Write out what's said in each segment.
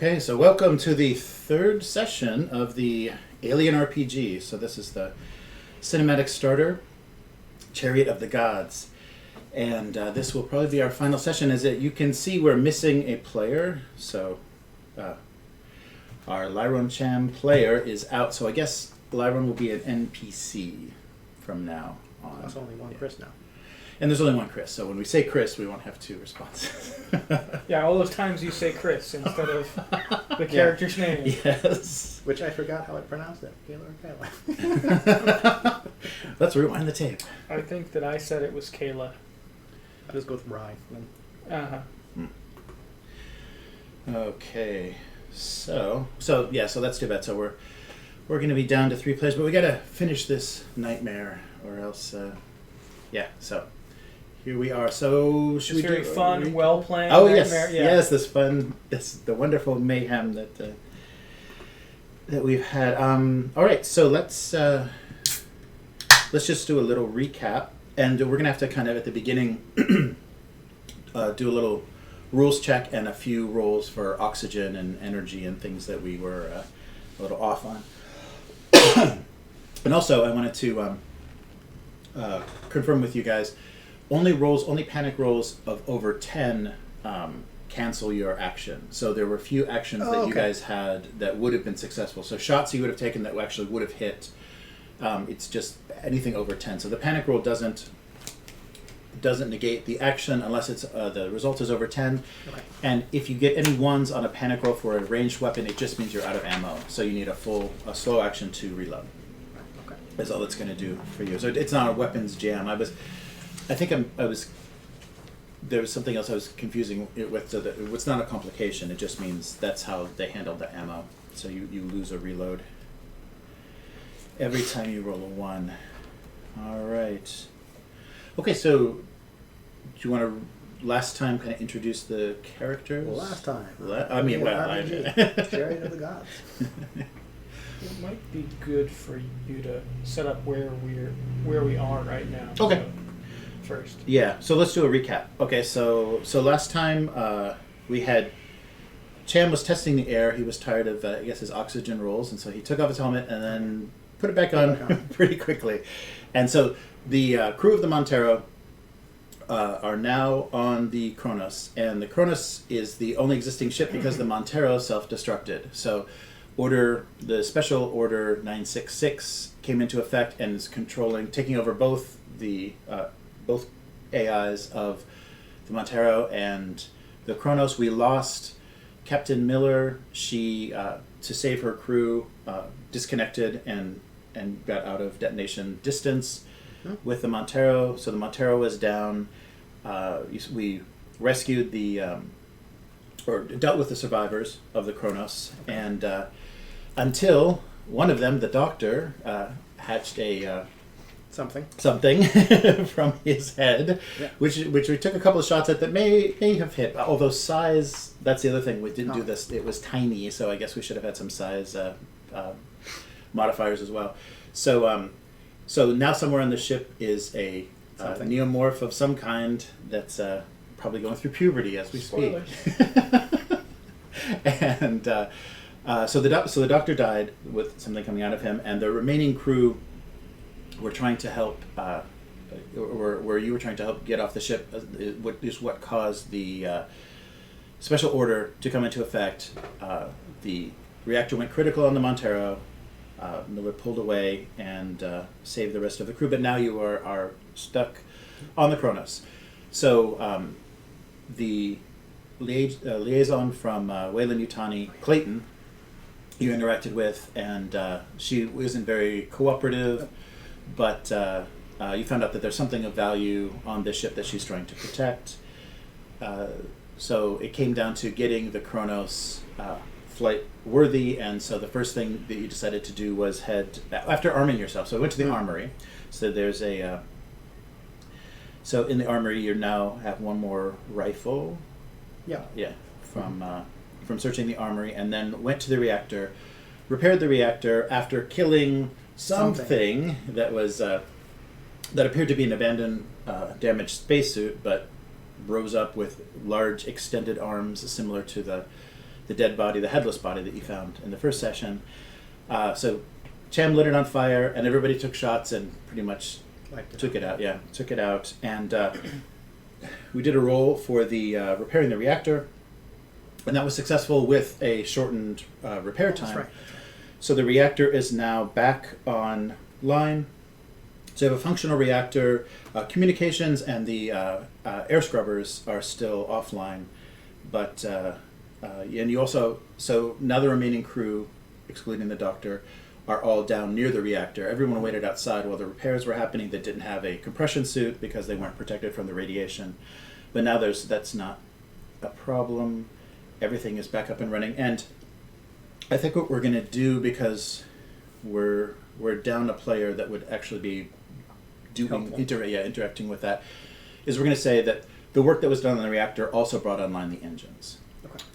Okay, so welcome to the third session of the Alien RPG. So this is the cinematic starter, Chariot of the Gods. And this will probably be our final session. As you can see, we're missing a player. So our Lyron Cham player is out. So I guess Lyron will be an NPC from now on. There's only one Chris now. And there's only one Chris, so when we say Chris, we won't have two responses. Yeah, all those times you say Chris instead of the character's name. Yes. Which I forgot how I pronounced it. Kayla or Kayla? Let's rewind the tape. I think that I said it was Kayla. I just go with Rye. Uh-huh. Okay, so that's too bad. So we're going to be down to 3 players, but we got to finish this nightmare, or else, So here we are. So should we do very fun, well-planned Oh nightmare? yes, the wonderful mayhem that we've had. All right, so let's just do a little recap, and we're gonna have to kind of at the beginning do a little rules check and a few rolls for oxygen and energy and things that we were a little off on. And also, I wanted to confirm with you guys. Only panic rolls of over 10 cancel your action. So there were a few actions that you guys had that would have been successful. So shots you would have taken that actually would have hit. It's just anything over 10. So the panic roll doesn't negate the action unless it's the result is over 10. Okay. And if you get any ones on a panic roll for a ranged weapon, it just means you're out of ammo. So you need a slow action to reload. Okay. That's all it's going to do for you. So it's not a weapons jam. There was something else I was confusing it with. So that it's not a complication. It just means that's how they handled the ammo. So you lose a reload every time you roll a 1. All right. Okay, so do you want to last time kind of introduce the characters? Last time. Chariot of the Gods. It might be good for you to set up where we are right now. Okay. So, first. Yeah, so let's do a recap. Okay, so last time we had Cham was testing the air. He was tired of his oxygen rolls, and so he took off his helmet and then put it back on pretty quickly. And so the crew of the Montero are now on the Cronus, and the Cronus is the only existing ship because the Montero self-destructed. So the special order 966 came into effect and is taking over both AIs of the Montero and the Cronus. We lost Captain Miller. She, to save her crew, disconnected and got out of detonation distance with the Montero. So the Montero was down. We rescued or dealt with the survivors of the Cronus, and until one of them, the doctor, hatched a something from his head, which we took a couple of shots at that may have hit. Although size, that's the other thing. We didn't do this. It was tiny, so I guess we should have had some size modifiers as well. So now somewhere on the ship is a neomorph of some kind that's probably going through puberty as we speak. And so the doctor died with something coming out of him, and the remaining crew were trying to help, where you were trying to help get off the ship, is what caused the special order to come into effect. The reactor went critical on the Montero. Miller pulled away and saved the rest of the crew, but now you are stuck on the Cronus. So the liaison from Weyland-Yutani, Clayton, you interacted with, and she wasn't very cooperative, but you found out that there's something of value on this ship that she's trying to protect. So it came down to getting the Cronus flight worthy, and so the first thing that you decided to do was head after arming yourself. So I went to the armory. So there's so in the armory you now have one more rifle. From searching the armory, and then went to the reactor, repaired the reactor after killing something that was that appeared to be an abandoned, damaged spacesuit, but rose up with large extended arms similar to the the dead body, the headless body that you found in the first session. So Cham lit it on fire, and everybody took shots and pretty much took it out. Yeah, took it out, and we did a roll for the repairing the reactor, and that was successful with a shortened repair time. That's right. So the reactor is now back online. So you have a functional reactor. Communications and the air scrubbers are still offline, but and you also, so now the remaining crew, excluding the doctor, are all down near the reactor. Everyone waited outside while the repairs were happening. They didn't have a compression suit because they weren't protected from the radiation, but now that's not a problem. Everything is back up and running, and I think what we're going to do, because we're down a player that would actually be doing interacting with that, is we're going to say that the work that was done on the reactor also brought online the engines.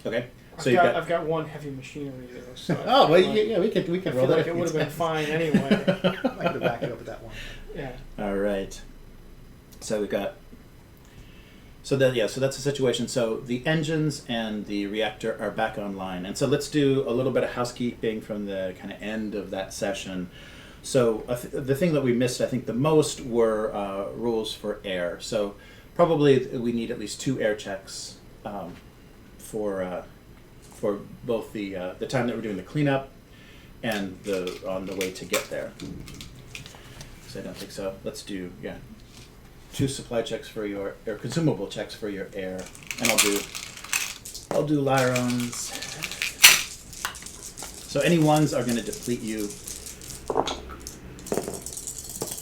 Okay. So I've got one heavy machinery there. So oh well, yeah, we could I roll feel that. like it would have been fine anyway. I could have backed it up with that one. Yeah. All right. So we've got. So that's the situation. So the engines and the reactor are back online, and so let's do a little bit of housekeeping from the kind of end of that session. So the thing that we missed, I think, the most were rules for air. So probably we need at least 2 air checks for both the time that we're doing the cleanup and on the way to get there. So I don't think so. Let's do 2 supply checks for your, or consumable checks for your air, and I'll do Lyrons. So any ones are going to deplete you.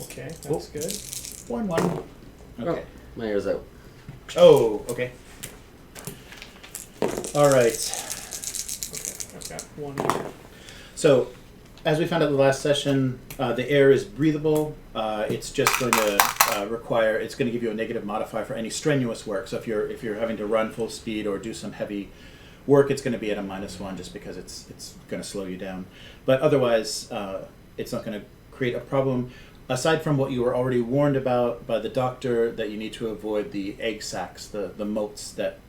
Okay, that's good. 1. Okay. Oh, my ear's out. Oh, okay. All right. Okay, I've got 1. So, as we found out in the last session, the air is breathable. It's just going to it's going to give you a negative modifier for any strenuous work. So if you're having to run full speed or do some heavy work, it's going to be at a -1 just because it's going to slow you down. But otherwise, it's not going to create a problem. Aside from what you were already warned about by the doctor, that you need to avoid the egg sacs, the motes that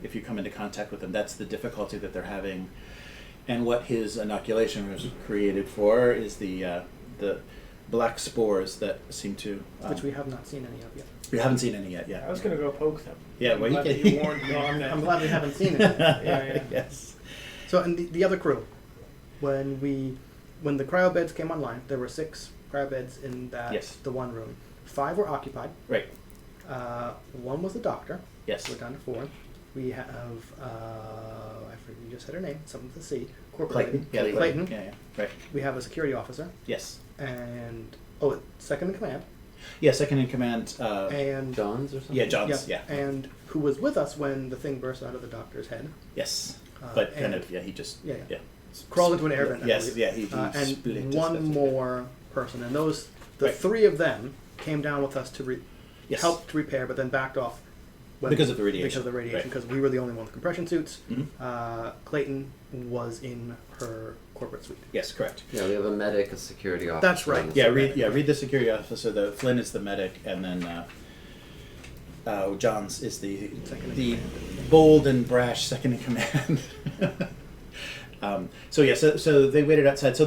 if you come into contact with them, that's the difficulty that they're having. And what his inoculation was created for is the black spores that seem to... Which we have not seen any of yet. We haven't seen any yet, yeah. I was going to go poke them. Yeah, well, I'm glad that you warned me on that. I'm glad we haven't seen it. Yeah. Yes. So, and the other crew, when the cryo beds came online, there were 6 cryo beds in the one room. 5 were occupied. Right. 1 was the doctor. Yes. We're down to 4. We have I forget, you just said her name. Something to see. Clayton. Yeah, Clayton. Yeah. Right. We have a security officer. Yes. And second in command. Yeah, second in command. And Johns or something? Yeah, Johns. Yeah. And who was with us when the thing burst out of the doctor's head? Yes. But kind of he just crawled into an air vent. I Yes. believe. Yeah. He split and his one vest. more person, and the Right. 3 of them came down with us to Yes. help to repair, but then backed off Because of the radiation. Because of the radiation, Right. because we were the only one with compression suits. Mhm. Clayton was in her corporate suite. Yes, correct. Yeah, we have a medic, a security officer. That's right. Yeah, read the security officer. The Flynn is the medic, and then Johns is the bold and brash second in command. So they waited outside. So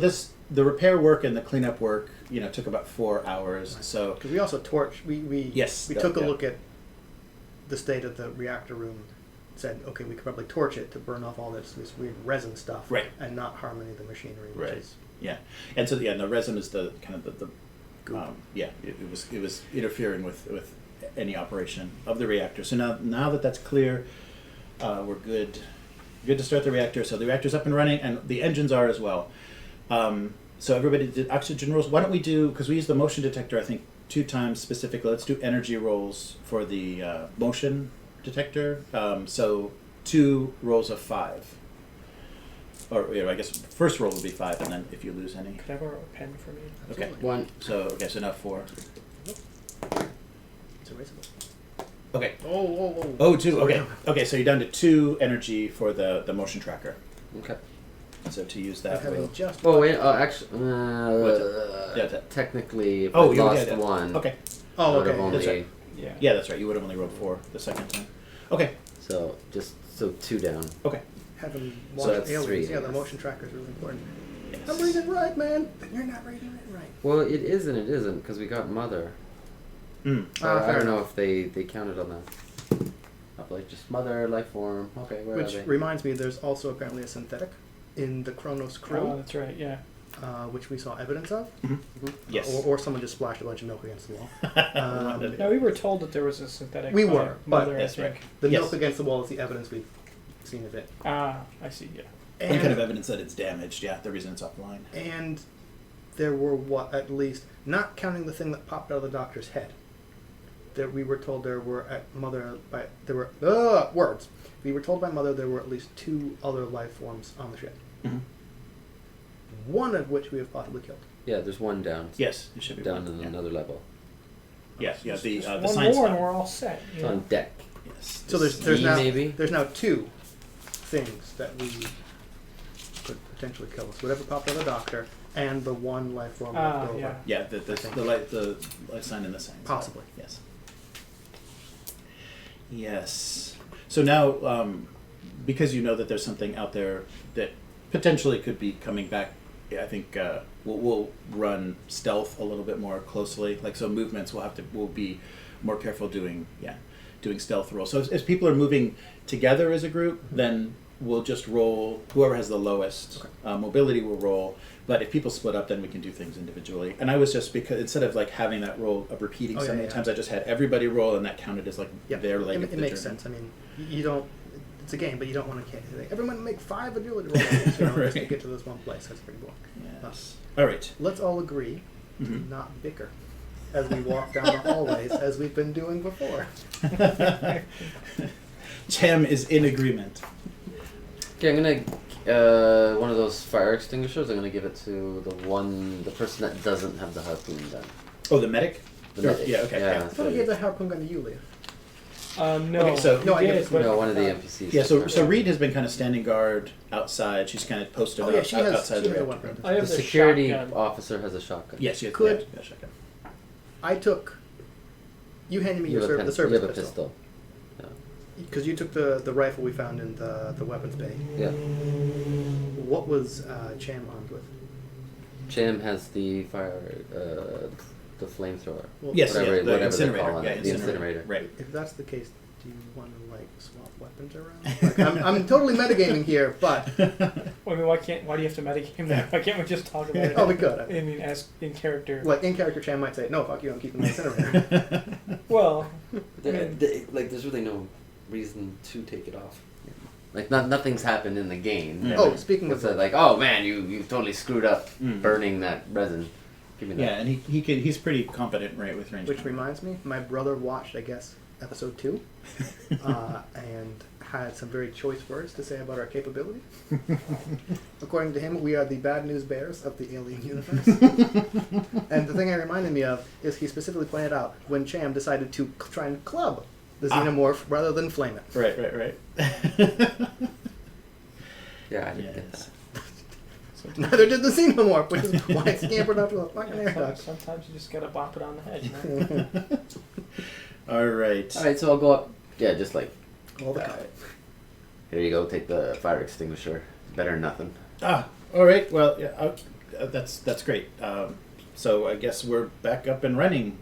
the repair work and the cleanup work, took about 4 hours. So Because we also torched. We took a look at the state of the reactor room. Said, okay, we could probably torch it to burn off all this weird resin stuff, Right. and not harm any of the machinery. Which Right. is and so the resin is the kind of the it was interfering with any operation of the reactor. So now that that's clear, we're good to start the reactor. So the reactor's up and running, and the engines are as well. So everybody did oxygen rolls. Why don't we do, because we use the motion detector, I think 2 times specifically. Let's do energy rolls for the motion detector. So 2 rolls of 5. Or I guess first roll would be 5, and then if you lose any. Could I borrow a pen for me? Okay. Absolutely. 1. So now 4. It's erasable. Okay. Oh, 2. Okay. Okay. So you're down to 2 energy for the motion tracker. Okay. So to use that. having just. Oh, wait, actually, technically, if I you lost had 1, Okay. Oh, I would have okay. only, That's right. Yeah. Yeah, that's right. You would have only rolled 4 the second time. Okay. so 2 down. Okay. having So watched that's Aliens, 3, yeah, the yes. motion tracker is really important. Yes. I'm reading it right, man. But you're not reading it right. Well, it is and it isn't because we got Mother. Mm. So I fair don't know enough. if they counted on that. Of like just Mother, life form. Okay, where Which are they? reminds me, there's also apparently a synthetic in the Chronos crew, Oh, that's right. Yeah. which we saw evidence of. Yes. Or someone just splashed a bunch of milk against the wall. No, we were told that there was a synthetic. We by were, but Mother, that's I think. right. The Yes. milk against the wall is the evidence we've seen of it. Ah, I see. Yeah. Any kind of evidence that it's damaged, yeah, the reason it's offline. And there were at least, not counting the thing that popped out of the doctor's head, that we were told there were words. We were told by Mother there were at least 2 other life forms on the ship. Mm-hmm. One of which we have possibly killed. Yeah, there's one down. Yes, it should be Down one, in yeah. another level. Yeah, yeah, the Just one science more and lab. we're all set. It's Yeah. on deck. Yes. So there's Three, now maybe? there's now 2 things that we could potentially kill. So whatever popped out of the doctor and the one life form left over. Yeah. Yeah, the life sign in the science lab. Possibly. Yes. Yes. So now, because you know that there's something out there that potentially could be coming back, I think we'll run stealth a little bit more closely. Like, so movements we'll be more careful doing stealth rolls. So as people are moving together as a group, then we'll just roll. Whoever has the lowest mobility will roll. But if people split up, then we can do things individually. And I was just, because instead of like having that roll of repeating so many times, I just had everybody roll, and that counted as like their leg of the It makes journey. sense. I mean, you don't. It's a game, but you don't want to. Everyone make 5 agility rolls, just to get to this one place. That's pretty boring. Yes. All right. Let's all agree to not bicker as we walk down the hallways as we've been doing before. Cham is in agreement. Okay, I'm gonna one of those fire extinguishers. I'm gonna give it to the person that doesn't have the harpoon gun. Oh, the medic? The Sure. medic. Yeah, okay. Yeah, Yeah. I thought I gave the harpoon gun to you, Leah. No. Okay, so- we No, I did, get it. but, No, one of the NPCs. Yeah, so Yeah. Reed has been kind of standing guard outside. She's kind of posted Oh, yeah, out, she has- outside she the has a reactor weapon. room. I have The the security shotgun. officer has a shotgun. Yes, she has Could- yeah, shotgun. I took. You handed me You have, the you service have a pistol. pistol. Because you took the rifle we found in the weapons bay. Yeah. What was Cham armed with? Cham has the fire, the flamethrower. Well, Yes, whatever, yeah, the whatever they incinerator. call Yeah, it. The incinerator. Right. If that's the case, do you want to like swap weapons around? Like, I'm totally metagaming here, but I mean, why do you have to metagame that? Why can't we just talk about it? oh, we could. I mean, as in character. Like in character, Cham might say, "No, fuck you, I'm keeping the incinerator." Well, Like, there's really no reason to take it off. Like, nothing's happened in the game. Mm. Oh, speaking It's of like, oh man, you totally screwed up Mm. burning that resin. Give me that. Yeah, and he's pretty competent, right, with range. which reminds me, my brother watched, I guess, episode 2, and had some very choice words to say about our capability. According to him, we are the bad news bears of the alien universe. And the thing it reminded me of is he specifically pointed out when Cham decided to try and club the xenomorph rather than flame it. Right. Yeah, I didn't get Yes. that. Neither did the xenomorph, which is why it scampered up to the fucking air duct. sometimes you just gotta bop it on the head. You know? All right. All right, so I'll go up. Yeah, just like All the here you go. Take the fire extinguisher. Better than nothing. All right. Well, yeah, that's great. So I guess we're back up and running.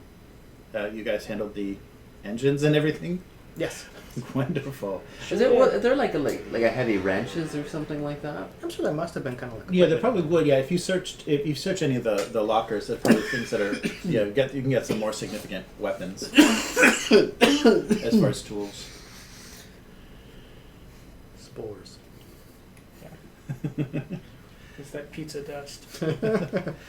You guys handled the engines and everything. Yes. Wonderful. Is there like a heavy wrenches or something like that? I'm sure there must have been kind of like Yeah, there probably would. Yeah, if you search any of the lockers, there's probably things that are you can get some more significant weapons as far as tools. spores. It's that pizza dust. So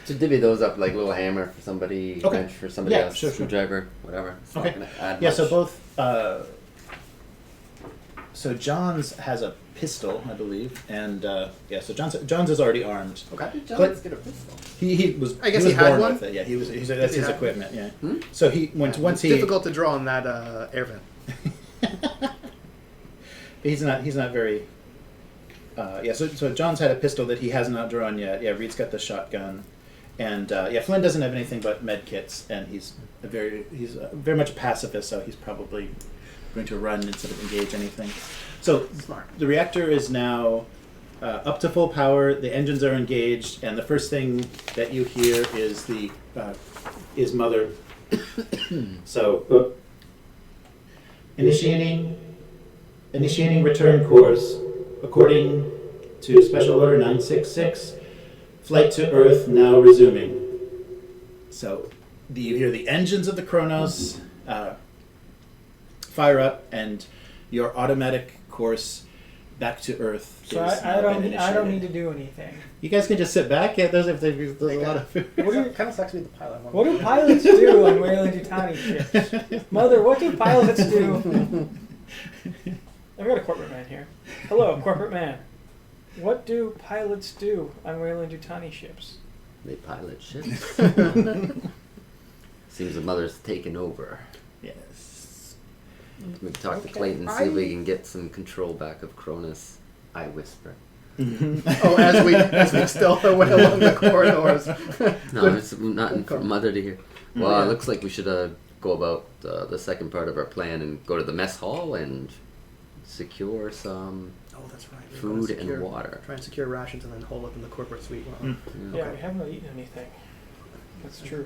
divvy those up like little hammer for somebody, Okay. wrench for somebody Yeah, else, sure. screwdriver, whatever. It's not Okay. gonna add Yeah. much. So both. So John's has a pistol, I believe, and so John's is already armed. Okay. How did But- John get a pistol? He was. I guess he was he had born one? with it. Yeah, that's he his have equipment. Yeah. Hmm? So he once It's he. difficult to draw on that air vent. He's not very. So John's had a pistol that he has not drawn yet. Yeah, Reed's got the shotgun, and Flynn doesn't have anything but med kits, and he's very much a pacifist, so he's probably going to run instead of engage anything. So Smart. the reactor is now up to full power. The engines are engaged, and the first thing that you hear is is Mother. So initiating return course according to Special Order 966. Flight to Earth now resuming. So you hear the engines of the Cronus fire up, and your automatic course back to Earth. So is I now don't been I don't initiated. need to do anything. You guys can just sit back. Yeah, there's a lot of food. It kind of sucks to be the pilot. What do pilots do on Weyland-Yutani ships? Mother, what do pilots do? I've got a corporate man here. Hello, corporate man. What do pilots do on Weyland-Yutani ships? They pilot ships. Seems the Mother's taken over. Yes. We can talk to Okay, Clayton, see if we can get some control back of Cronus. I whisper. Oh, as we stealth our way along the corridors. No, Good. it's not Good for call. Mother to hear. Well, Yeah. it looks like we should go about the second part of our plan and go to the mess hall and secure some Oh, that's right. We're gonna food secure- and water. Try and secure rations and then hole up in the corporate suite. Well, Mm. Yeah. Yeah, Okay. we haven't eaten anything. That's true.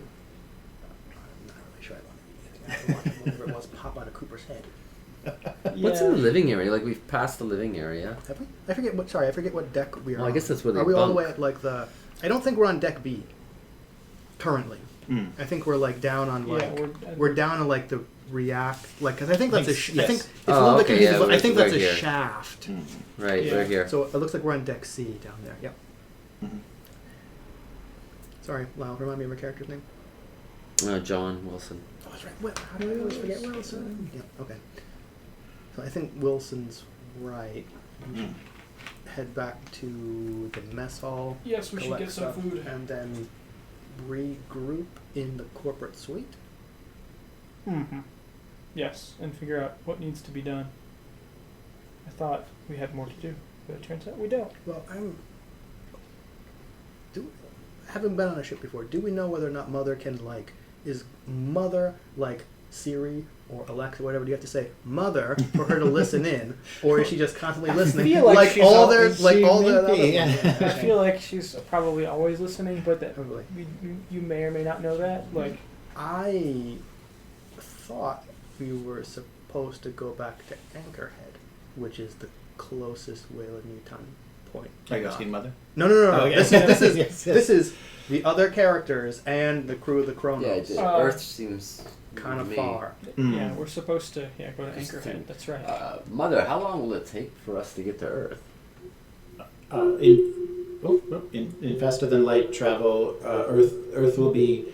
I'm not really sure I want to eat anything. I want whatever it was pop out of Cooper's head. What's in the living area? Like we've passed the living area. Have we? I forget what. Sorry, I forget what deck we are. Well, I on. guess that's where they Are we all the bunk. way at like the? I don't think we're on deck B. Currently, Mm. I think we're like down on like Yeah, we're down on like the react like because I think that's a Thanks, I think yes. it's Oh, a little bit okay, confusing, yeah, but I we're- think that's we're a here. shaft. Mm. Right, Yeah. we're here. So it looks like we're on deck C down there. Yep. Mhm. Sorry, Lyle. Remind me of our character's name. John Wilson. Oh, that's right. What? How do I always forget Wilson? Yeah. Okay. So I think Wilson's right. Mm. Head back to the mess hall. Yes, we should collect get some stuff, food. and then regroup in the corporate suite. Mm-hmm. Yes, and figure out what needs to be done. I thought we had more to do, but it turns out we don't. Well, haven't been on a ship before. Do we know whether or not Mother can is Mother like Siri or Alexa, whatever? Do you have to say Mother for her to listen in, or is she just constantly listening? feel like she's always- all the other maybe, ones? yeah. I feel like she's probably always listening, but that Probably. you may or may not know that. Like, I thought we were supposed to go back to Anchorhead, which is the closest Weyland-Yutani point. Are you asking Mother? No. Oh, yeah. This is Yes, yes. this is the other characters and the crew of the Yeah, Chronos. Earth seems Kind of me. far. Mm. yeah, we're supposed to go to Just Anchorhead. to- That's right. Mother, how long will it take for us to get to Earth? In faster than light travel, Earth will be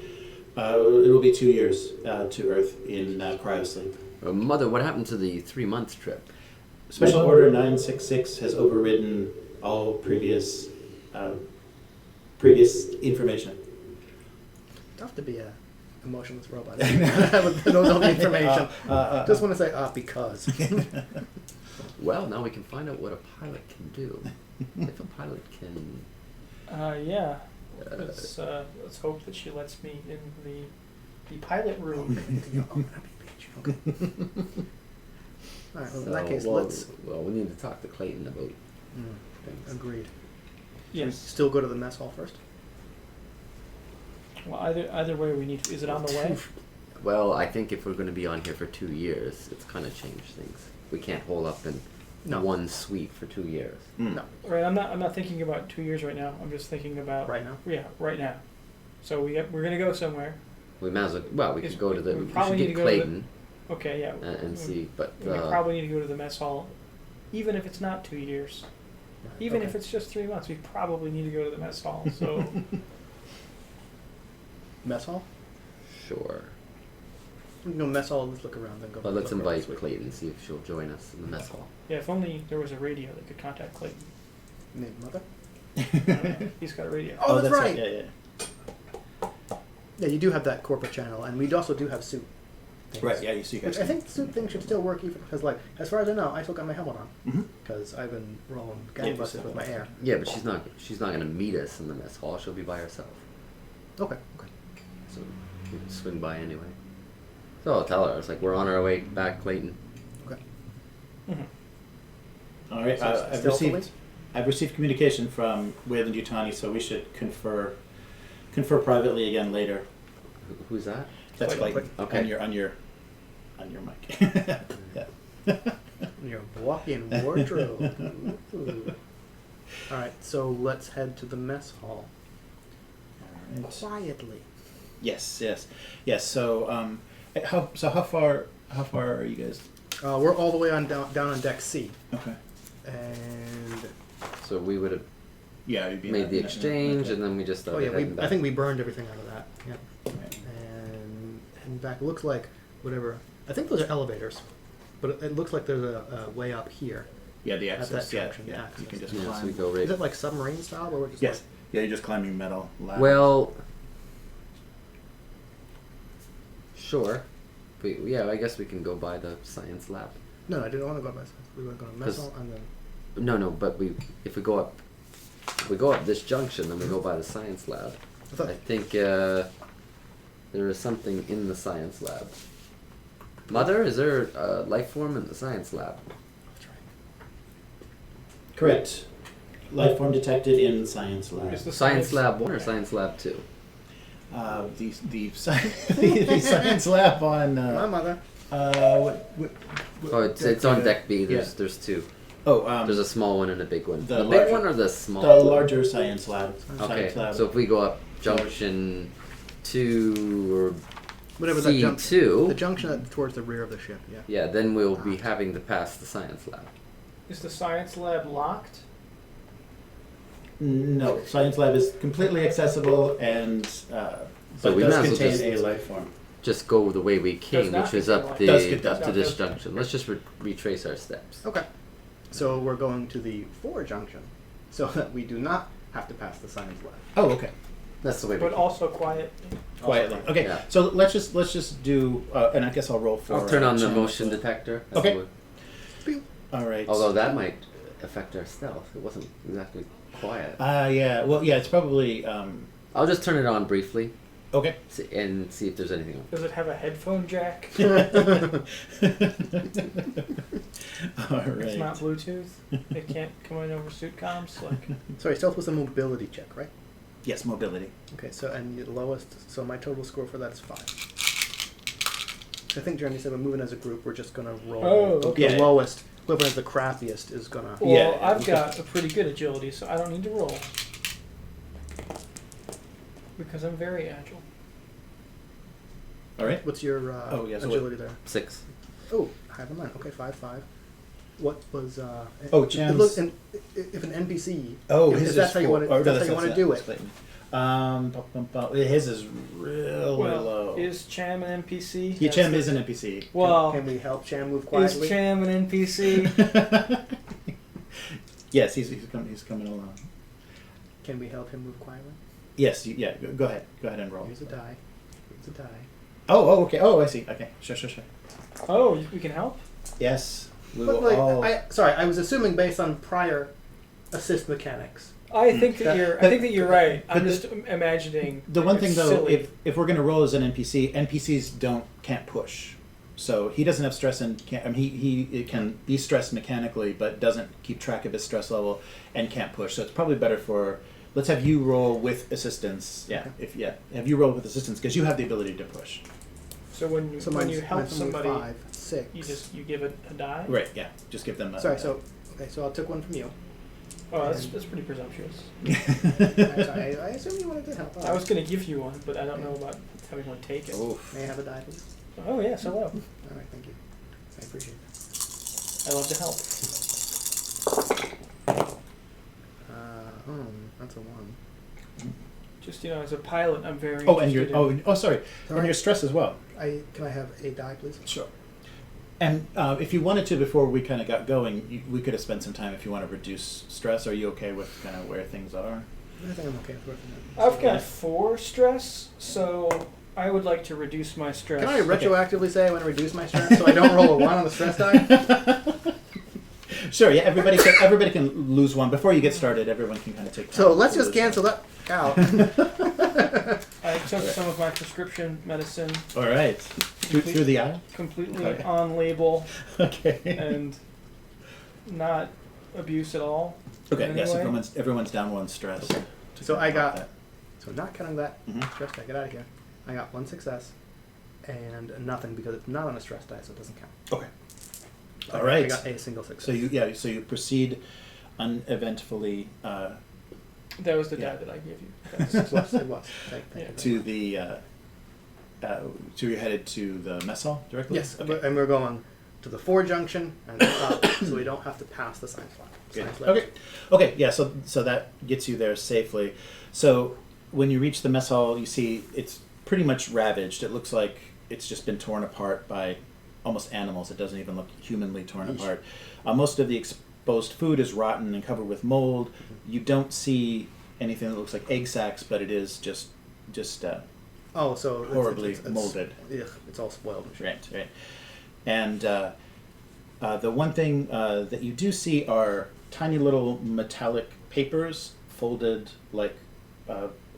it will be 2 years to Earth in cryosleep. Mother, what happened to the 3-month trip? Special Order 966 has overridden all previous information. Tough to be a emotionless robot. Knows all the information. Just want to say because. Well, now we can find out what a pilot can do. If a pilot can... Yeah. Let's hope that she lets me in the pilot room. Okay. All right. Well, in that case, well, let's. Well, we need to talk to Clayton about things. Agreed. Yes. Still go to the mess hall first. Well, either way, we need to. Is it on the way? Well, I think if we're going to be on here for 2 years, it's kind of changed things. We can't hole up in No. one suite for 2 years. No. Right. I'm not thinking about 2 years right now. I'm just thinking about Right now. Yeah, right now. So we're gonna go somewhere. We might as well. Well, we Yes, could go to the. we We probably should need get to go to the- Clayton Okay. Yeah. and see, but We probably need to go to the mess hall, even if it's not 2 years. Even if it's just 3 months, we probably need to go to the mess hall. So Mess hall. sure. We can go mess hall. Let's look around. Then go. But let's look around the invite suite. Clayton, see if she'll join us in the mess hall. yeah, if only there was a radio that could contact Clayton. Name Mother. He's got a radio. Oh, that's right. Yeah. Yeah, you do have that corporate channel, and we also do have suit. Things. Right. Yeah. You see, Which guys. I think the suit thing should still work, even because, as far as I know, I still got my helmet on Mm-hmm. because I've been rolling Yeah, gangbusters with my air. Yeah, but she's not going to meet us in the mess hall. She'll be by herself. Okay. So we can swing by anyway. So I'll tell her. It's like we're on our way back, Clayton. Okay. Mhm. All right. So I've stealthily? received communication from Wayland Yutani, so we should confer privately again later. Who's that? That's Clayton. Clayton. Okay. On your mic. Yeah. Your walk-in wardrobe. Ooh. All right, so let's head to the mess hall All right. quietly. Yes. So how far are you guys? We're all the way on down on deck C, Okay. and So we would have Yeah, you'd be made the exchange, okay. and then we just oh started yeah, heading back. I think we burned everything out of that. Yeah, Right. and heading back. It looks like whatever. I think those are elevators, but it looks like there's a way up here. Yeah, the At access. that Yeah, junction, the yeah. access. You can just Yeah, so climb. we go Is right. it like submarine style, or we're just Yes. Yeah, you're just climbing metal ladders. Well, sure. But yeah, I guess we can go by the science lab. No, I didn't want to go by science. We were going to mess 'Cause- hall and then. No, but if we go up this junction, then we go by the science lab. I thought, I think there is something in the science lab. Mother, is there a life form in the science lab? Correct. Life form detected in science lab. Is the Science lab 1 or science lab 2? The science lab on. my mother. What, Oh, it's on deck B. There's yeah. 2. Oh, There's a small one and a big one. the The larger- big one or the small the one? larger science lab. Okay, Science lab. so if we go up junction 2 Whatever that jump. The C2, junction towards the rear of the ship. Yeah. yeah, then we'll be having to pass the science lab. Is the science lab locked? No, science lab is completely accessible and but we might does as well contain just- a life form. Just go the way we came, not which is contain up life. Does up to this does. junction. Let's just retrace our steps. Okay. So we're going to the 4 junction, so that we do not have to pass the science lab. Oh, okay. That's the way we But came. also quiet. Quietly. Okay. Yeah. So let's just do and I guess I'll roll for I'll turn on the Cham motion as well. detector. Okay. what- All right. Although that might affect our stealth. It wasn't exactly quiet. yeah. Well, yeah, it's probably I'll just turn it on briefly okay. and see if there's anything. Does it have a headphone jack? All It's not right. Bluetooth. It can't come in over suit comms. Like, Sorry, stealth was a mobility check, right? Yes, mobility. Okay, so and the lowest, so my total score for that is 5. So I think Jeremy said we're moving as a group. We're just gonna roll. Oh, the okay. lowest, whoever has the crappiest is gonna. well, Yeah, I've okay. got a pretty good agility, so I don't need to roll because I'm very agile. All right. What's your Oh, yeah, so agility there? 6. Oh, higher than mine. Okay, 5. What was? Oh, it Cham's- look, and if an NPC. Oh, if, his if that's is how you four. want Oh, to. no, That's how you want to do it. His is really Well, low. is Cham an NPC? Yeah, Cham is an NPC. Well, Can we help Cham move is quietly? Cham an NPC? Yes, he's coming along. Can we help him move quietly? Yes, go ahead. Go ahead and roll. Here's a die. Here's a die. Oh, okay. Oh, I see. Okay, sure. Oh, we can help. Yes, we But will like, all. sorry, I was assuming based on prior assist mechanics. I think that you're. I think that you're right. I'm but just imagining. The one it's thing though, silly. if we're going to roll as an NPC, NPCs can't push. So he doesn't have stress and can't. I mean, he can be stressed mechanically, but doesn't keep track of his stress level and can't push. So it's probably better for. Let's have you roll with assistance. Yeah, Okay. have you roll with assistance because you have the ability to push. So when you So when mine's- you help mine's only somebody, 5, 6. you give it a die. Right. Yeah. Just give them. Sorry. So I took one from you. Oh, that's pretty presumptuous. I assume you wanted to help. I was going to give you one, but I don't know about having one take it. Oof. May I have a die, please? Oh yes, hello. All right, thank you. I appreciate it. I love to help. That's a 1. Just as a pilot, I'm very. Oh, and your interested in- sorry, and your stress as well. Can I have a die, please? Sure. And if you wanted to, before we kind of got going, we could have spent some time if you want to reduce stress. Are you okay with kind of where things are? I think I'm okay with working that. I've got 4 stress, so I would like to reduce my stress. Can I retroactively say I want to reduce my stress so I don't roll a 1 on the stress die? Sure. Yeah. Everybody can lose one before you get started. Everyone can kind of take. So time let's to just lose cancel that out. I took some of my prescription medicine one. All right. Through the eye. completely Okay. on label Okay. and not abuse at all. Okay, yes, Anyway. everyone's down one stress. to So count I got- that. So not counting that Mhm. stress die, get out of here. I got 1 success and nothing because it's not on a stress die, so it doesn't count. Okay. I All got- right. I got a single success. So you proceed uneventfully That was the Yeah. die that I gave you. It was. It was. Thank you Yeah. very to much. the. So you're headed to the mess hall directly. Yes, Okay. and we're going to the 4 junction and up, so we don't have to pass the science lab. Good. Science lab. Okay. Okay. Yeah. So that gets you there safely. So when you reach the mess hall, you see it's pretty much ravaged. It looks like it's just been torn apart by almost animals. It doesn't even look humanly torn Yeesh. apart. Most of the exposed food is rotten and covered with mold. You don't see anything that looks like egg sacs, but it is just Oh, so it's- horribly it's molded. Ugh, it's all spoiled and shit. Right. And the one thing that you do see are tiny little metallic papers folded like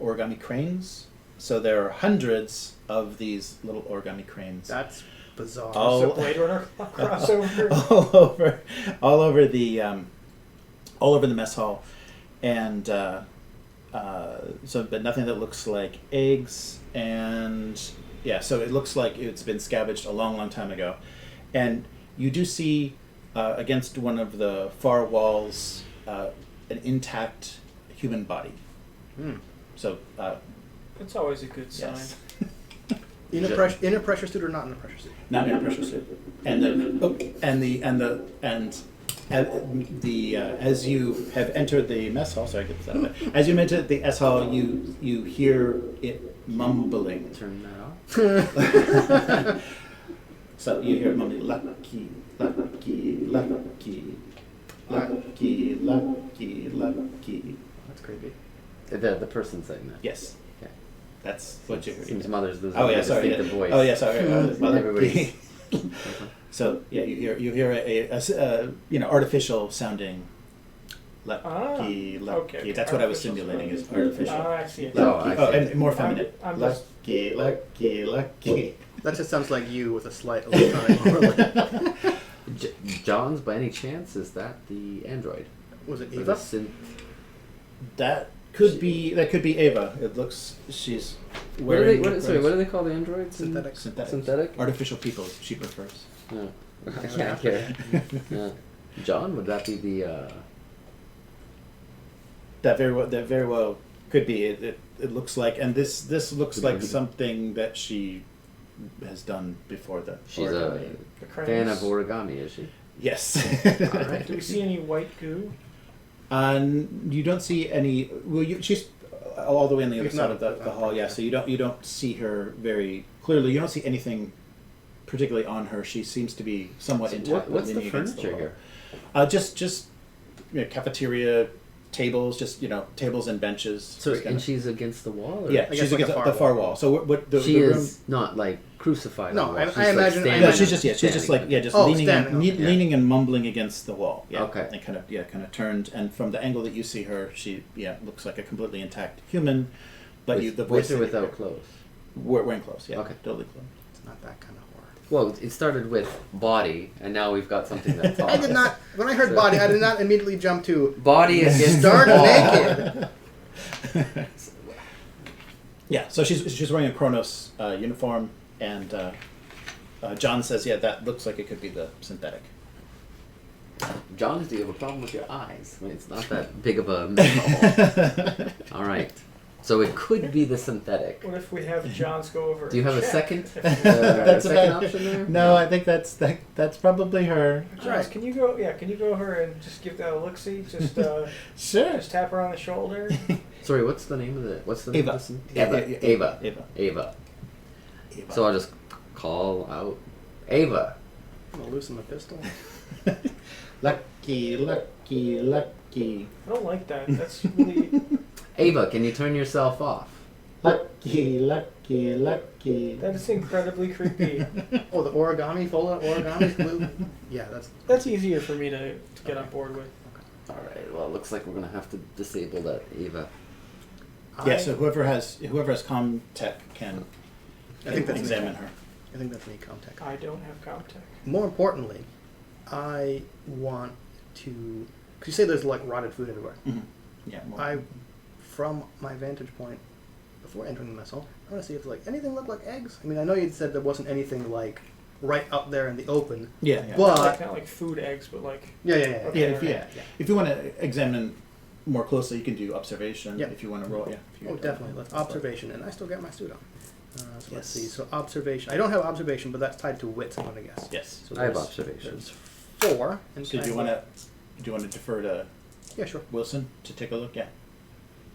origami cranes. So there are hundreds of these little origami cranes That's bizarre. Oh. It's a Blade Runner crossover. all over the mess hall, and but nothing that looks like eggs, and yeah, so it looks like it's been scavenged a long time ago, and you do see against one of the far walls an intact human body. Hmm. So It's always a good sign. yes. In a pressure suit or not in a pressure suit? Not in a pressure suit. And as you have entered the mess hall, sorry, get this out of it. As you enter the mess hall, you hear it mumbling. Turn that off. So you hear it mumbling, lucky, lucky, lucky, lucky, lucky, lucky. That's creepy. The person saying that. Yes, Okay. that's what you heard. Seems mother's losing Oh yeah, their sorry. distinctive voice. Oh yeah, sorry. Everybody's- So yeah, you hear a artificial sounding lucky, lucky. okay. That's what I was Artificial simulating is sounding. artificial. I see it. Oh, I Oh, see. and more feminine. I'm just- Lucky, lucky, lucky. That just sounds like you with a slight electronic overlay. John's, by any chance, is that the android? Was it Or the Eva? synth? That could be Ava. It looks she's What do wearing. what do they call the androids? in- Synthetic. Synthetic? Artificial people. She prefers. No. I can't care. Yeah. John, would that be the That very well could be. It looks like, and this looks like something that she has done before the. she's origami. The fan of cranes. origami, is she? Yes. Alright. Do we see any white goo? You don't see any. Well, she's all the way on the other It's side not- of the hall. Yeah, so you don't see her very clearly. You don't see anything particularly on her. She seems to be somewhat intact. but What's the leaning against furniture wall. here? Just cafeteria tables, just tables and benches. So, Just kinda- and she's against the wall? Or? yeah, I guess she's like a against far the far wall. wall. So what the She the room? is not like crucified. No, on the wall. I She's, like, imagine- I standing- No, imagine- she's just like just Oh, leaning standing, and okay. leaning and mumbling against the wall. Yeah. Okay. And kind of turned, and from the angle that you see her, she looks like a completely intact human, but the voice with or that you without hear- clothes? wearing clothes. Yeah. Okay. Totally clothes. It's not that kind of horror. Well, it started with body, and now we've got something that talks. I did not. When I heard body, I did not immediately jump to Body against stark wall. naked. Yeah. So she's wearing a Cronus uniform, and John says, "Yeah, that looks like it could be the synthetic." John, do you have a problem with your eyes? I mean, it's not that big of a metal. All right. So it could be the synthetic. What if we have Johns go over? Do you have and a check? second? That's second about- option there? No, I think that's probably her. Johns, can you go? Yeah, can you go over and just give that a look? See, just Sure. just tap her on the shoulder. Sorry, what's the name of the? What's the name Ava. of the syn- Ava. Ava. Ava. Ava. Ava. So I'll just call out Ava. I'm gonna loosen my pistol. Lucky, lucky, lucky. I don't like that. That's really. Ava, can you turn yourself off? Lucky, lucky, lucky. That is incredibly creepy. Oh, the origami, full of origami glue. Yeah, That's easier for me to get on board with. All right. Well, it looks like we're gonna have to disable that Ava. Yeah. So whoever has comm tech can I think that's examine me. her. I think that's me, Comtech. I don't have Comtech. More importantly, I want to Because you say there's like rotted food everywhere. Mhm. Yeah. More. From my vantage point, before entering the mess hall, I want to see if like anything looked like eggs. I mean, I know you said there wasn't anything like right up there in the open. Yeah. But not like food eggs, but like yeah. Okay. If you want to examine more closely, you can do observation. Yep. If you want to roll, yeah. If you Oh, want definitely. to- Let's observation, and I still got my suit on. So let's Yes. see. So observation. I don't have observation, but that's tied to wits. I'm gonna guess. Yes. So I have there's- observation. There's 4. And So do you want to defer to Yeah, sure. Wilson to take a look? Yeah.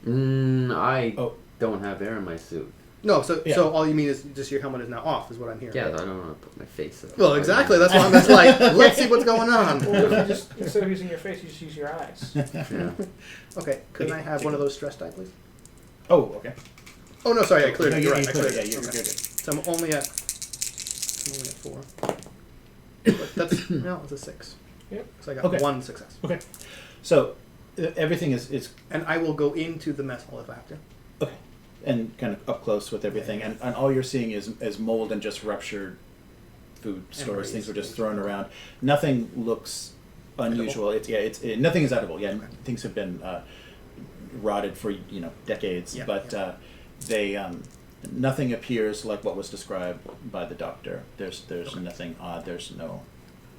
I Oh. don't have air in my suit. No, so Yeah. so all you mean is just your helmet is now off, is what I'm hearing. Yeah, right? I don't want to put my face up. Well, exactly. That's why I'm just like, let's see what's going on. Or if you just instead of using your face, you just use your eyes. Yeah. Okay, could I have one of those stress die, please? Oh, okay. Oh no, sorry, I cleared No, it. you- You're right. you I cleared cleared it. it. Yeah, you're Okay. good. So I'm only at 4. But that's no, it's a 6. Yep. So I got Okay. 1 success. Okay. So everything is And I will go into the mess hall if I have to. okay, and kind of up close with everything, Yeah. and all you're seeing is mold and just ruptured food stores. Things were just thrown around. Nothing looks unusual. Nothing is edible. Yeah, Okay. things have been rotted for decades, Yeah, but yeah. they nothing appears like what was described by the doctor. There's Okay. nothing odd. There's no.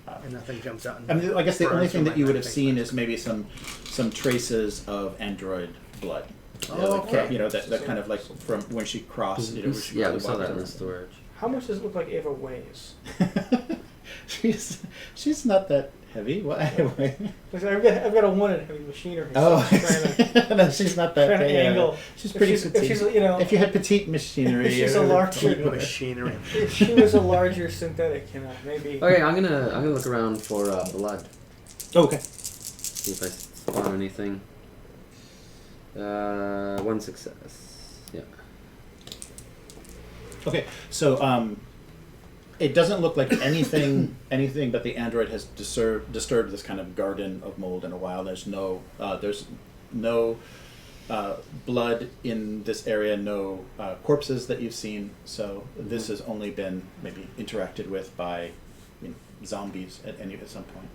And nothing jumps out. And I mean, I guess the only burns thing from that you my would have face. seen is maybe some traces of android blood. Oh, okay. That kind of like from when she crossed. When she Yeah, really we saw walked that in over. the storage. How much does it look like Ava weighs? she's not that heavy. Why? Because I've got a 1 in heavy machinery. So Oh, I'm trying to, no, she's not that. trying to angle. She's If pretty she's- if petite. she's, you know- if you had petite machinery, if she's or- a larger- Machinery. If she was a larger synthetic, maybe. Okay, I'm gonna look around for blood. Oh, okay. See if I spawn anything. 1 success. Yeah. Okay, so it doesn't look like anything but the android has disturbed this kind of garden of mold in a while. There's no blood in this area, no corpses that you've seen. So this has only been maybe interacted with by zombies at some point.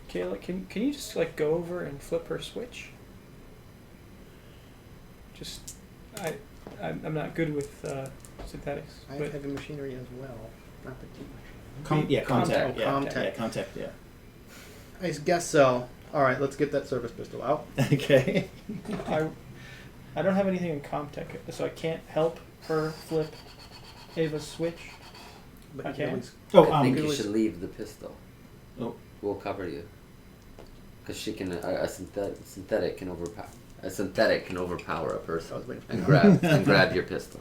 Kayla, can you just like go over and flip her switch? Just, I'm not good with synthetics. I But have heavy machinery as well. Not petite machinery. Contact. Oh, Yeah, contact. yeah, contact. Yeah. I guess so. All right, let's get that service pistol out. Okay. I don't have anything in Comtech, so I can't help her flip Ava's switch. But you Okay. can always- Oh, I think it you was- should leave the pistol. Oh. We'll cover you. Because she can a synthetic can overpower a I person was waiting for and that. grab your pistol,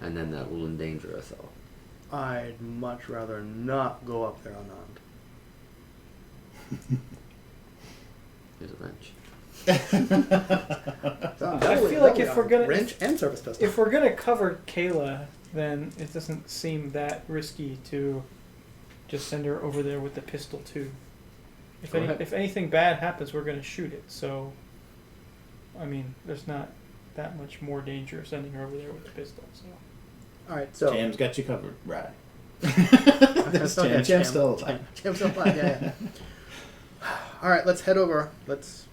and then that will endanger us all. I'd much rather not go up there unarmed. Here's a wrench. I feel like if we're gonna- wrench and service pistol. If we're gonna cover Kayla, then it doesn't seem that risky to just send her over there with the pistol too. Go ahead. If anything bad happens, we're gonna shoot it. So, I mean, there's not that much more danger of sending her over there with the pistol. So, All right, so Jam's got you covered, right? That's okay, Jam's still alive. Jam's still alive. Yeah. All right, let's head over. Let's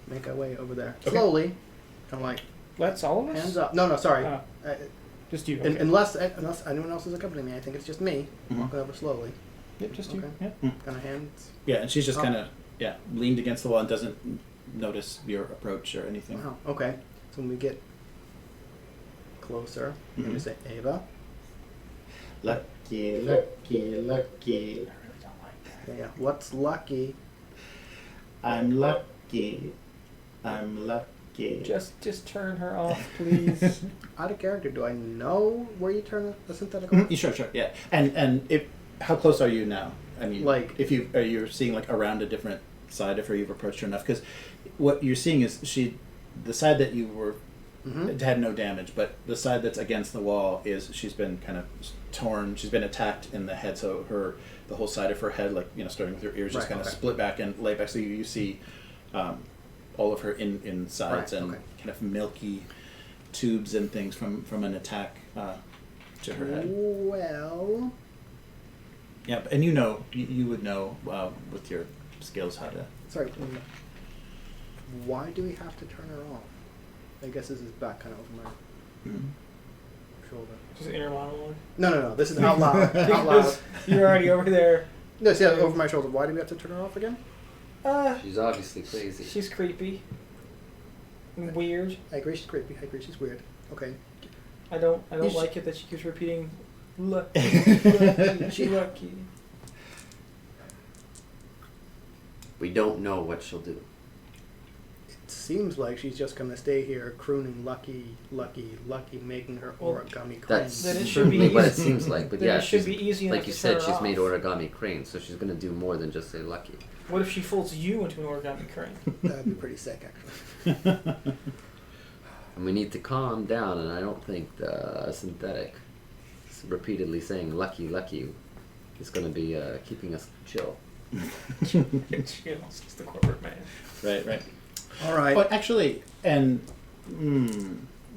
make our way over there Okay. slowly. And like let's all of us. hands up. No, sorry. Oh, Uh, just you. un- Okay. unless anyone else is accompanying me, I think it's just me Mhm. walking over slowly. Yep, just you. Okay. Yeah. Kind of hands. Yeah, and she's just Oh. kind of leaned against the wall and doesn't notice your approach or anything. Wow. Okay. So when we get closer, I'm gonna Mhm. say Ava. Lucky. I really don't like that. Yeah. What's lucky? I'm lucky. I'm lucky. Just turn her off, please. Out of character. Do I know where you turn a synthetic Mhm, on? Sure, yeah. And if how close are you now? I mean, Like- if you're seeing like around a different side of her, you've approached her enough because what you're seeing is the side that you were Mm-hmm. it had no damage, but the side that's against the wall is she's been kind of torn. She's been attacked in the head, so the whole side of her head, like starting with her ears, just Right, kind of okay. split back and lay back. So you see all of her insides Right, and okay. kind of milky tubes and things from an attack to her head. Well, Yeah, and you would know with your skills how to. Sorry. Why do we have to turn her off? I guess this is back kind of over my shoulder. Just inner monologue. No. This is out loud. Out loud. Because you're already over there. No, see, over my shoulder. Why do we have to turn her off again? She's obviously crazy. She's creepy. And weird. I agree she's creepy. I agree she's weird. Okay. I don't You like it that she keeps repeating lucky, She- lucky. We don't know what she'll do. It seems like she's just gonna stay here crooning lucky, lucky, lucky, making her Well, origami crane. That's Then it should be certainly what it easy. seems like. But Then yeah, it should she's, be easy enough like you to said, turn her she's made off. origami crane, so she's going to do more than just say lucky. What if she folds you into an origami crane? That'd be pretty sick, actually. And we need to calm down, and I don't think the synthetic repeatedly saying lucky, lucky is going to be keeping us chill. It's the corporate man. Right. All right. But actually, and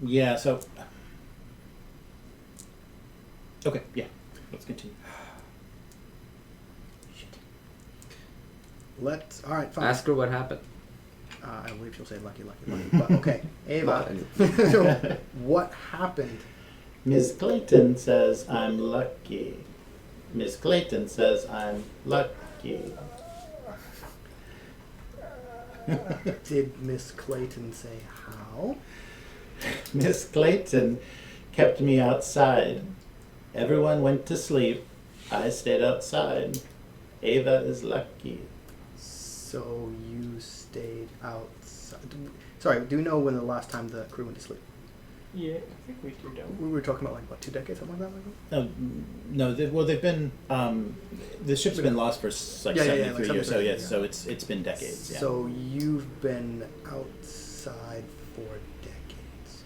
yeah. So okay, yeah. Let's continue. Let's. All right. Fine. Ask her what happened. I believe she'll say lucky, lucky, lucky. But okay, Ava. What happened? Miss Clayton says I'm lucky. Miss Clayton says I'm lucky. Did Miss Clayton say how? Miss Clayton kept me outside. Everyone went to sleep. I stayed outside. Ava is lucky. So you stayed outside. Sorry, do you know when the last time the crew went to sleep? Yeah, I think we do, don't we? We were talking about like what, 2 decades, something like that. No, they've been the ship's been lost for like Yeah, 73 like years. So 73, yes, yeah. so it's been decades. Yeah. So you've been outside for decades.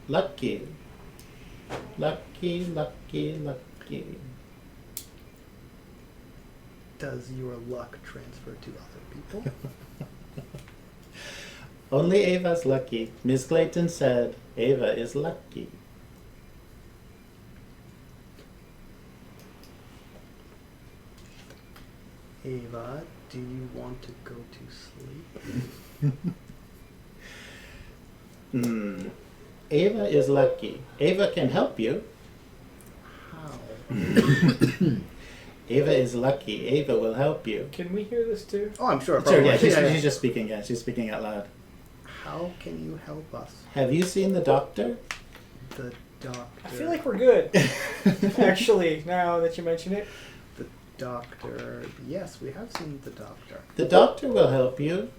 Lucky. Lucky, lucky, lucky. Does your luck transfer to other people? Only Ava's lucky. Miss Clayton said Ava is lucky. Ava, do you want to go to sleep? Ava is lucky. Ava can help you. How? Ava is lucky. Ava will help you. Can we hear this too? Oh, I'm sure. Sure, Probably. yeah, she's just speaking. Yeah, she's speaking out loud. How can you help us? Have you seen the doctor? The doctor. I feel like we're good. Actually, now that you mention it. The doctor. Yes, we have seen the doctor. The doctor will help you.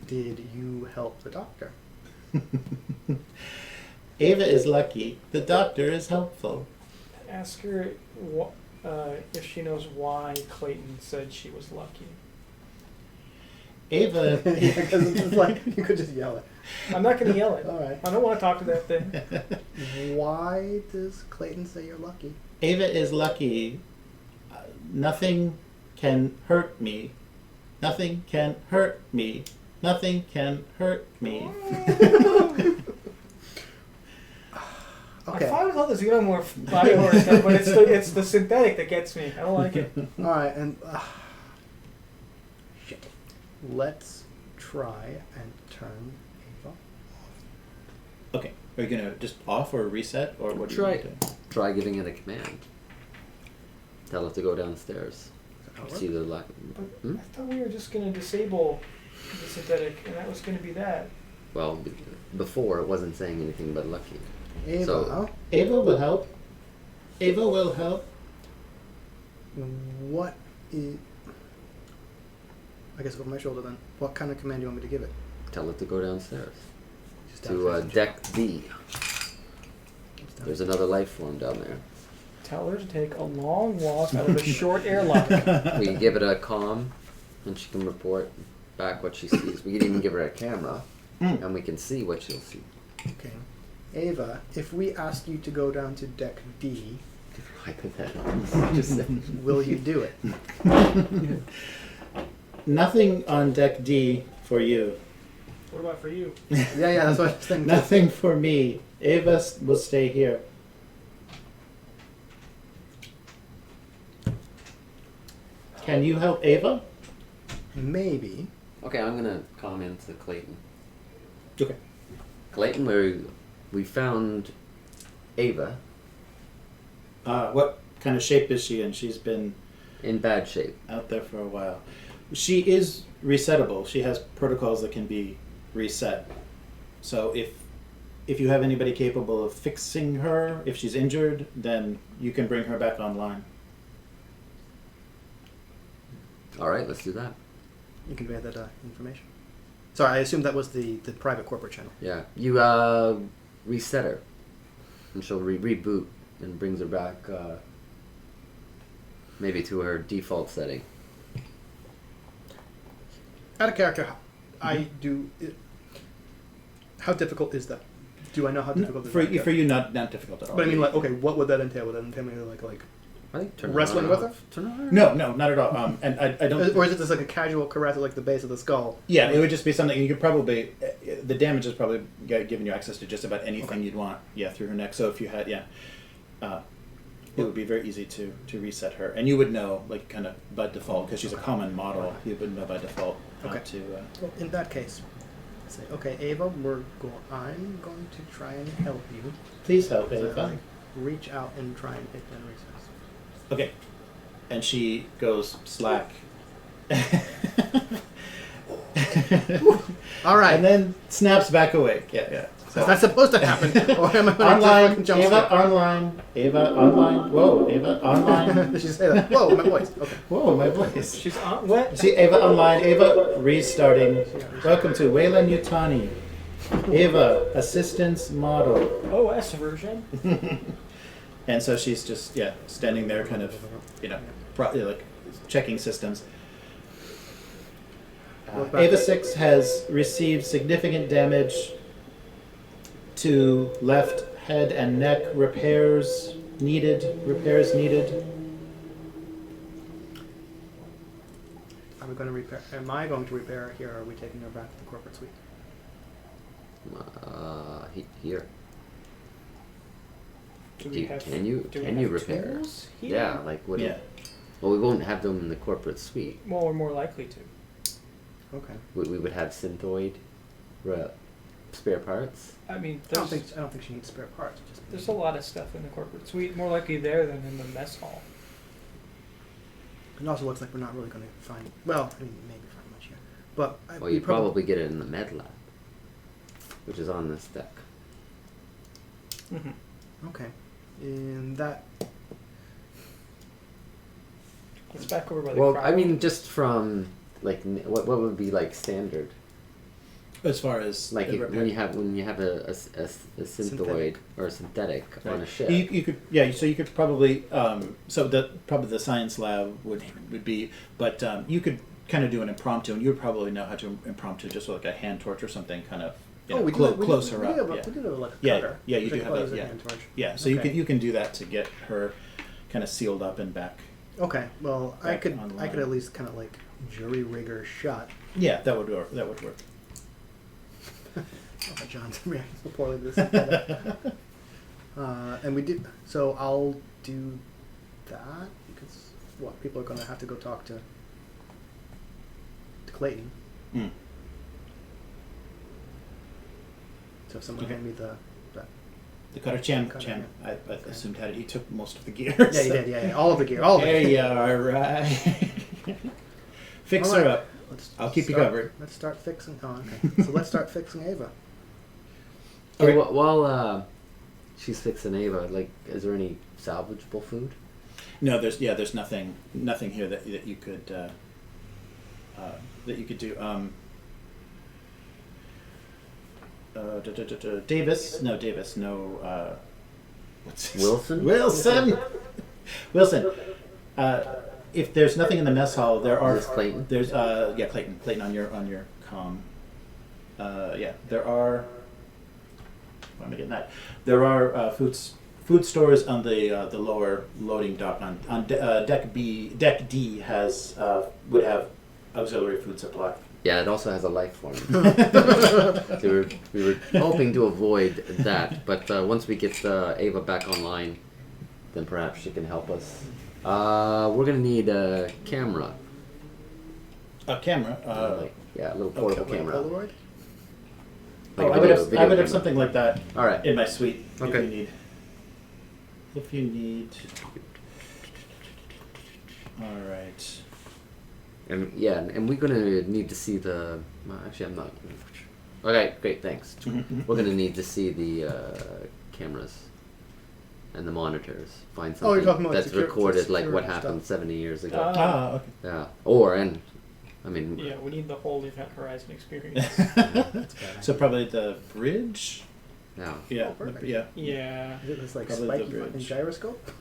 Did you help the doctor? Ava is lucky. The doctor is helpful. Ask her if she knows why Clayton said she was lucky. Ava. Yeah, because it's like you could just yell it. I'm not going to yell it. All right. I don't want to talk to that thing. Why does Clayton say you're lucky? Ava is lucky. Nothing can hurt me. Nothing can hurt me. Nothing can hurt me. Okay. I thought with all this xenomorph body horror stuff, but it's the synthetic that gets me. I don't like it. All right, and shit. Let's try and turn Ava. Okay. Are you gonna just off or reset or what? Try. Do you do? Try giving it a command. Tell it to go downstairs. How it See the lock. I thought we were just going to disable the synthetic, and that was going to be that. Well, before it wasn't saying anything but lucky. Ava, So- Ava will help. Ava will help. what is... I guess over my shoulder then. What kind of command do you want me to give it? Tell it to go downstairs Just to downstairs and deck D. It's down- There's another life form down there. Tell her to take a long walk out of a short airlock. We can give it a comm, and she can report back what she sees. We can even give her a camera, and we can see what she'll see. Okay. Ava, if we ask you to go down to deck D, Hypothetical. Just say- will you do it? Nothing on deck D for you. What about for you? Yeah, that's what I was thinking. Nothing for me. Ava will stay here. Can you help Ava? Maybe. Okay, I'm gonna comment to Clayton. Okay. Clayton, we found Ava What kind of shape is she in? She's been in bad shape. out there for a while. She is resettable. She has protocols that can be reset. So if you have anybody capable of fixing her, if she's injured, then you can bring her back online. All right, let's do that. You can convey that information. Sorry, I assume that was the private corporate channel. Yeah, you reset her, and she'll reboot and brings her back, maybe to her default setting. Out of character, how difficult is that? Do I know how difficult For is that? you, not difficult at all. But I mean, like, okay, what would that entail? Would that entail me like I think turn wrestling her with on. her? Turn her on. No, not at all. And I don't. Or is it just like a casual caress at like the base of the skull? Yeah, it would just be something you could probably. The damage is probably giving you access to just about anything you'd want. Yeah, through her neck. So if you had, it would be very easy to reset her, and you would know, like, kind of by default, because she's a common model. You would know by default how Okay. to. Well, in that case, say, okay, Ava, I'm going to try and help you. Please help, So, Ava. like, reach out and try and hit that recess. Okay, and she goes slack. All right. And then snaps back awake. Yeah. Is that supposed to happen? Or am I going to Online, fucking jump Ava, scare? online, Ava, online. Whoa, Ava, online. Did she say that? Whoa, my voice. Okay. Whoa, my voice. She's on what? See, Ava online, Ava restarting. Welcome to Wayland Yutani. Ava, assistance model. OS version. And so she's just, standing there kind of, like checking systems. Look back. Ava 6 has received significant damage to left head and neck. Repairs needed. Are we going to repair? Am I going to repair her here, or are we taking her back to the corporate suite? Here. Do Do we you- have, can you do we can you have repair? tools here? Yeah, like what? Yeah. Well, we won't have them in the corporate suite. Well, we're more likely to. Okay. We would have synthoid spare parts. I mean, I don't there's, think she needs spare parts. Just there's a lot of stuff in the corporate suite, more likely there than in the mess hall. It also looks like we're not really going to find. Well, I mean, maybe find much here, but Well, we you probably get it in the med lab, which is on this deck. Mm-hmm. Okay. In that. It's back over by the Well, crowd. I mean, just from like what would be like standard, As far as like the if, repair. when you have a synthoid Synthetic. or a synthetic Right. on a ship. You could, so you could probably, probably the science lab would be, but you could kind of do an impromptu, and you would probably know how to impromptu, just with like a hand torch or something, kind of, we close her up. We did have like a Yeah, cutter. yeah, you which do I have thought a- was yeah. hand torch. Yeah, so Okay. you can do that to get her kind of sealed up and back. Okay. Well, I Back could online. at least kind of like jury rig her shut. Yeah, that would work. That would work. Oh, John's reacting so poorly to this. And we did. So I'll do that because people are going to have to go talk to Clayton. Mm. So if someone Okay. hand me the. The cutter Cham, Cutter, I assumed had it. He took most of the gear. Yeah, he did. Yeah, all of the gear. All of There it. you are, right. Fix All her right. up. Let's I'll keep you start- covered. Let's start fixing. Oh, okay. So let's start fixing Ava. Okay, Okay. while she's fixing Ava, like, is there any salvageable food? No, there's nothing here that you could do. Davis, no. What's his- Wilson? Wilson. If there's nothing in the mess hall, there are. Is this Clayton? There's Clayton on your comm. There are. Why am I getting that? There are food stores on the lower loading dock on deck B. Deck D has would have auxiliary food supply. Yeah, it also has a life form. So we were hoping to avoid that, but once we get Ava back online, then perhaps she can help us. We're gonna need a camera A camera. Yeah, a little portable okay, camera. Polaroid? Like I a would video have camera. something like that All right. in my suite Okay. if you need. If you need. All right. And yeah, and we're gonna need to see the. Well, actually, I'm not. Okay, great, thanks. We're gonna need to see the cameras and the monitors. Find something Oh, you're talking about that's secure- recorded, like what security happened stuff. 70 years ago. Okay. Yeah, or I mean, Yeah, we need the whole Event Horizon experience. So probably the bridge. yeah. Yeah. Oh, perfect. Yeah. Yeah. Is it this like Probably the spiky bridge. fucking gyroscope?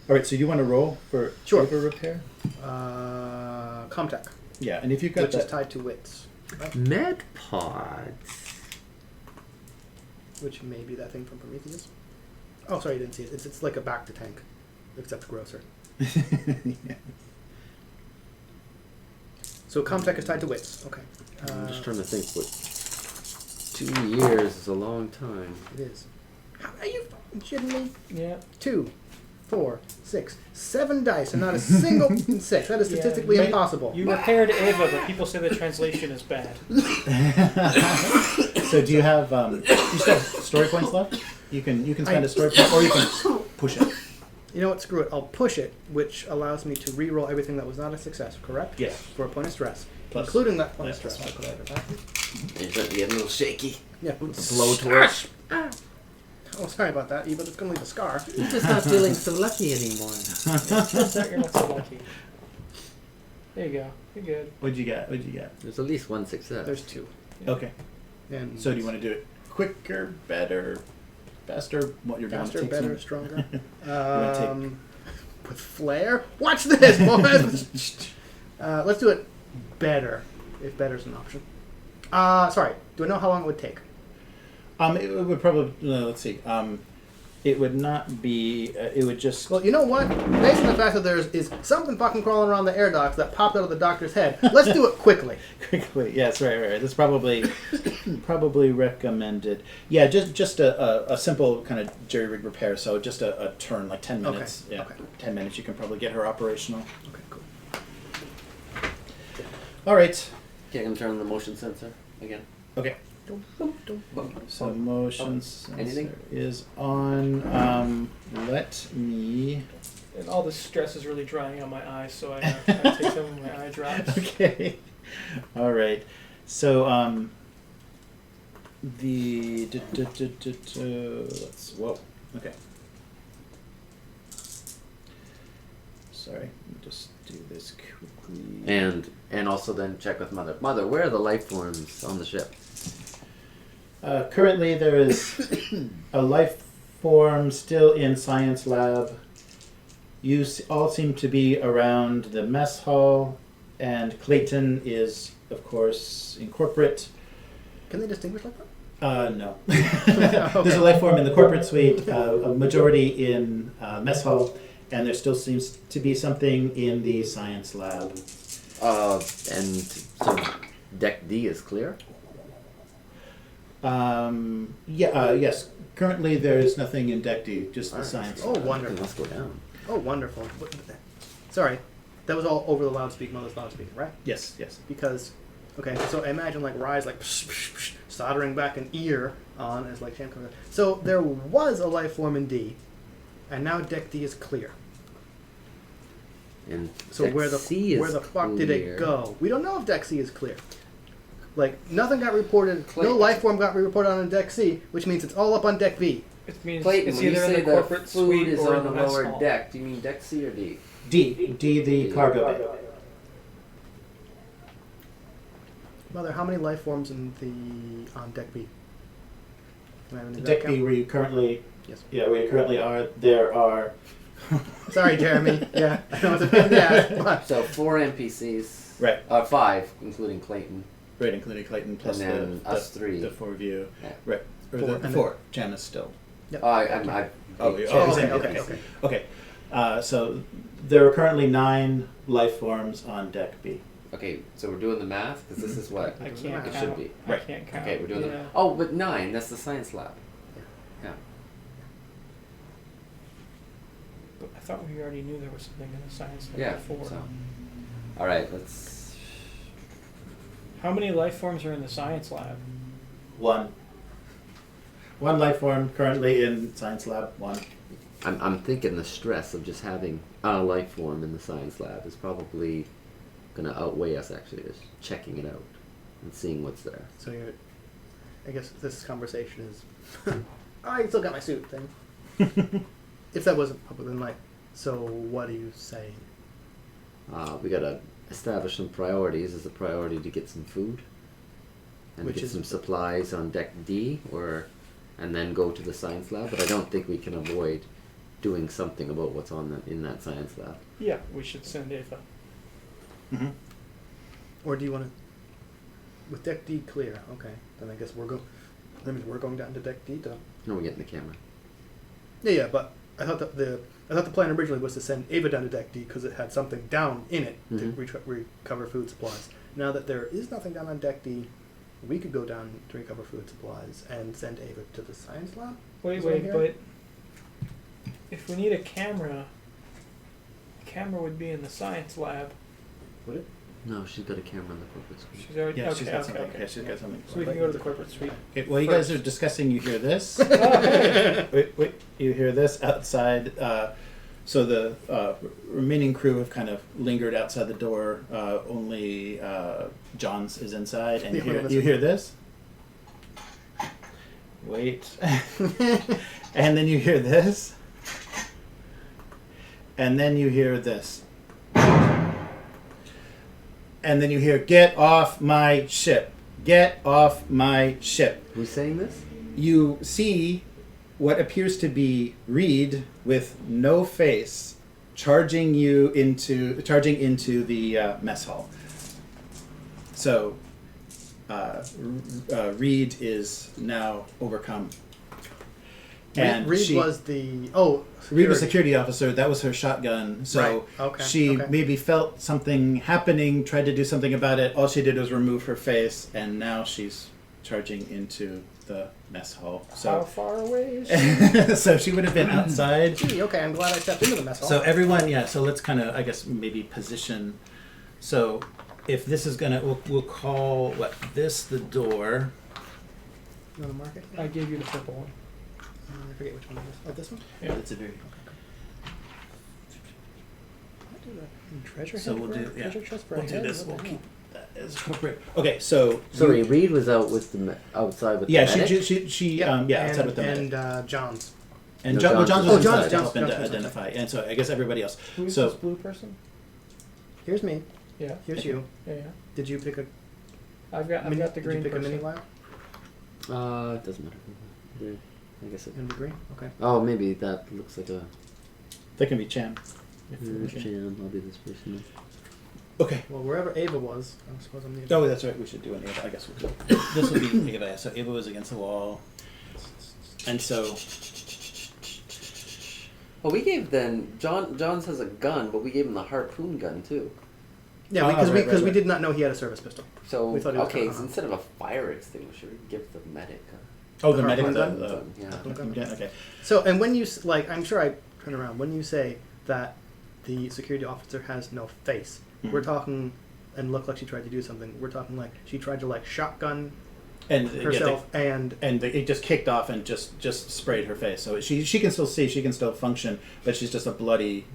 All right. So you want to roll for Sure. saber repair? Comtech, Yeah. And if you've got which is that, tied to wits, Med pods. which may be that thing from Prometheus. Oh, sorry, you didn't see it. It's like a back to tank, except grosser. yeah. So Comtech is tied to wits. Okay. I'm just trying to think. What 2 years is a long time. It is. How are you fucking shitting me? Yeah. 2, 4, 6, 7 dice and not a single 6. That is Yeah, statistically you- impossible. You repaired Ava, but people say the translation is bad. So do you have you still have story points left? You can spend a story point, or you can push it. You know what? Screw it. I'll push it, which allows me to re-roll everything that was not a success. Correct? Yes. For a point of stress, Plus- including that point of plus stress. one. You're starting to get a little shaky. Yeah. Blowtorch. Oh, sorry about that, Eva. It's gonna leave a scar. You're just not feeling so lucky anymore. You're not so lucky. There you go. You're good. What'd you get? What'd you get? There's at least one success. There's 2. Okay. And So do you want to do it quicker, better, faster? What you're faster, going to take better, some- stronger? wanna take- With flair. Watch this, boys. Let's do it better, if better's an option. Sorry. Do I know how long it would take? It would probably let's see. It would not be. It would just. Well, you know what? Based on the fact that there is something fucking crawling around the air docks that popped out of the doctor's head, let's do it quickly. Quickly, yes, right. That's probably recommended. Yeah, just a simple kind of jerry rig repair. So just a turn, like 10 minutes. Okay, Yeah, okay. 10 minutes. You can probably get her operational. Okay, cool. All right. Okay, I'm gonna turn on the motion sensor again. Okay. So motion anything? sensor is on. Let me. And all this stress is really drying on my eyes, so I take some of my eye drops. Okay. All right. So let's. Whoa. Okay. Sorry. Let me just do this quickly. And also then check with Mother. Mother, where are the life forms on the ship? Currently, there is a life form still in science lab. You all seem to be around the mess hall, and Clayton is, of course, in corporate. Can they distinguish like that? No. There's a life form in the corporate suite, a majority in mess hall, and there still seems to be something in the science lab. And so deck D is clear? Yes. Currently, there is nothing in Deck D, just the Alright. science Oh, lab. wonderful. Let's go down. Oh, wonderful. Sorry, that was all over the loudspeaker, Mother's loudspeaker, right? Yes, yes. Because, okay, so imagine like Rise like soldering back an ear on as like Cham comes in. So there was a life form in D, and now Deck D is clear. And So deck where the C is fuck did clear. it go? We don't know if Deck C is clear. Like nothing got reported. Clayton. No life form got reported on Deck C, which means it's all up on Deck B. It means Clayton, it's when you either in say the the corporate food suite is or on in the the mess lower hall. deck, do you mean deck C or D? D, the cargo bay. Mother, how many life forms in the on Deck B? Can I have an exact Deck count? B, where you currently, Yes. where you currently are, there are. Sorry, Jeremy. Yeah, I know it's a pain in the ass, but So 4 NPCs. Right. 5, including Clayton. Right, including Clayton plus And then the us three. the 4 of you. Yeah. Right, or Four, the and then- 4. Cham is still. Yep. Oh, you're Oh, saying okay, NPC. okay. Okay, so there are currently 9 life forms on Deck B. Okay, so we're doing the math because this is what I can't it count. should be. I Right. can't count. Okay, we're doing yeah. the. Oh, but 9. That's the science lab. Yeah. But I thought we already knew there was something in the science lab Yeah. before. So. All right, let's. How many life forms are in the science lab? One life form currently in science lab. One. I'm thinking the stress of just having a life form in the science lab is probably gonna outweigh us actually just checking it out and seeing what's there. So I guess this conversation is, I still got my suit thing. If that wasn't public, then like, so what are you saying? We gotta establish some priorities. Is the priority to get some food and Which get is some supplies on deck D, and then go to the science lab? But I don't think we can avoid doing something about what's in that science lab. Yeah, we should send Ava. Mm-hmm. Or do you want to, with deck D clear, okay, then I guess that means we're going down to deck D to... No, we're getting the camera. Yeah, but I thought the plan originally was to send Ava down to deck D because it had something down in it to recover food supplies. Now that there is nothing down on deck D, we could go down to recover food supplies and send Ava to the science lab? Wait, but if we need a camera would be in the science lab. Would it? No, she's got a camera in the corporate suite. She's already Yeah, okay, she's got something. okay. Yeah, she's got something. So we can go to the corporate suite. Okay, while you guys are discussing, you hear this. Oh, hey. Wait, you hear this outside. So the remaining crew have kind of lingered outside the door. Only Johns is inside, and you hear this. Wait, and then you hear this, and then you hear this, and then you hear, "Get off my ship! Get off my ship!" Who's saying this? You see what appears to be Reed with no face charging into the mess hall. So Reed is now overcome. And Reed was the Reed was security officer. That was her shotgun. So Right. Okay. she Okay. maybe felt something happening, tried to do something about it. All she did was remove her face, and now she's charging into the mess hall. How So far away is she? so she would have been outside. Gee, okay, I'm glad I stepped into the mess hall. So everyone, yeah. So let's kind of, I guess, maybe position. So if this is gonna, we'll call this the door. You want to mark it? I gave you the purple one. I forget which one it is. Oh, this one? Yeah. It's a very. I'll do that. Treasure So head we'll for do a- treasure chest for a We'll do head? this. What We'll the keep hell? that as appropriate. Okay, so Sorry, Reed was out with outside with yeah, the medic? she and, outside with the medic. And John's. And No, John, John's- was oh, inside John's- to help him John's- to John's- identify, and so I guess everybody else. Who's So this blue person? Here's me. Yeah. Here's you. Yeah, yeah. Did you pick a I've got the green Did you pick person. a mini lab? It doesn't matter. Yeah, I guess it. Gonna be green? Okay. Oh, maybe that looks like a. that can be Cham. Cham. I'll be this person. Then. Okay. Well, wherever Ava was, I suppose I'm the Oh, that's right. We should do an Ava. I guess we'll do. This will be Ava. So Ava was against the wall, and so Well, we gave then John's has a gun, but we gave him the harpoon gun too. Yeah, Ah, because right. we did not know he had a service pistol. So We thought he was okay, gonna- so instead of a fire extinguisher, we give the medic. the The medic. harpoon The, Yeah. yeah. Okay. So, and when you I'm sure I turn around when you say that the security officer has no face, we're talking and look like she tried to do something. We're talking like she tried to like shotgun And herself and it just kicked off and just sprayed her face. So she can still see, she can still function, but she's just a bloody,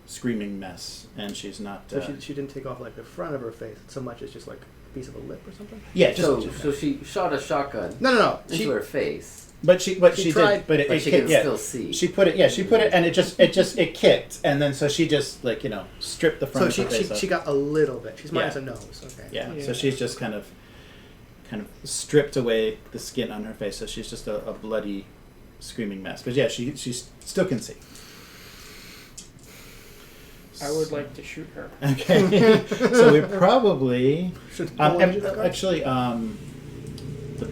screaming mess, and she's not. so she didn't take off like the front of her face so much as just like a piece of a lip or something. Yeah, So she shot a shotgun No. into her face, but she tried- did, but it she kicked, can yeah. still see. She put it, and it kicked, and then so she just stripped the front So of her face she off. got a little bit. She's minus Yeah. a nose. Okay. Yeah, Yeah. so she's just kind of stripped away the skin on her face, so she's just a bloody, screaming mess. But yeah, she still can see. I would like to shoot her. Okay, so we probably Should pull into that guy? actually the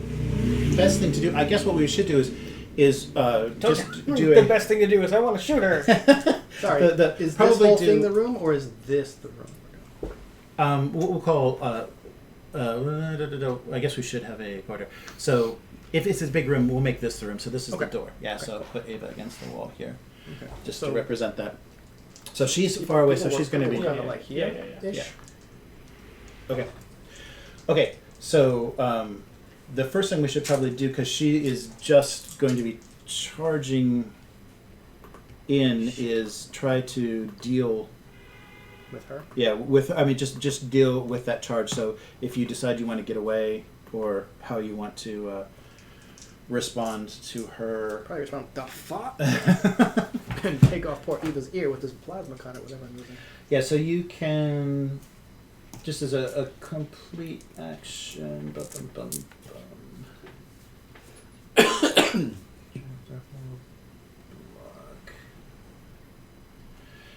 best thing to do. I guess what we should do is just do The a. best thing to do is I want to shoot her. Sorry. the- Is this probably whole do- thing the room or is this the room? We'll call. I guess we should have a quarter. So if it's a big room, we'll make this the room. So this is Okay. the door. Yeah. Okay. So put Ava against the wall here, Okay. just So to represent that. So she's far away. So people she's going to be. work kind of like Yeah, here yeah, ish. Okay. Okay. So the first thing we should probably do, because she is just going to be charging in, is try to deal. With her. Yeah, just deal with that charge. So if you decide you want to get away, or how you want to respond to her. Probably respond, the fuck? And take off poor Eva's ear with this plasma cutter, whatever I'm using. Yeah, so you can, just as a complete action.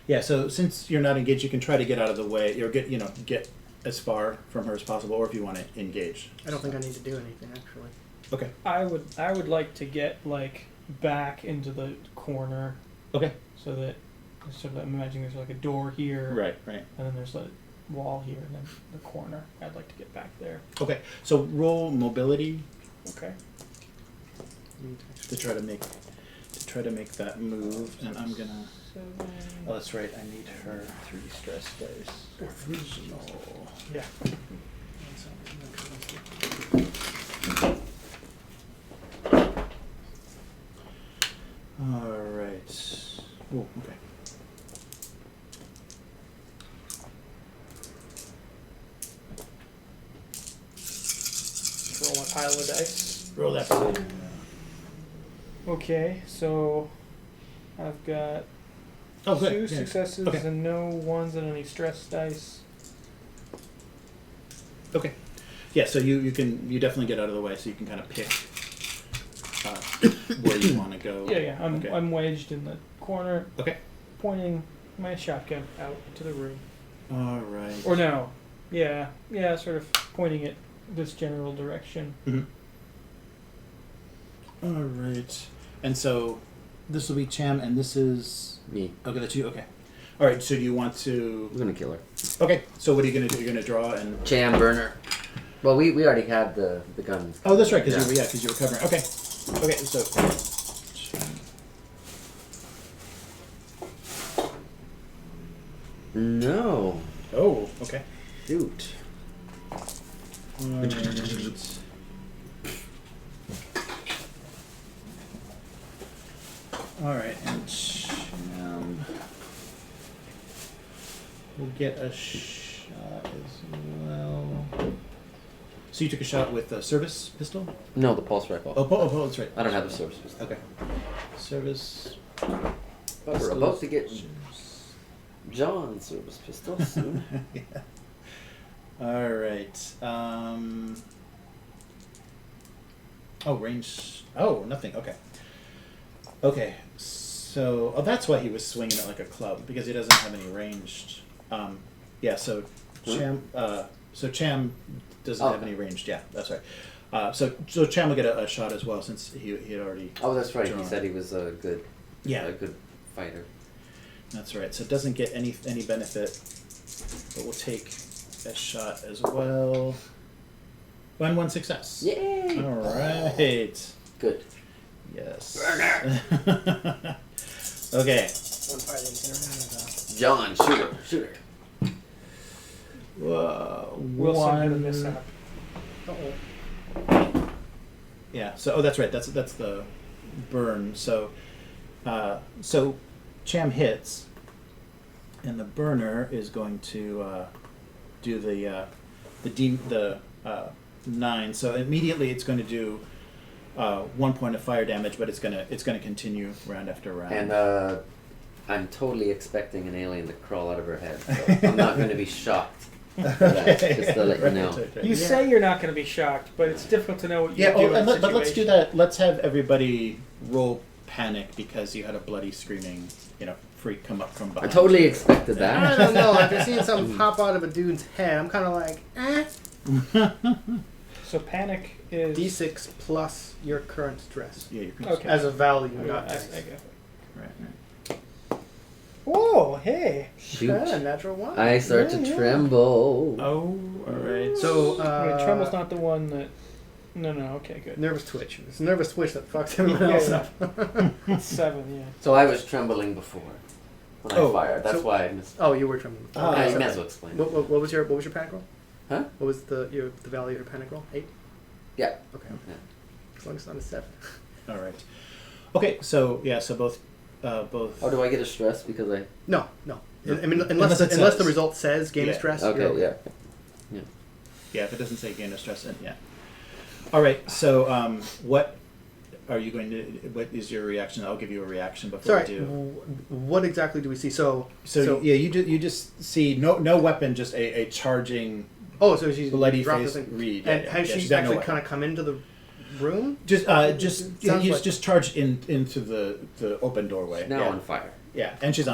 Yeah, so since you're not engaged, you can try to get out of the way, or get as far from her as possible, or if you want to engage. I don't think I need to do anything, actually. Okay. I would like to get like back into the corner. Okay. So that I'm imagining there's like a door here. Right. And then there's a wall here, and then the corner. I'd like to get back there. Okay. So roll mobility Okay. to try to make that move, and I'm gonna. Oh, that's right. I need her 3 stress dice. Original. Yeah. All right. Oh, okay. Roll my pile of dice. Roll that. Die. Okay, so I've got Oh, good. 2 Yeah. successes Okay. and no ones and any stress dice. Okay. Yeah. So you definitely get out of the way, so you can kind of pick where you want to go. Yeah. Okay. I'm wedged in the corner, Okay. pointing my shotgun out to the room. All right. Or no. Yeah, sort of pointing it this general direction. Mm-hmm. All right. And so this will be Cham, and this is Me. okay. That's you. Okay. All right. So do you want to? I'm gonna kill her. Okay. So what are you gonna do? You're gonna draw and. Cham burner. Well, we already had the guns. Oh, that's right. Because Yeah. you were covering. Okay. Okay. So. No. Oh. Okay. Shoot. All right, and Cham will get a shot as well. So you took a shot with a service pistol? No, the pulse rifle. Oh, that's right. I don't have the service pistol. Okay. Service. But we're about to get John's service pistol soon. Yeah. All right. Oh, range. Oh, nothing. Okay. Okay. So, that's why he was swinging it like a club, because he doesn't have any ranged. Yeah. So, Cham. Cham doesn't have any ranged. Yeah, that's right. So Cham will get a shot as well, since he had already. Oh, that's right. drawn. He said he was a good. Yeah. A good fighter. That's right. So it doesn't get any benefit, but we'll take a shot as well. And 1 success. Yay! All right. Good. Yes. Burner. Okay. John, shoot her. Wilson had a mishap. Uh-oh. Yeah. So that's right. That's the burn. So Cham hits, and the burner is going to do the 9. So immediately it's going to do 1 point of fire damage, but it's gonna continue round after round. And I'm totally expecting an alien to crawl out of her head. So I'm not going to be shocked. For that, just to let you know. Right. You say you're not going to be shocked, but it's difficult to know what you Yeah. do in a But let's do situation. that. Let's have everybody roll panic because you had a bloody screaming, freak come up from I behind. totally expected I that. don't know. After seeing something pop out of a dude's head, I'm kind of like, So panic is D6 plus your current stress Yeah, you can. Okay. as a value, I not get dice. it. Right. Whoa! Hey. Shoot. Natural one. I start to Yeah. tremble. Oh, all right. So Wait, Tremble's not the one that. No. Okay, good. nervous twitch. It's a nervous twitch that fucks everyone Yeah, else yeah. up. It's 7. Yeah. So I was trembling before when I Oh, fired. That's so- why I missed. Oh, you were trembling. Ah, Okay, so- you may as well explain. What was your panic roll? Huh? What was the value of your pentacle? 8? Yeah. Okay. Yeah. As long as it's not a 7. All right. Okay, so yeah, so both. Oh, do I get a stress because I? No. No. I mean, Unless it unless the says. result says gain Yeah. of stress. Okay. you're Yeah. Yeah, if it doesn't say gain of stress, then yeah. All right. So, what are you going to? What is your reaction? I'll give you a reaction before Sorry. we do. What exactly do we see? So Yeah, you just see no weapon, just a charging, Oh, so she's bloody dropped face the thing. Reed. And Yeah, has yeah, she she's got no actually weapon. kind of come into the room? Just Sounds like- just charged into the open doorway. Now yeah. on fire. Yeah, and she's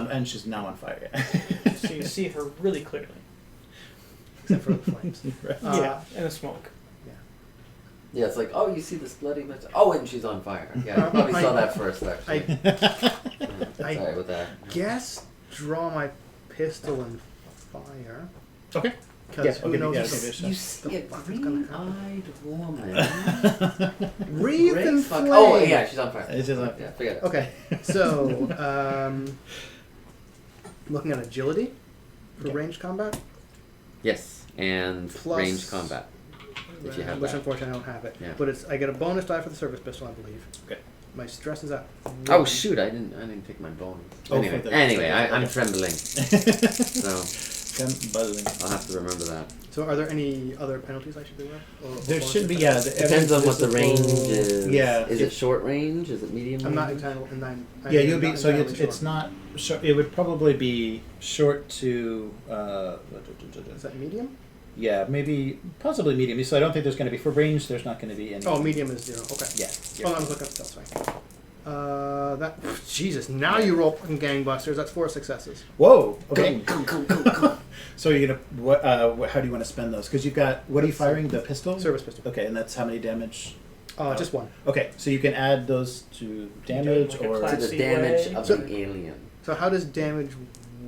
now on fire. Yeah. So you see her really clearly. Except for the flames. Right. Yeah, and the smoke. Yeah, it's like, oh, you see this bloody mess. Oh, and she's on fire. Yeah, I probably saw that first, actually. I Sorry with that. guess draw my pistol and fire. Okay. Because Yeah, who okay, knows yeah, what okay, the- sure. You see a fuck is gonna green-eyed woman. Wreathed Great in fuck- flame. Oh, yeah, she's on fire. It's just like- Yeah, forget it. Okay, so looking at agility for Okay. ranged combat. Yes, and Plus- ranged combat. If you have which that. unfortunately I don't have it. Yeah. But I get a bonus die for the service pistol, I believe. Okay. My stress is at Oh 1. shoot! I didn't take my bonus. Oh, Anyway, for the- I'm okay. trembling, so Come buzzing. I'll have to remember that. So are there any other penalties I should be aware of? Or There bonuses? should be, yeah. Depends on what the range is. Yeah. Is it short range? Is it medium range? I'm not entirely. Yeah, you'll be. not So entirely it's sure. not short. It would probably be short to. Is that medium? Yeah, maybe possibly medium. So I don't think there's going to be for range. There's not going to be any. Oh, medium is 0. Okay. Yeah. Oh, I'm looking. That's fine. That Jesus. Now you roll fucking gangbusters. That's 4 successes. Whoa. Okay. Go. So you're gonna. What? How do you want to spend those? Because you've got. What are you firing? The pistol. Service pistol. Okay, and that's how many damage? Just 1. Okay, so you can add those to damage like a or. To class- the damage way. of So- the alien. So how does damage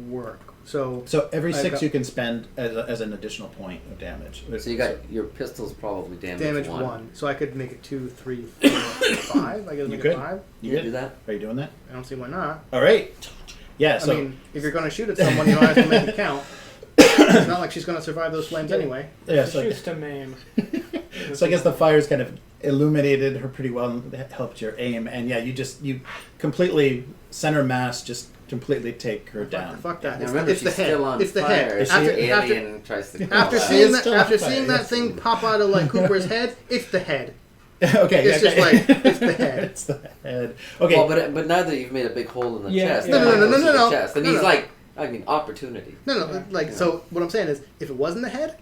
work? So So every I've 6 got- you can spend as an additional point of damage. So you got your pistol's probably damage one. 1. So I could make it 2, 3, 4, 5. I guess You make could. it 5. You You good? do that? Are you doing that? I don't see why not. All right. Yeah. So I mean, if you're going to shoot at someone, you don't have to make it count. It's not like she's going to survive those flames anyway. yeah. She So, shoots to maim. so I guess the fire's kind of illuminated her pretty well and helped your aim. And yeah, you completely center mass just completely take her down. Fuck that. Now It's, remember, it's the she's head. still on It's the fire. head. Is she- After, The after, alien tries to. after She seeing is that, still on after fire, seeing that yes. thing pop out of like Cooper's head, it's the head. Okay. It's just okay. like, it's the head. It's the head. Okay. Well, but now that you've made a big hole in the Yeah, chest, yeah. No, the no, light goes to no. the chest, and No, he's no. like, I mean, opportunity. No, like, Yeah. so what I'm saying is, if it wasn't the head,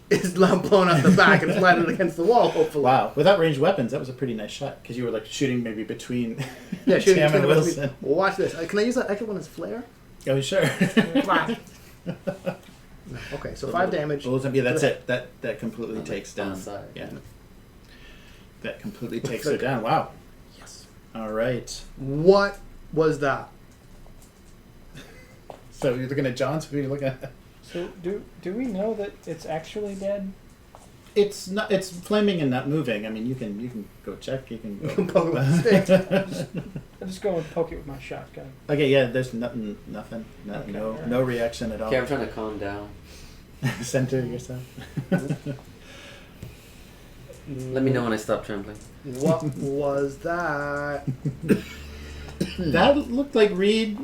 it's blown out the back and landed against the wall, hopefully. Wow. Without ranged weapons, that was a pretty nice shot because you were like shooting maybe between. Yeah, shooting Cham and between the Wilson. Watch this. Can I use that extra one as flare? Oh sure. No. Okay, so 5 damage. Yeah, that's it. That completely On the- takes on down. the side. Yeah. That completely takes Look. her down. Wow. Yes. All right. What was that? So you're looking at John. So who are you looking at? So do we know that it's actually dead? It's not. It's flaming and not moving. I mean, you can go check. You can You go. can poke it with a stick. I'll just go and poke it with my shotgun. Okay. Yeah. There's nothing. No. Okay, No. alright. No reaction at all. Okay, I'm trying to calm down. Center yourself. Let me know when I stop trembling. What was that? That looked like Reed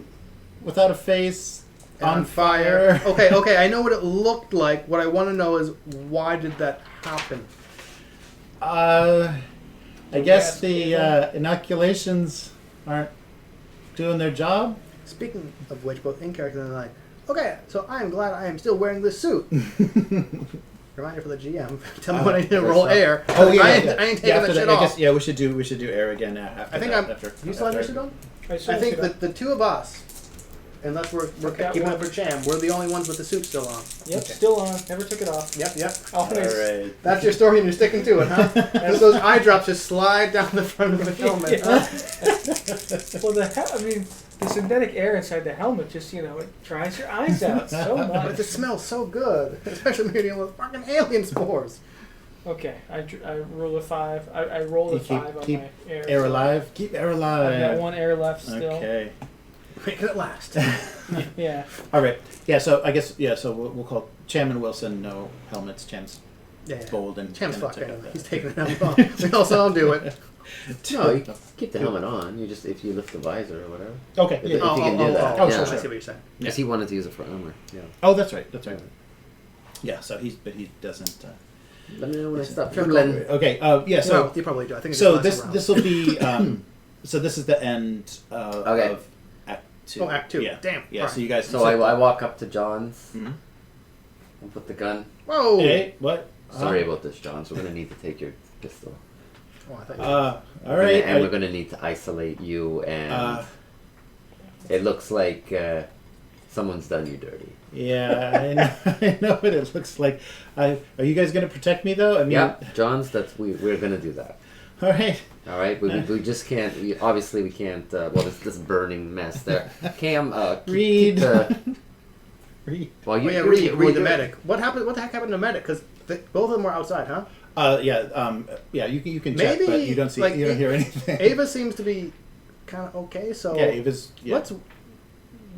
without a face. On fire. Okay, I know what it looked like. What I want to know is why did that happen? I guess gas the inoculations aren't doing their job. Speaking of which, both in character and I. Okay, so I am glad I am still wearing this suit. Reminder for the GM. Tell me when I need to roll air. Oh yeah, I yeah, ain't, yeah. I ain't taking Yeah, that after shit I off. guess, yeah, we should do air again after. I think that, I'm. After, You still have your after- suit on? I I think the 2 of us, unless we're Okay, keeping well- it for Cham, we're the only ones with the suit still on. Yep, Okay. still on. Never took it off. Yep. All Always. right. That's your story and you're sticking to it, huh? Those eye drops just slide down the front of the helmet. Yeah. Huh? Well, the synthetic air inside the helmet just, it dries your eyes out so But much. it smells so good, especially when you're dealing with fucking alien spores. Okay, I roll a 5. I roll a You 5 on keep my air. Air so alive. Keep air alive. I've got 1 air left still. Okay. Make it last. Yeah. All right. Yeah. So I guess so we'll call Cham and Wilson no helmets. Cham's Yeah. bold and Cham's gonna fucked take anyway. up He's taking it out. We all saw him do it. No, you keep the helmet on. You just if you lift the visor or whatever. Okay. If Yeah. you can do that. Oh, yeah. sure, I sure. see what you're saying. Because he wanted to use it for armor. Yeah. Oh, that's right. That's right. Yeah. So he doesn't. Let me know when I stop Sure, fiddling. Okay. Yeah. So you probably do. I think. It so just lasts this a round. will be so this is the end Okay. of Act 2. Oh, Act 2. Yeah. Damn. Yeah. Alright. So you guys. So I walk up to John's Mhm. and put the gun. Whoa. Hey, what? Sorry about this, John. So we're gonna need to take your pistol. Oh, I thought you All right. And we're gonna need to isolate you, and it looks like someone's done you dirty. Yeah, I know what it looks like. Are you guys gonna protect me though? I mean, Yeah, John's. We're gonna do that. all right. All right, we just can't. We can't. Well, this burning mess there. Cam, Read. Keep the, Read. well, you Oh, yeah, you- read the medic. What happened? What the heck happened to medic? Because both of them were outside, huh? Yeah. You can check, Maybe, but you don't see. like, you don't hear anything. Ava seems to be kind of okay, so Yeah, Ava's. Yeah. let's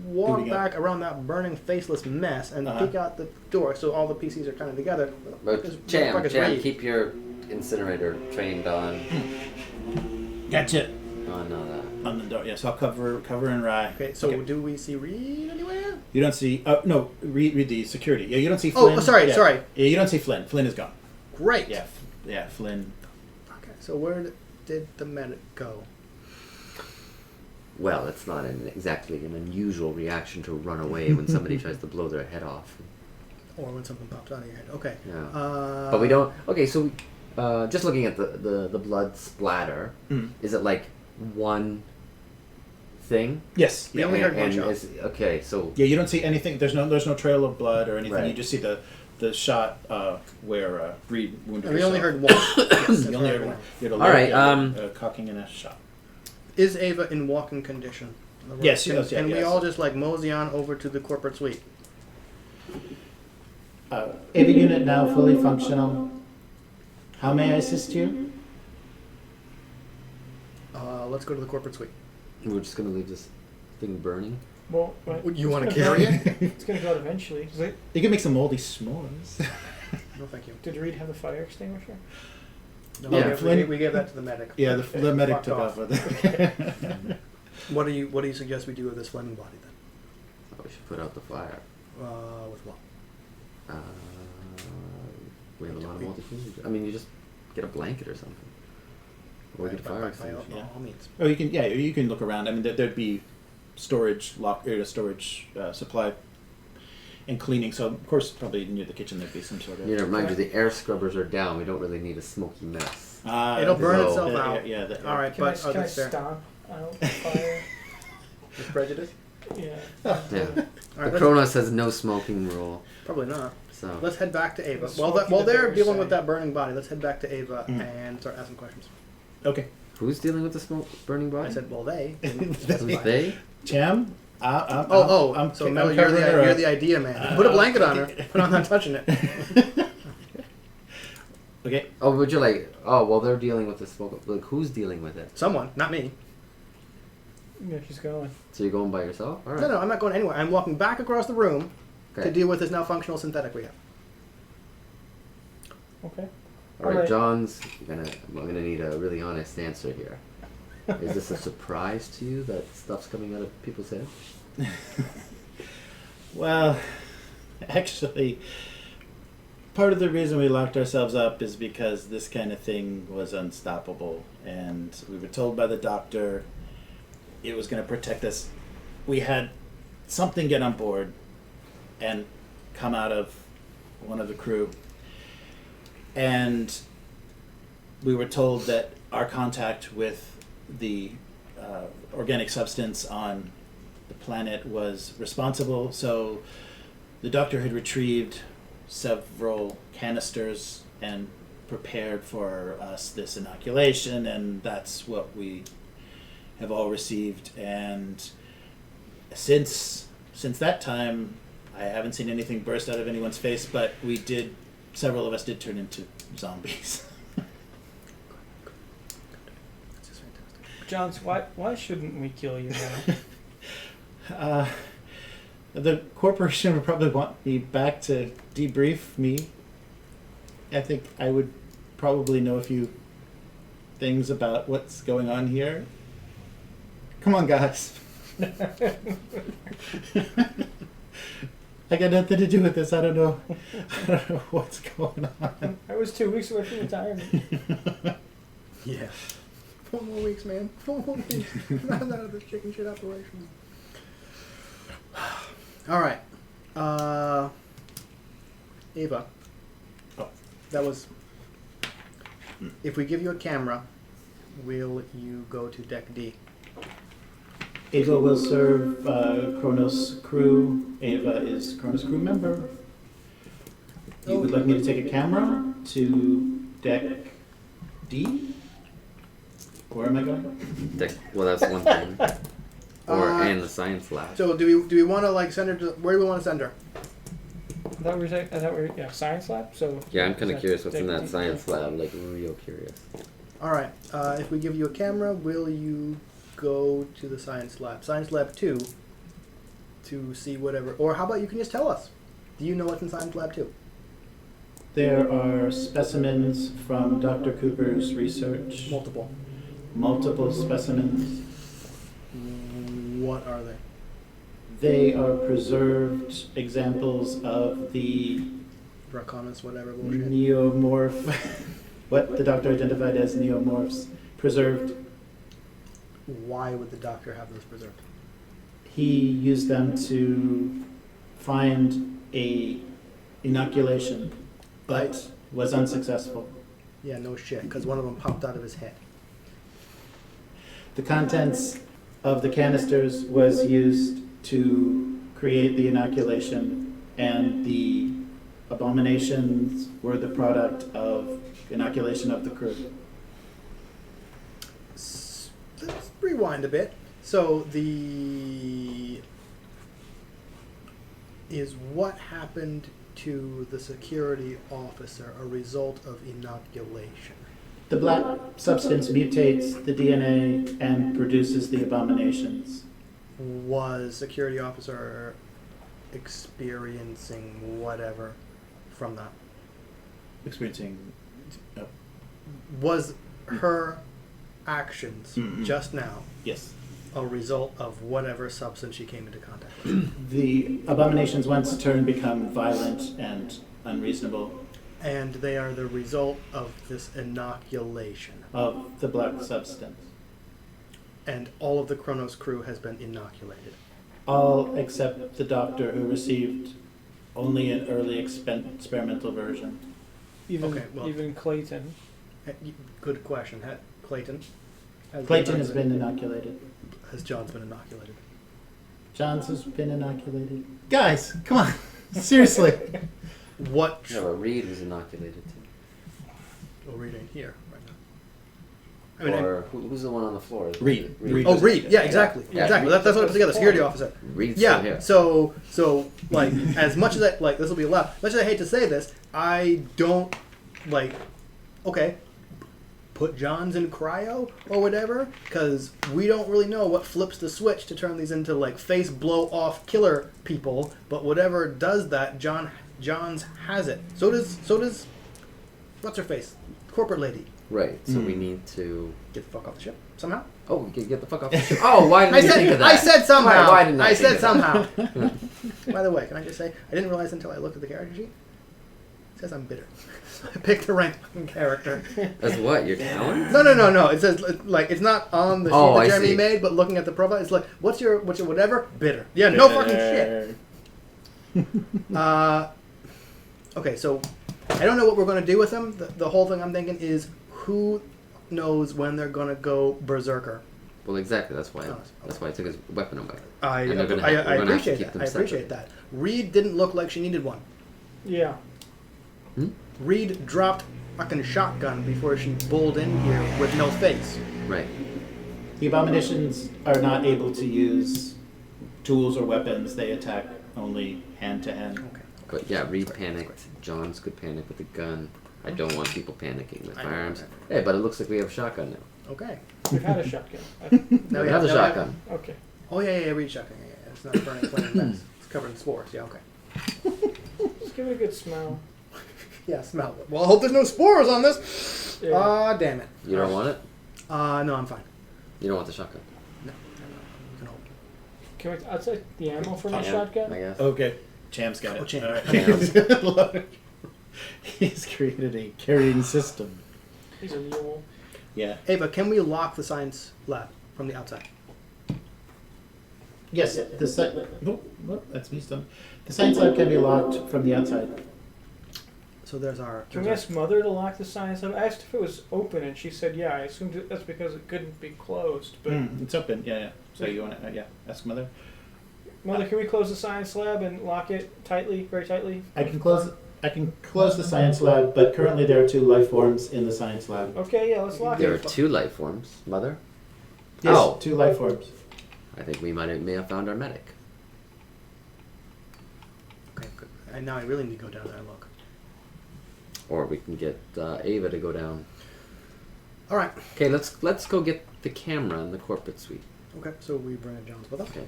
walk Moving up. back around that burning, faceless mess and Uh-huh. peek out the door so all the PCs are kind of together. But This Cham, motherfucker's ready. keep your incinerator trained on Gotcha. that. On the door. Yes, I'll cover and Rye. Okay, so do we see Reed anywhere? You don't see. No, read the security. Yeah, you don't see Oh, Flynn. sorry, yeah. sorry. Yeah, you don't see Flynn. Flynn is gone. Great. Yeah, yeah, Flynn. Okay, so where did the medic go? Well, it's not exactly an unusual reaction to run away when somebody tries to blow their head off. Or when something pops out of your head. Okay. Yeah. But we don't. Okay, so just looking at the blood splatter, Mm. is it like one thing? Yes. We Yeah. only heard one shot. Okay, so Yeah, you don't see anything. There's no trail of blood or anything. Right. You just see the shot where Reed wounded And we only herself. heard one. Yes, that's You only right, heard one. you had a All right, cocking and a shot. Is Ava in walking condition? In other Yes, words, yes, yeah, can we yes. all just like mosey on over to the corporate suite? Ava unit now fully functional. How may I assist you? Let's go to the corporate suite. we're just gonna leave this thing burning. Well, wait, Would you it's want to gonna carry go- it? It's gonna go out eventually. You can make some moldy s'mores. No, thank you. Did Reed have the fire extinguisher? No, Yeah, we gave- Flynn- we gave that to the medic. Yeah, the medic Fuck took off with it. What do you suggest we do with this Fleming body then? Oh, we should put out the fire. With what? We have a lot of multi-fuels. I mean, you just get a blanket or something. Or get a fire By extinguisher. all means. Oh, you can look around. I mean, there'd be storage supply and cleaning. So of course, probably near the kitchen there'd be some sort of. You know, remind you, the air scrubbers are down. We don't really need a smoky mess. It'll burn so- itself yeah, out. yeah, All right, Can I, but can I that's fair. stomp out the fire? With prejudice? Yeah. Yeah. All The right, let's- Cronus has no smoking rule, probably not. so. Let's head back to Ava. Let's While, smoke while the they're bear dealing with side. that burning body, let's head back to Ava Mhm. and start asking questions. Okay. Who's dealing with the smoke burning body? I said, well, they. Who's they? Cham. So I'm Mel, covering you're her up. the idea man. Put a blanket on her. Put on not touching it. Okay. Oh, would you like? Oh, well, they're dealing with the smoke. Like, who's dealing with it? Someone, not me. Yeah, she's going. So you're going by yourself? All right. No, I'm not going anywhere. I'm walking back across the room to Okay. deal with this now functional synthetic we have. Okay. All right, Alright. John's. I'm gonna need a really honest answer here. Is this a surprise to you that stuff's coming out of people's heads? Well, actually, part of the reason we locked ourselves up is because this kind of thing was unstoppable, and we were told by the doctor it was going to protect us. We had something get on board and come out of one of the crew, and we were told that our contact with the organic substance on the planet was responsible, so the doctor had retrieved several canisters and prepared for us this inoculation, and that's what we have all received. And since that time, I haven't seen anything burst out of anyone's face, but several of us did turn into zombies. This is fantastic. Johns, why shouldn't we kill you now? The corporation would probably want me back to debrief me. I think I would probably know a few things about what's going on here. Come on, guys. I got nothing to do with this. I don't know what's going on. I was 2 weeks away from retirement. Yeah. 4 more weeks, man. 4 more weeks. Not out of this chicken shit operation. All right. Ava. Oh. That was... If we give you a camera, will you go to Deck D? Ava will serve Cronus crew. Ava is Cronus crew member. You would like me to take a camera to Deck D? Where am I going? Well, that's one thing. And the science lab. So do we want to like send her to... Where do we want to send her? I thought we were yeah, science lab. So Yeah, I'm kind is of curious what's in Deck that D? science lab. Like, real curious. All right. If we give you a camera, will you go to the science lab? Science lab 2 to see whatever... Or how about you can just tell us? Do you know what's in science lab 2? There are specimens from Dr. Cooper's research. Multiple specimens. What are they? They are preserved examples of the Draconis, whatever bullshit. neomorph, what the doctor identified as neomorphs, preserved. Why would the doctor have those preserved? He used them to find a inoculation, but was unsuccessful. Yeah, no shit, because one of them popped out of his head. The contents of the canisters was used to create the inoculation, and the abominations were the product of inoculation of the crew. Let's rewind a bit. So is what happened to the security officer a result of inoculation? The black substance mutates the DNA and produces the abominations. Was security officer experiencing whatever from that? Experiencing. Was her actions just now Yes. a result of whatever substance she came into contact with? The abominations once turn become violent and unreasonable And they are the result of this inoculation. of the black substance. And all of the Chronos crew has been inoculated. All except the doctor, who received only an early experimental version. Even Clayton. Good question. Clayton? Clayton has been inoculated. Has John's been inoculated? Johns has been inoculated. Guys, come on. Seriously. What? No, but Reed was inoculated too. Well, Reed ain't here right now. Who's the one on the floor? Reed. Oh, Reed. Yeah, exactly. Yeah. Exactly. That's what I put together. Security officer. Reed's still Yeah. here. So like, as much as I like, this will be allowed. As much as I hate to say this, I don't like. Okay, put Johns in cryo or whatever, because we don't really know what flips the switch to turn these into like face blow off killer people. But whatever does that, Johns has it. So does what's her face, corporate lady. Right. So we need to Get the fuck off the ship somehow. Oh, get the fuck off the ship. Oh, why didn't you think of that? I said somehow. Why didn't I think said of that? somehow. By the way, can I just say, I didn't realize until I looked at the character sheet. It says I'm bitter. So I picked the right fucking character. As what? Your talent? No. It says, like, it's not on the sheet Oh, that I Jeremy see. made, but looking at the profile, it's like, what's your whatever? Bitter. Yeah, no fucking shit. Okay, so I don't know what we're going to do with them. The whole thing I'm thinking is, who knows when they're going to go berserker? Well, exactly. That's why. Oh, That's why I took his weapon away. I And they're gonna have- I we're gonna have to appreciate keep that. them I appreciate separate. that. Reed didn't look like she needed one. Yeah. Reed dropped fucking shotgun before she bulled in here with no face. Right. The abominations are not able to use tools or weapons. They attack only hand to hand. Okay. But yeah, Reed panicked. John's could panic with a gun. I don't want people panicking with I know, firearms. okay. Hey, but it looks like we have a shotgun now. Okay. We've had a shotgun. Now we have a now shotgun. Okay. Oh yeah, Reed shotgun. Yeah. It's not a burning flame mess. It's covered in spores. Yeah, okay. Just give it a good smell. Yeah, smell it. Well, I hope there's no spores on this. Yeah. Damn it. You don't want it? No, I'm fine. You don't want the shotgun? No, you can hold. Can we? I'll take the ammo for my Yeah, shotgun. I guess. Okay. Cham's got it. Oh, Cham. All right. He's created a carrying system. He's a mule. Yeah. Ava, can we lock the science lab from the outside? Yes. That's me still. The science lab can be locked from the outside. So there's our. Can we ask Mother to lock the science lab? I asked if it was open, and she said yeah. I assumed that's because it couldn't be closed. But It's open. Yeah. So you want to? Ask Mother. Mother, can we close the science lab and lock it tightly, very tightly? I can close the science lab, but currently there are 2 life forms in the science lab. Okay, yeah, let's lock There are it. 2 life forms. Mother? Yes, Oh. 2 life forms. I think we may have found our medic. Okay, good. And now I really need to go down there and look. Or we can get Ava to go down. All right. Okay, let's go get the camera in the corporate suite. Okay, so we bring Jones with us. Okay.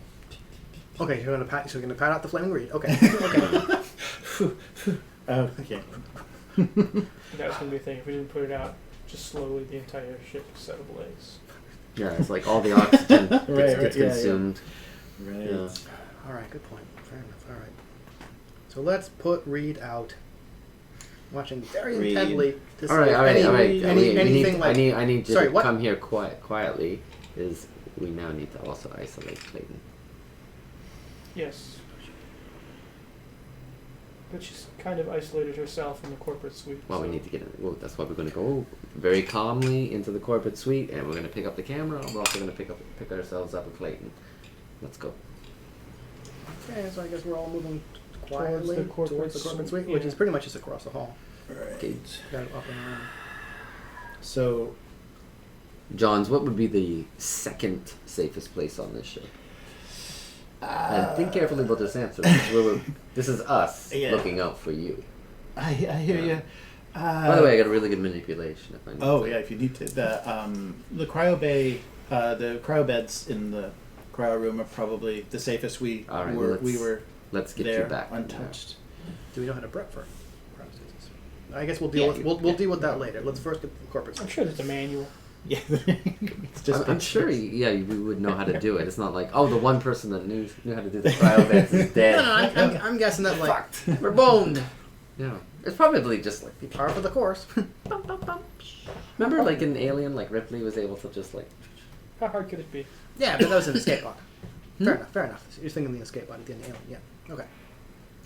Okay, you're gonna pat. So you're gonna pat out the flaming reed. Okay. Okay. Okay. That was gonna be a thing. If we didn't put it out, just slowly the entire ship set ablaze. Yeah, it's like all the oxygen gets, Right, gets yeah, yeah. consumed. Right. Yeah. All right. Good point. Fair enough. All right. So let's put Reed out. Watching very Reed. intently to see All right. if anything like. I need you Sorry, to what? come here quietly. Is we now need to also isolate Clayton. Yes. But she's kind of isolated herself in the corporate suite. Well, we so- need to get in. Well, that's why we're going to go very calmly into the corporate suite, and we're going to pick up the camera. We're also going to pick ourselves up with Clayton. Let's go. Okay, so I guess we're all moving quietly the corporate towards the corporate suite, suite, which yeah. is pretty much just across the hall. Okay. Got it up and around. So Johns, what would be the second safest place on this ship? And think carefully about this answer. This is us Yeah. looking out for you. I hear you. By the way, I got a really good manipulation. If I need Oh to. yeah, if you need to. The cryo bay, the cryo beds in the cryo room are probably the safest. We All right, were Let's get there you back. untouched. Do we know how to prep for cryostasis? I guess we'll deal with we'll deal with that later. Let's first get the corporate I'm suite. sure there's a manual. Yeah, it's just. I'm sure. We would know how to do it. It's not like the one person that knew how to do the cryo beds is dead. No, I'm guessing that like We're boned. Yeah, it's probably just like be par for the course. remember like in Alien, like Ripley was able to just like. How hard could it be? Yeah, but that was an escape pod. Fair enough. You're thinking the escape pod at the end of Alien. Yeah. Okay.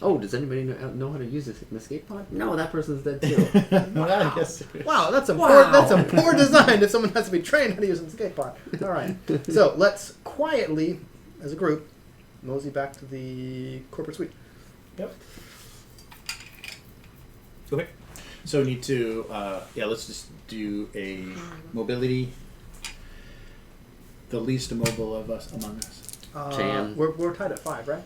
Oh, does anybody know how to use an escape pod? No, that person's dead too. Well, I guess. Wow, that's Wow. that's a poor design if someone has to be trained how to use an escape pod. All right. So let's quietly, as a group, mosey back to the corporate suite. Yep. Okay. So we need to. Let's just do a mobility. The least mobile of us among us. Cham. We're tied at 5, right?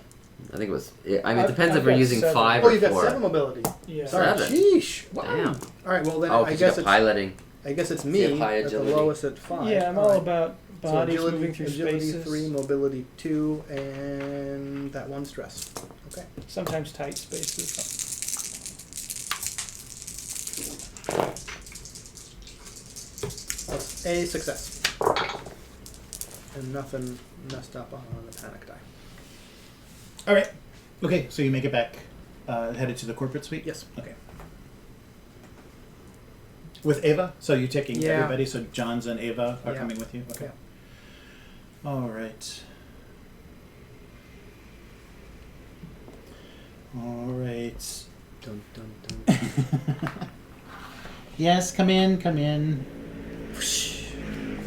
I think it was. I mean, it I've depends if got we're using 7. 5 Oh, or you've got 4. 7 mobility. Yeah. Sorry. 7. Sheesh. Wow. Damn. All right. Well then, Oh, I because guess you it's got piloting. me You have high at the agility. lowest at 5. Yeah, I'm all about So bodies agility, moving through agility spaces. 3, mobility 2, and that 1 stress. Okay. Sometimes tight spaces. That's a success. And nothing messed up on the panic die. All right. Okay, so you make it back, headed to the corporate suite. Yes. Okay. With Ava, so you're taking Yeah. everybody. So Johns and Ava are Yeah. coming with you. Okay. All right. All right. Dun, dun, dun. Yes, come in, come in.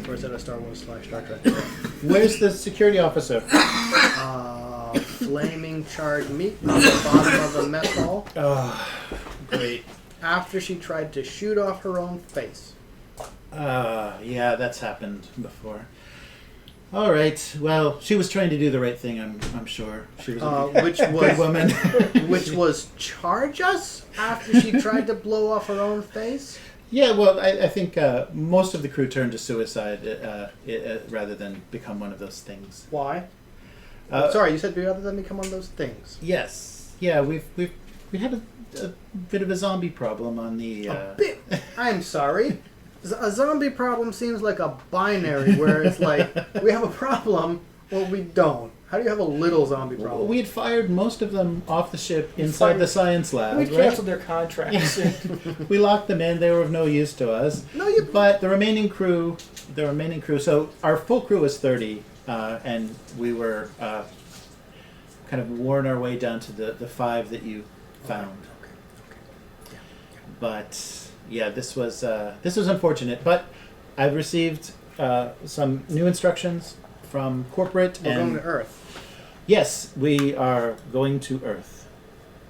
Or is that a Star Wars / Star Trek? Where's the security officer? Flaming charred meat on the bottom of the mess hall Oh, great. after she tried to shoot off her own face. Yeah, that's happened before. All right. Well, she was trying to do the right thing. I'm sure she was a Which good was woman. which was charge us after she tried to blow off her own face. Yeah. Well, I think most of the crew turned to suicide rather than become one of those things. Why? Sorry, you said we rather than become one of those things. Yes. Yeah, we had a bit of a zombie problem on the. A bit. I'm sorry. A zombie problem seems like a binary where it's like we have a problem or we don't. How do you have a little zombie problem? We had fired most of them off the ship inside the science lab. We right? canceled their contracts. We locked them in. They were of no use to us. But the remaining crew. So our full crew was 30, and we were kind of worn our way down to the 5 that you found. Okay. But yeah, this was unfortunate. But I've received some new instructions from corporate. We're and going to Earth. Yes, we are going to Earth,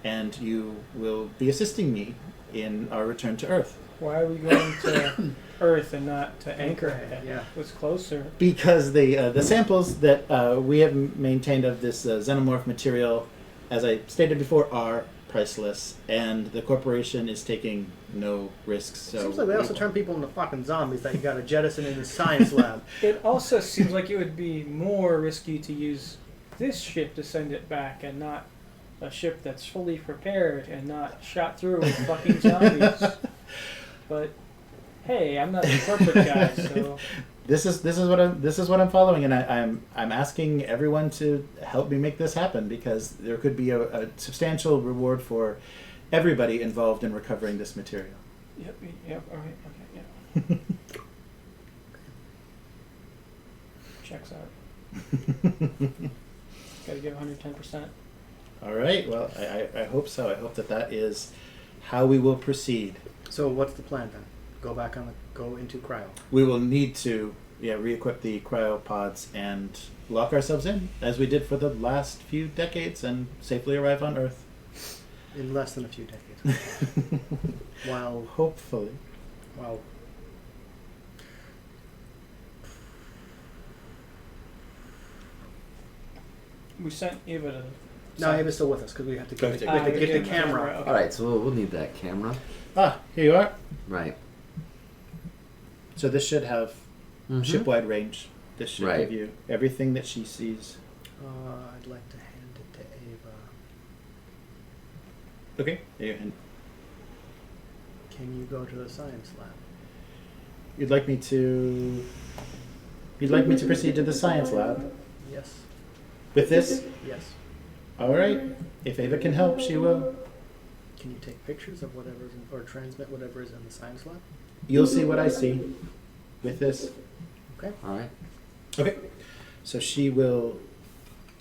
and you will be assisting me in our return to Earth. Why are we going to Earth and not to Anchorhead? Yeah. What's closer? Because the samples that we have maintained of this xenomorph material, as I stated before, are priceless, and the corporation is taking no risks. So Seems like they also turn people into fucking zombies that you got to jettison in the science lab. It also seems like it would be more risky to use this ship to send it back and not a ship that's fully prepared and not shot through with fucking zombies. But hey, I'm not the corporate guy, so This is what I'm following, and I'm asking everyone to help me make this happen, because there could be a substantial reward for everybody involved in recovering this material. Yep, all right, okay, yeah. Checks out. Gotta give 110%. All right. Well, I hope so. I hope that is how we will proceed. So what's the plan then? Go into cryo. We will need to re-equip the cryopods and lock ourselves in, as we did for the last few decades, and safely arrive on Earth. In less than a few decades. While Hopefully. We sent Eva to. No, Ava's still with us because we have to get, Okay. get the camera. Okay. All right, so we'll need that camera. Ah, here you are. Right. So this should have ship-wide range. This should Right. give you everything that she sees. I'd like to hand it to Ava. Okay. There you Can you go to the science lab? You'd like me to proceed to the science lab Yes. with this? Yes. All right. If Ava can help, she will. Can you take pictures of whatever's or transmit whatever is in the science lab? You'll see what I see with this. Okay. All right. Okay. So she will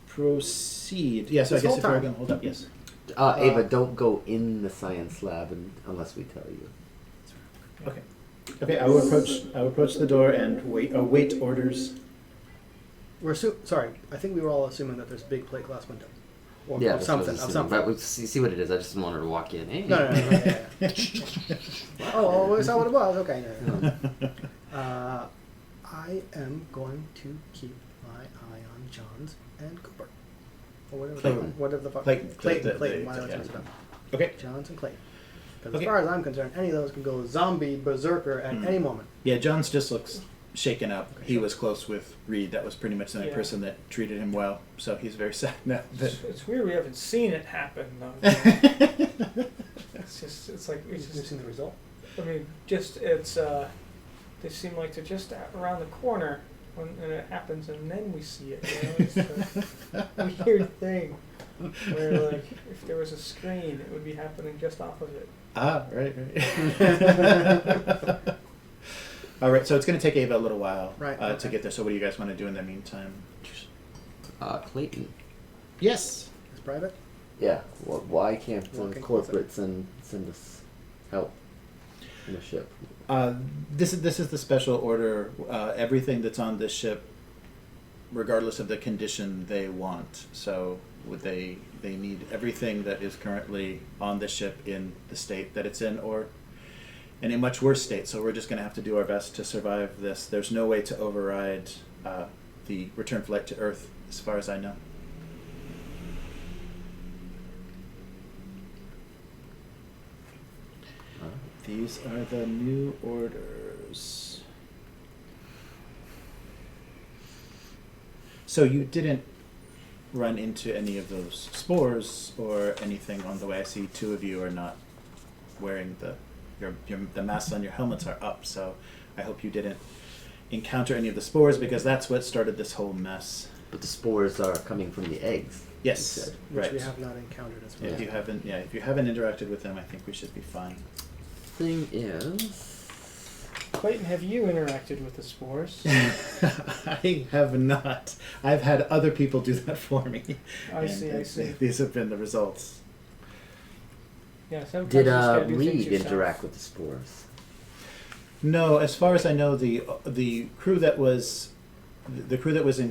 proceed. Yeah, so I This guess whole if you're time? going to hold up, yes. Ava, don't go in the science lab unless we tell you. Okay. Okay, I will approach the door and await orders. We're sorry. I think we were all assuming that there's big plate glass windows. Or Yeah, of that's what I something. was Of assuming. something. But we'll see what it is. I just want her to walk in. Hey. No. Yeah. Oh, is that what it was? Okay. No. I am going to keep my eye on Johns and Cooper. Or whatever the fuck. Clayton. Clayton. My yeah. elections about. Okay. Johns and Clayton. Because Okay. as far as I'm concerned, any of those can go zombie berserker at any moment. Yeah, Johns just looks shaken up. He was close with Reed. That was pretty much the only Yeah. person that treated him well. So he's very sad now. It's weird we haven't seen it happen though. It's like You've seen the result? I mean, they seem like they're just around the corner when it happens, and then we see it. You know? It's a weird thing where, like, if there was a screen, it would be happening just off of it. Ah, right. All right, so it's going to take Ava a little while to get there. So what do you guys want to do in the meantime? Clayton. Yes. It's private? Yeah. Well, why can't Walking corporate send us help in a ship? This is the special order. Everything that's on this ship, regardless of the condition, they want. So they need everything that is currently on the ship in the state that it's in, or in a much worse state. So we're just going to have to do our best to survive this. There's no way to override the return flight to Earth, as far as I know. These are the new orders. So you didn't run into any of those spores or anything on the way. I see two of you are not wearing the masks on your helmets are up, so I hope you didn't encounter any of the spores, because that's what started this whole mess. But the spores are coming from the eggs. Yes, you said. Which right. we have not encountered as well. If you haven't, if you haven't interacted with them, I think we should be fine. Thing is, Clayton, have you interacted with the spores? I have not. I've had other people do that for me. I see. These have been the results. Yeah, sometimes did you just gotta do things Reed yourself. interact with the spores? No, as far as I know, the crew that was in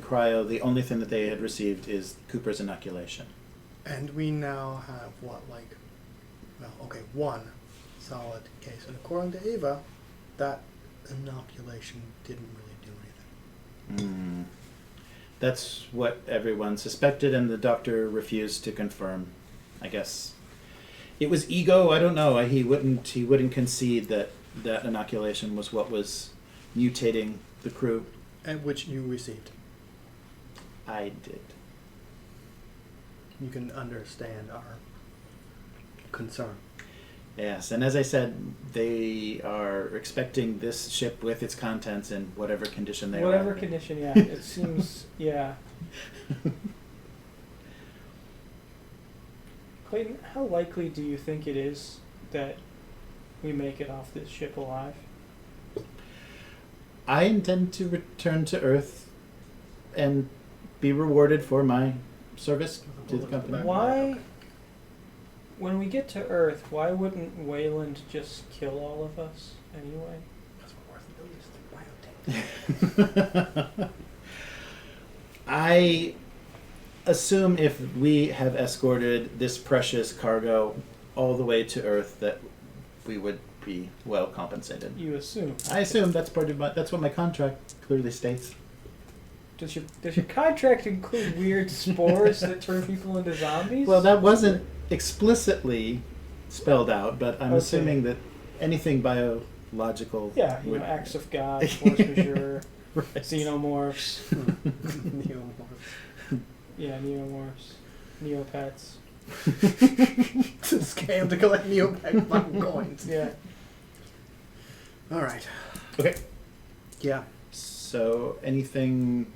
cryo, the only thing that they had received is Cooper's inoculation. And we now have one solid case. And according to Ava, that inoculation didn't really do anything. That's what everyone suspected, and the doctor refused to confirm. I guess it was ego. I don't know. He wouldn't concede that inoculation was what was mutating the crew. And which you received. I did. You can understand our concern. Yes, and as I said, they are expecting this ship with its contents in whatever condition they are. Whatever condition, yeah. It seems, yeah. Clayton, how likely do you think it is that we make it off this ship alive? I intend to return to Earth and be rewarded for my service to the company. Why, when we get to Earth, why wouldn't Wayland just kill all of us anyway? That's what worth millions. I assume if we have escorted this precious cargo all the way to Earth, that we would be well compensated. You assume. I assume that's that's what my contract clearly states. Does your contract include weird spores that turn people into zombies? Well, that wasn't explicitly spelled out, but I'm Okay. assuming that anything biological. Yeah, would- acts of God, force majeure, Right. xenomorphs. Neomorphs. Yeah, neomorphs, neopets. It's a scam to collect Neopet fucking coins. Yeah. All right. Okay. Yeah. So, anything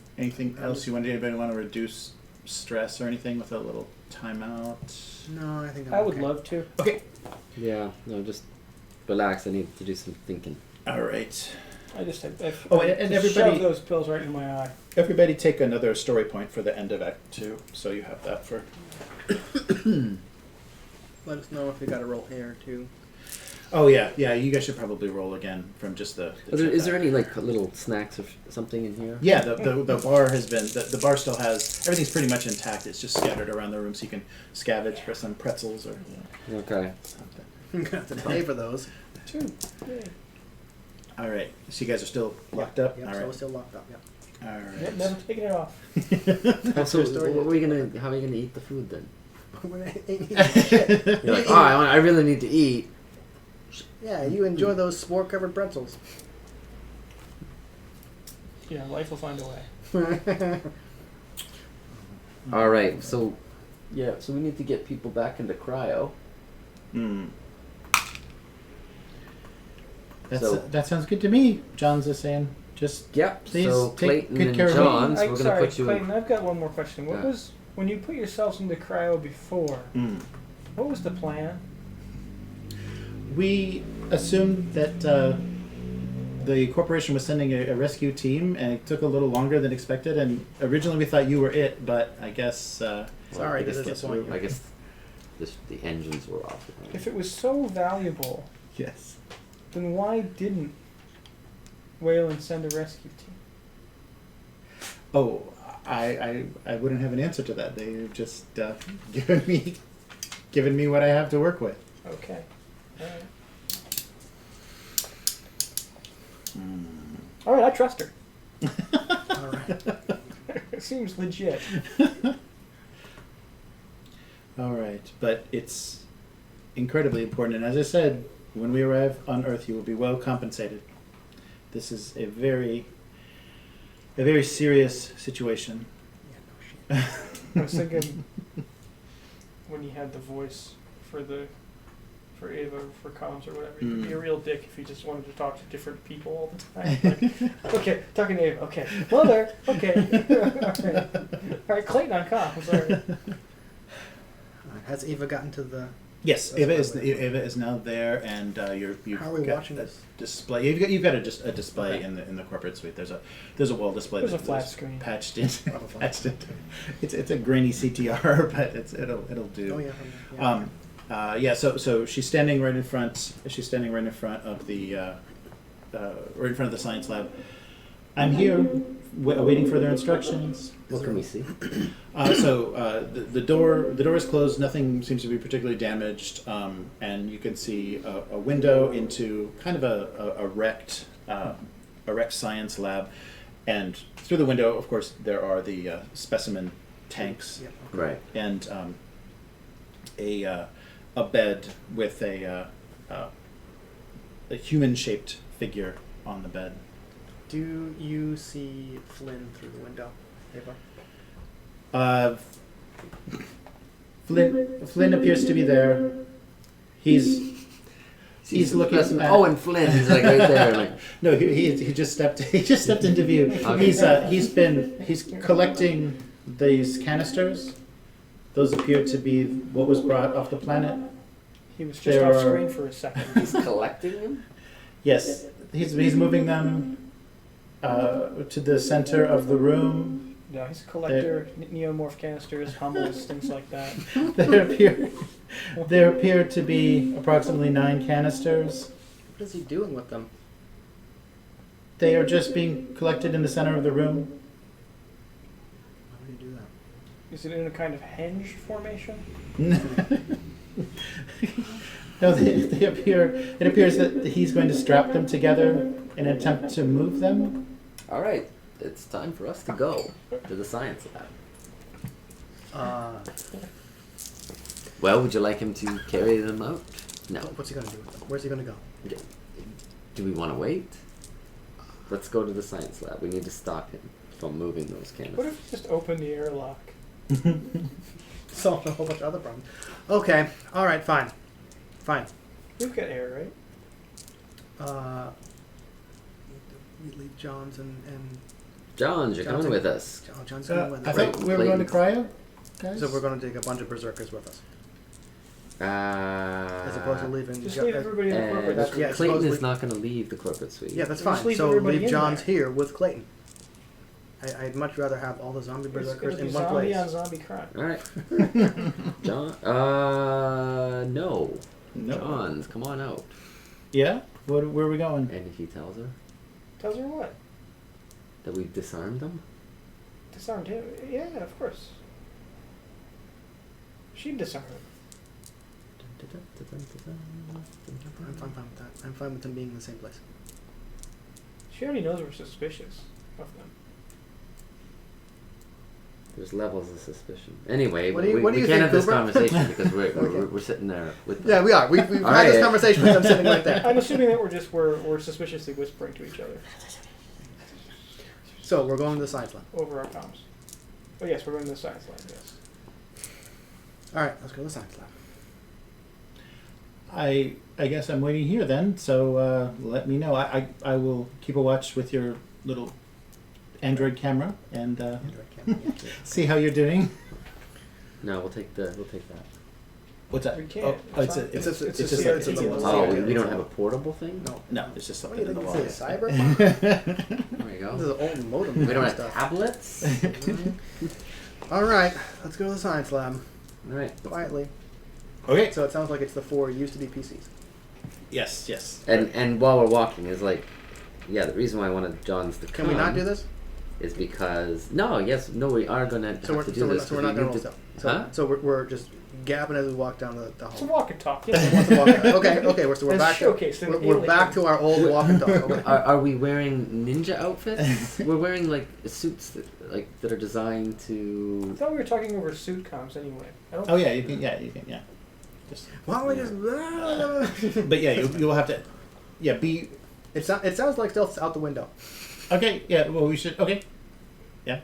else you want? Anybody want to reduce stress or anything with a little timeout? No, I think I'm I would okay. love to. Okay. Yeah, no, just relax. I need to do some thinking. All right. I just and just everybody- shove those pills right in my eye. Everybody, take another story point for the end of Act 2, so you have that for. Let us know if you got to roll here too. Oh yeah. You guys should probably roll again from just the. Is there any like little snacks or something in here? Yeah, the bar has been the bar still has everything's pretty much intact. It's just scattered around the room, so you can scavenge for some pretzels or Okay. something. I'm gonna have to pay for those. Two. Yay. All right. So you guys are still locked up. Yep, All so right. we're still locked up. Yep. All Yep, right. never taking it off. So your story what yet. are we gonna? How are we gonna eat the food then? Shit. You're like, oh, I really need to eat. Yeah, you enjoy those spore-covered pretzels. Yeah, life will find a way. All right. So, yeah. So we need to get people back into cryo. Hmm. So- That sounds good to me. John's is saying just Yep. Please so take Clayton good and care of John's, Clayton, we're gonna sorry, put you. Clayton, I've got one more question. What Yeah. was when you put yourselves into cryo before? What was the plan? We assumed that the corporation was sending a rescue team, and it took a little longer than expected. And originally we thought you were it, but I guess. Sorry I to guess disappoint you. I guess the engines were off. If it was so valuable, Yes. then why didn't Wayland send a rescue team? Oh, I wouldn't have an answer to that. They've just given me what I have to work with. Okay. All right, I trust her. All right. It seems legit. All right, but it's incredibly important. And as I said, when we arrive on Earth, you will be well compensated. This is a very serious situation. Yeah, no shit. I was thinking when you had the voice for Ava for comms or whatever, you'd be a real dick if you just wanted to talk to different people all the time. Like, okay, talking to Ava. Okay, Mother. Okay, all right, Clayton on comms. Sorry. Has Eva gotten to the? Yes, That's Ava is now there, and you've How are we got watching a this? display. You've got a display Okay. in the corporate suite. There's a wall display. There's a that's flat screen. patched in. Oh, fine. patched in. It's a grainy CTR, but it'll do. Oh yeah. Yeah. So she's standing right in front. She's standing right in front of the right in front of the science lab. I'm here, awaiting further instructions. What can we see? The door is closed. Nothing seems to be particularly damaged, and you can see a window into kind of a wrecked science lab, and through the window, of course, there are the specimen tanks. Yeah. Right. And a bed with a human-shaped figure on the bed. Do you see Flynn through the window, Ava? Flynn appears to be there. He's looking at. Oh, and Flynn is like right there. Like, No, he just stepped into view. Okay. He's collecting these canisters. Those appear to be what was brought off the planet. He was just There off are- screen for a second. he's collecting them. Yes, he's moving them to the center of the room. No, he's a collector, neomorph canisters, humbles, things like that. There appear to be approximately 9 canisters. What is he doing with them? They are just being collected in the center of the room. Why would he do that? Is it in a kind of henge formation? No, they appear. It appears that he's going to strap them together in an attempt to move them. All right, it's time for us to go to the science lab. Well, would you like him to carry them out? No. What's he gonna do with them? Where's he gonna go? Do we want to wait? Let's go to the science lab. We need to stop him from moving those What canisters. if we just open the airlock? Solve a whole bunch of other problems. Okay. All right. Fine. We've got air, right? We leave John's and John, you're coming John's- with us. John's going with I us. thought we were going to cryo, guys. So we're going to take a bunch of berserkers with us, as opposed to leaving. Just leave everybody in the corporate. that's- yeah, Clayton supposedly- is not going to leave the corporate suite. Yeah, that's Just fine. leave So everybody leave in John's there. here with Clayton. I'd much rather have all the zombie berserkers It'll be in one zombie place. on zombie crime. All right. John. No. No. John's, come on out. Yeah. Where are we going? And if he tells her Tells her what? that we've disarmed them, Disarmed him? Yeah, of course. She'd disarm him. I'm fine with that. I'm fine with them being in the same place. She already knows we're suspicious of them. there's levels of suspicion. Anyway, What do you we think, can't have this Cooper? conversation because we're Okay. sitting there with them. Yeah, we are. We've All had this right. conversation with them sitting right there. I'm assuming that we're suspiciously whispering to each other So we're going to the science lab. over our comms. Oh yes, we're going to the science lab. Yes. All right, let's go to the science lab. I guess I'm waiting here then. So let me know. I will keep a watch with your little Android camera and Android camera. see how you're doing. No, we'll take that. What's that? We can't. Oh, it's It's just it's like a- it's a- a- Oh, Yeah, we don't it's have a- a portable thing. No. No, it's just What something do in you the think? wall. This is cyber? There we This is go. an old modem. We don't have stuff. tablets. All right, let's go to the science lab All right. quietly. Okay. So it sounds like it's the 4 used to be PCs. Yes. And while we're walking is like, yeah, the reason why I wanted John's to Can come we not do this? is because we are gonna have So we're, to do so we're, this. so we're 'cause not we going need to to- So, Huh? so we're just gapping as we walk down the It's a hall. walk and talk. What's Yeah. the walk and talk? Okay, so we're As back. showcased in We're Alien. back to our old walk and talk. Okay. Are we wearing ninja outfits? We're wearing like suits that are designed I to. thought we were talking over suit comms anyway. I don't. Oh yeah, you can. Just, Why don't we just? but yeah, you will have to. Yeah, be It sounds like stealth's out the window. okay. Yeah, well, we should. Okay. Yeah.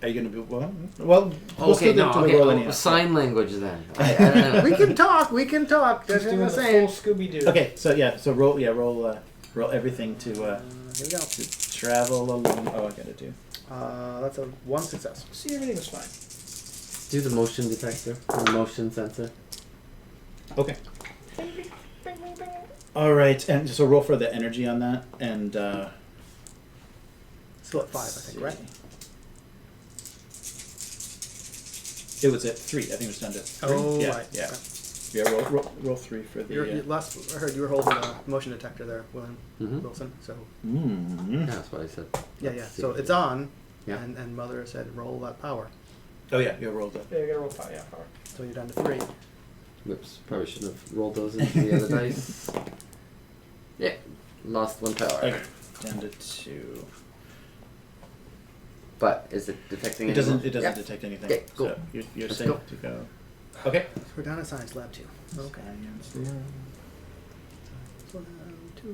Are you going to be well? We'll Okay, still no, do okay. roll anyhow. Sign language then. I We can talk. We can talk. That's Just what doing I'm the saying. full Scooby Doo. Okay, so roll everything to Here we go. travel along. Oh, I got to do. That's a 1 success. See, everything was fine. Do the motion detector, the motion sensor. Okay. All right, and so roll for the energy on that, and Still at 5, I think, right? It was at 3. I think it was down to 3. Oh, yeah, right. yeah, Okay. yeah. Roll 3 for the. Last I heard you were holding a motion detector there, William Mm-hmm. Wilson. So Mm. Yeah, that's what I said. yeah. So it's on. Yeah. And Mother said roll that power. Oh yeah, you rolled it. Yeah, you gotta roll power. Yeah, power. So you're down to 3. Whoops, probably should have rolled those into the other dice. Yeah, lost 1 power. Okay, down to 2. But is it detecting It doesn't. anyone? It doesn't Yeah. detect anything. Okay, cool. So you're Let's safe go. to go. Okay. So we're down at science lab 2. Okay. Science lab. Lab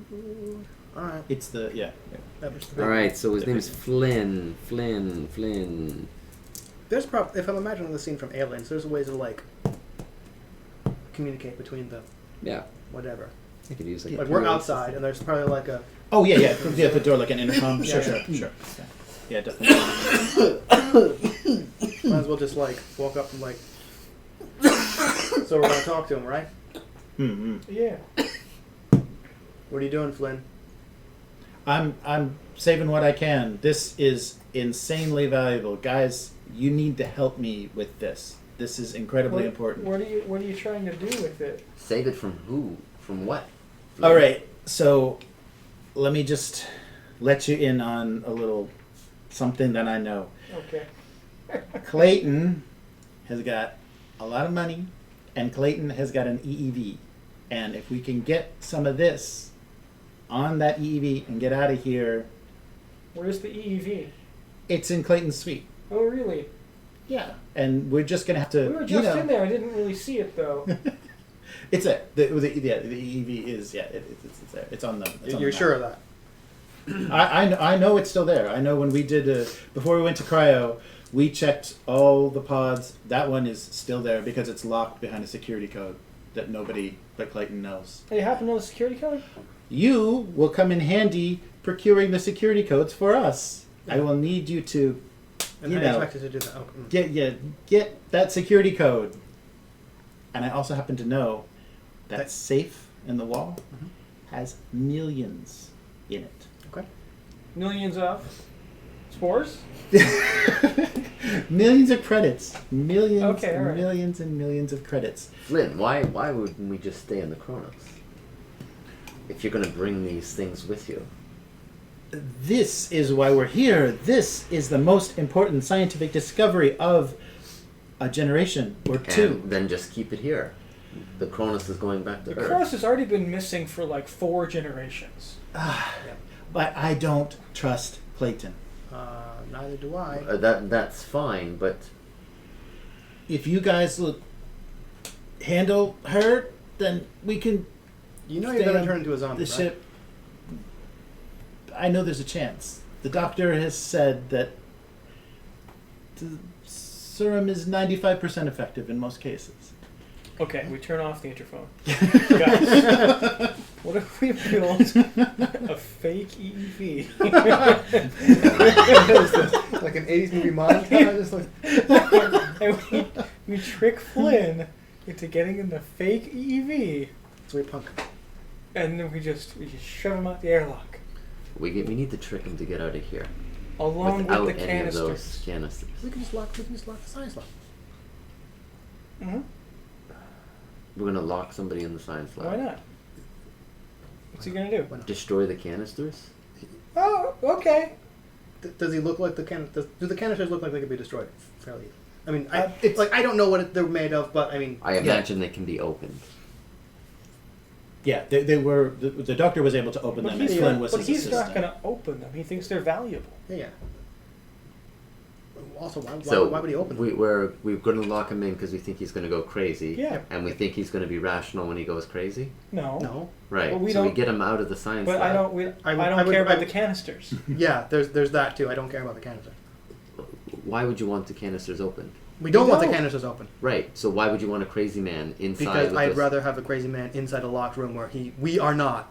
2. All right. It's the yeah. That was the big All right, so his The name's big Flynn. Flynn. There's if I'm imagining the scene from Aliens, there's ways to like communicate between the Yeah, whatever. I could use like. Like we're outside, and there's probably like a Oh yeah, yeah. Yeah, the door like an intercom. Yeah, Sure, yeah. sure. Yeah, definitely. might as well just like walk up and like. So we're gonna talk to him, right? Mm-hmm. Yeah. What are you doing, Flynn? I'm saving what I can. This is insanely valuable, guys. You need to help me with this. This is incredibly important. What are you trying to do with it? Save it from who? From what? All right, so let me just let you in on a little something that I know. Okay. Clayton has got a lot of money, and Clayton has got an EEV. And if we can get some of this on that EEV and get out of here, Where's the EEV? it's in Clayton's suite. Oh, really? Yeah, and we're just gonna have to. We were just in there. I didn't really see it though. It's there. The EEV is it's there. It's on the. It's on You're the sure of that? I know it's still there. I know when we did before we went to cryo, we checked all the pods. That one is still there because it's locked behind a security code that nobody but Clayton knows. Hey, you happen to know the security code? You will come in handy procuring the security codes for us. I will need you to And You I know. expected to do that. Oh, get that security code. And I also happen to know that That- safe in the wall Mhm. has millions in it. Okay. Millions of spores? Millions of credits. Millions Okay, and all right. millions and millions of credits. Flynn, why wouldn't we just stay in the Cronus? If you're gonna bring these things with you. This is why we're here. This is the most important scientific discovery of a generation or two. And then just keep it here. The Cronus is going back to The Earth. Cronus has already been missing for like 4 generations. But I don't trust Clayton. Neither do I. That's fine, but If you guys will handle her, then we can You know stay you're going on to turn into a zombie, the right? ship. I know there's a chance. The doctor has said that the serum is 95% effective in most cases. Okay, we turn off the interphone. Guys, what if we built a fake E EEV? Like an 80s movie montage. Just like, And we trick Flynn into getting in the fake EEV, it's way punk. and then we just shove him out the airlock, we need to trick him to get out of here. along without with the any of those canisters. canisters. We can just lock the science lab. Hmm. We're gonna lock somebody in the science lab. Why not? What's he gonna do? Why not? Destroy the canisters? Oh, okay. Does he look like the do the canisters look like they could be destroyed fairly? I mean, it's I don't know what they're made of, but I mean, I imagine they can be opened. Yeah, they were. The doctor was able to open But them, and he's, Flynn was but his he's assistant. not gonna open them. He thinks they're valuable. yeah. Also, why would he open them? We're going to lock him in because we think he's going to go crazy. Yeah. And we think he's going to be rational when he goes crazy. No. No. Right. But we so we don't- get him out of the science But lab. I don't care about the canisters. Yeah, there's that too. I don't care about the canister. why would you want the canisters open? We don't want the don't. canisters open. Right. So why would you want a crazy man inside? Because with I'd this? rather have a crazy man inside a locked room where we are not.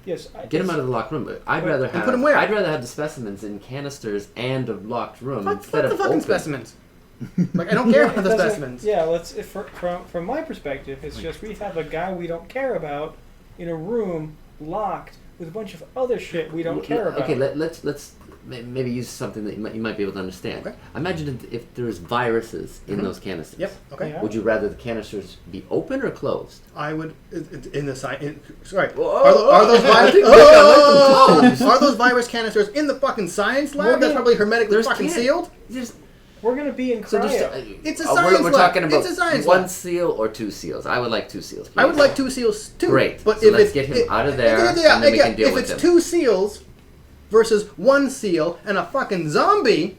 Yes. Get him out of the locked room. But I'd rather have. put him where? I'd rather have the specimens in canisters and a locked room Fuck instead the of fucking open. specimens. Like, I don't care about the It doesn't- specimens. Yeah, from my perspective, it's just we have a guy we don't care about in a room locked with a bunch of other shit we don't care about. Okay, let's maybe use something that you might be able to understand. Okay. Imagine if there's viruses in Mhm. those canisters. Yep. Okay. Yeah. Would you rather the canisters be open or closed? I would in the side. Sorry. Whoa, Are those I virus? think maybe I like them closed. Are those virus canisters in the fucking science lab? We're That's gonna- probably hermetically there's fucking can- sealed. There's, We're gonna be in so cryo. there's, It's a we're science we're lab. talking about It's a science one lab. seal or two seals. I would like two seals. I would please. like 2 seals too. Great. But So if let's it's, get him out of there, and then we can deal if with it's him. 2 seals versus 1 seal and a fucking zombie,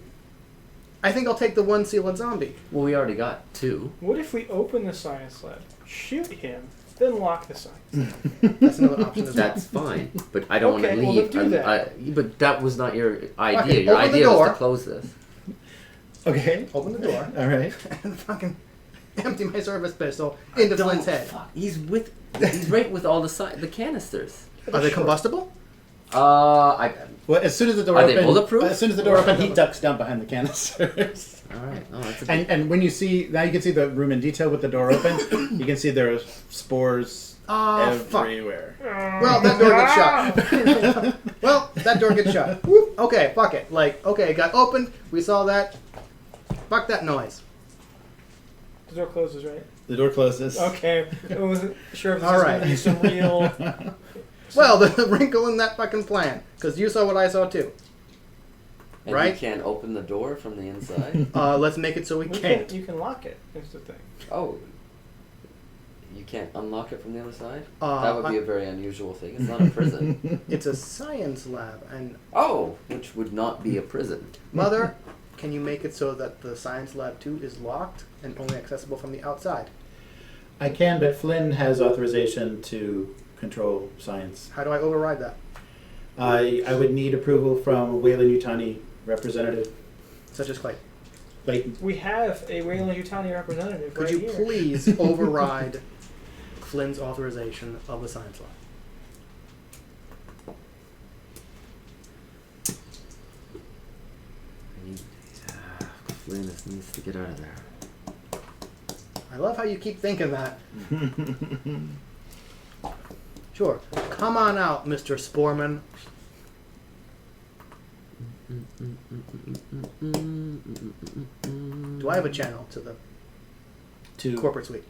I think I'll take the 1 seal and zombie. Well, we already got two. What if we open the science lab, shoot him, then lock the science? That's another option as well. That's fine, but I don't Okay, want to well, leave. then do that. But that was not your idea. Okay, Your open the idea was door. to close this. Okay. Open the door All right. and fucking empty my service pistol into Flint's head. Fuck. He's right with all the canisters. Are they combustible? Well, as soon as the door Are they opened, bulletproof? as soon as the door opened, he ducks down behind the canisters. All right. Oh, that's a And when you see now, you can see the room in detail with the door open. You can see there are spores Oh, fuck. everywhere. Well, that door gets shut. Well, that door gets shut. Whoop. Okay, fuck it. Like, okay, it got opened. We saw that. Fuck that noise. The door closes, right? The door closes. Okay. I wasn't sure if this All was right. going to be some real. Well, the wrinkle in that fucking plan. Because you saw what I saw too. and right? you can't open the door from the inside. Let's make it so we can't. You can lock it. Is the thing. Oh. You can't unlock it from the other side? Uh, That would be a very unusual thing. It's not a prison. It's a science lab. And Oh, which would not be a prison. Mother, can you make it so that the science lab 2 is locked and only accessible from the outside? I can, but Flynn has authorization to control science. How do I override that? I would need approval from Wayland Yutani representative. Such as Clay. Clayton. We have a Wayland Yutani representative Could right you here. please override Flynn's authorization of the science lab? Flynn needs to get out of there. I love how you keep thinking that. Sure. Come on out, Mr. Sporman. Do I have a channel to the To corporate suite?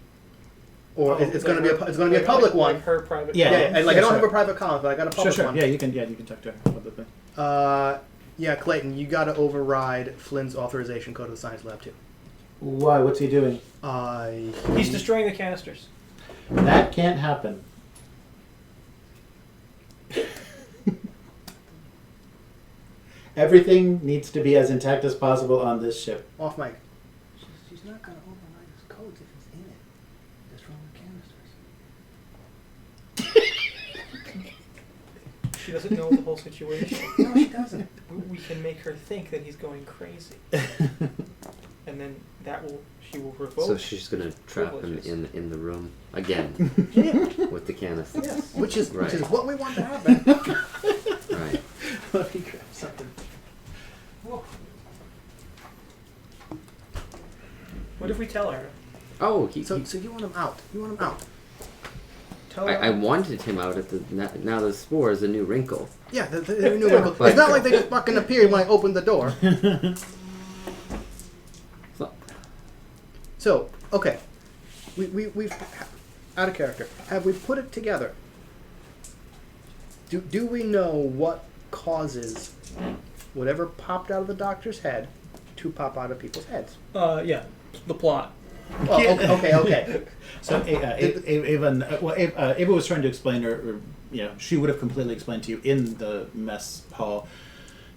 Or Oh, it's going to be like it's going to be a public one. Like her private. Yeah. Yeah, like I don't sure. have a private column, but I got a Sure, public sure. one. Yeah, you can talk to her publicly. Yeah, Clayton, you got to override Flynn's authorization code of the science lab too. Why? What's he doing? He's destroying the canisters. That can't happen. Everything needs to be as intact as possible on this ship. Off mic. She's not going to override his codes if it's in it. Destroying the canisters. She doesn't know the whole situation. No, she doesn't. We can make her think that he's going crazy, and then she will revoke. So she's gonna trap him privileges. in the room again with the canister. Yes. Which is Right. what we want to happen. Right. Let me grab something. What if we tell her? Oh, So you want him out? You want him out? Tell her. I wanted him out at the now the spore is a new wrinkle. Yeah, the new wrinkle. But- It's not like they just fucking appeared when I opened the door. So, So, okay. We've out of character. Have we put it together? Do we know what causes whatever popped out of the doctor's head to pop out of people's heads? Yeah. The plot. Well, okay. So Ava was trying to explain, or she would have completely explained to you in the mess hall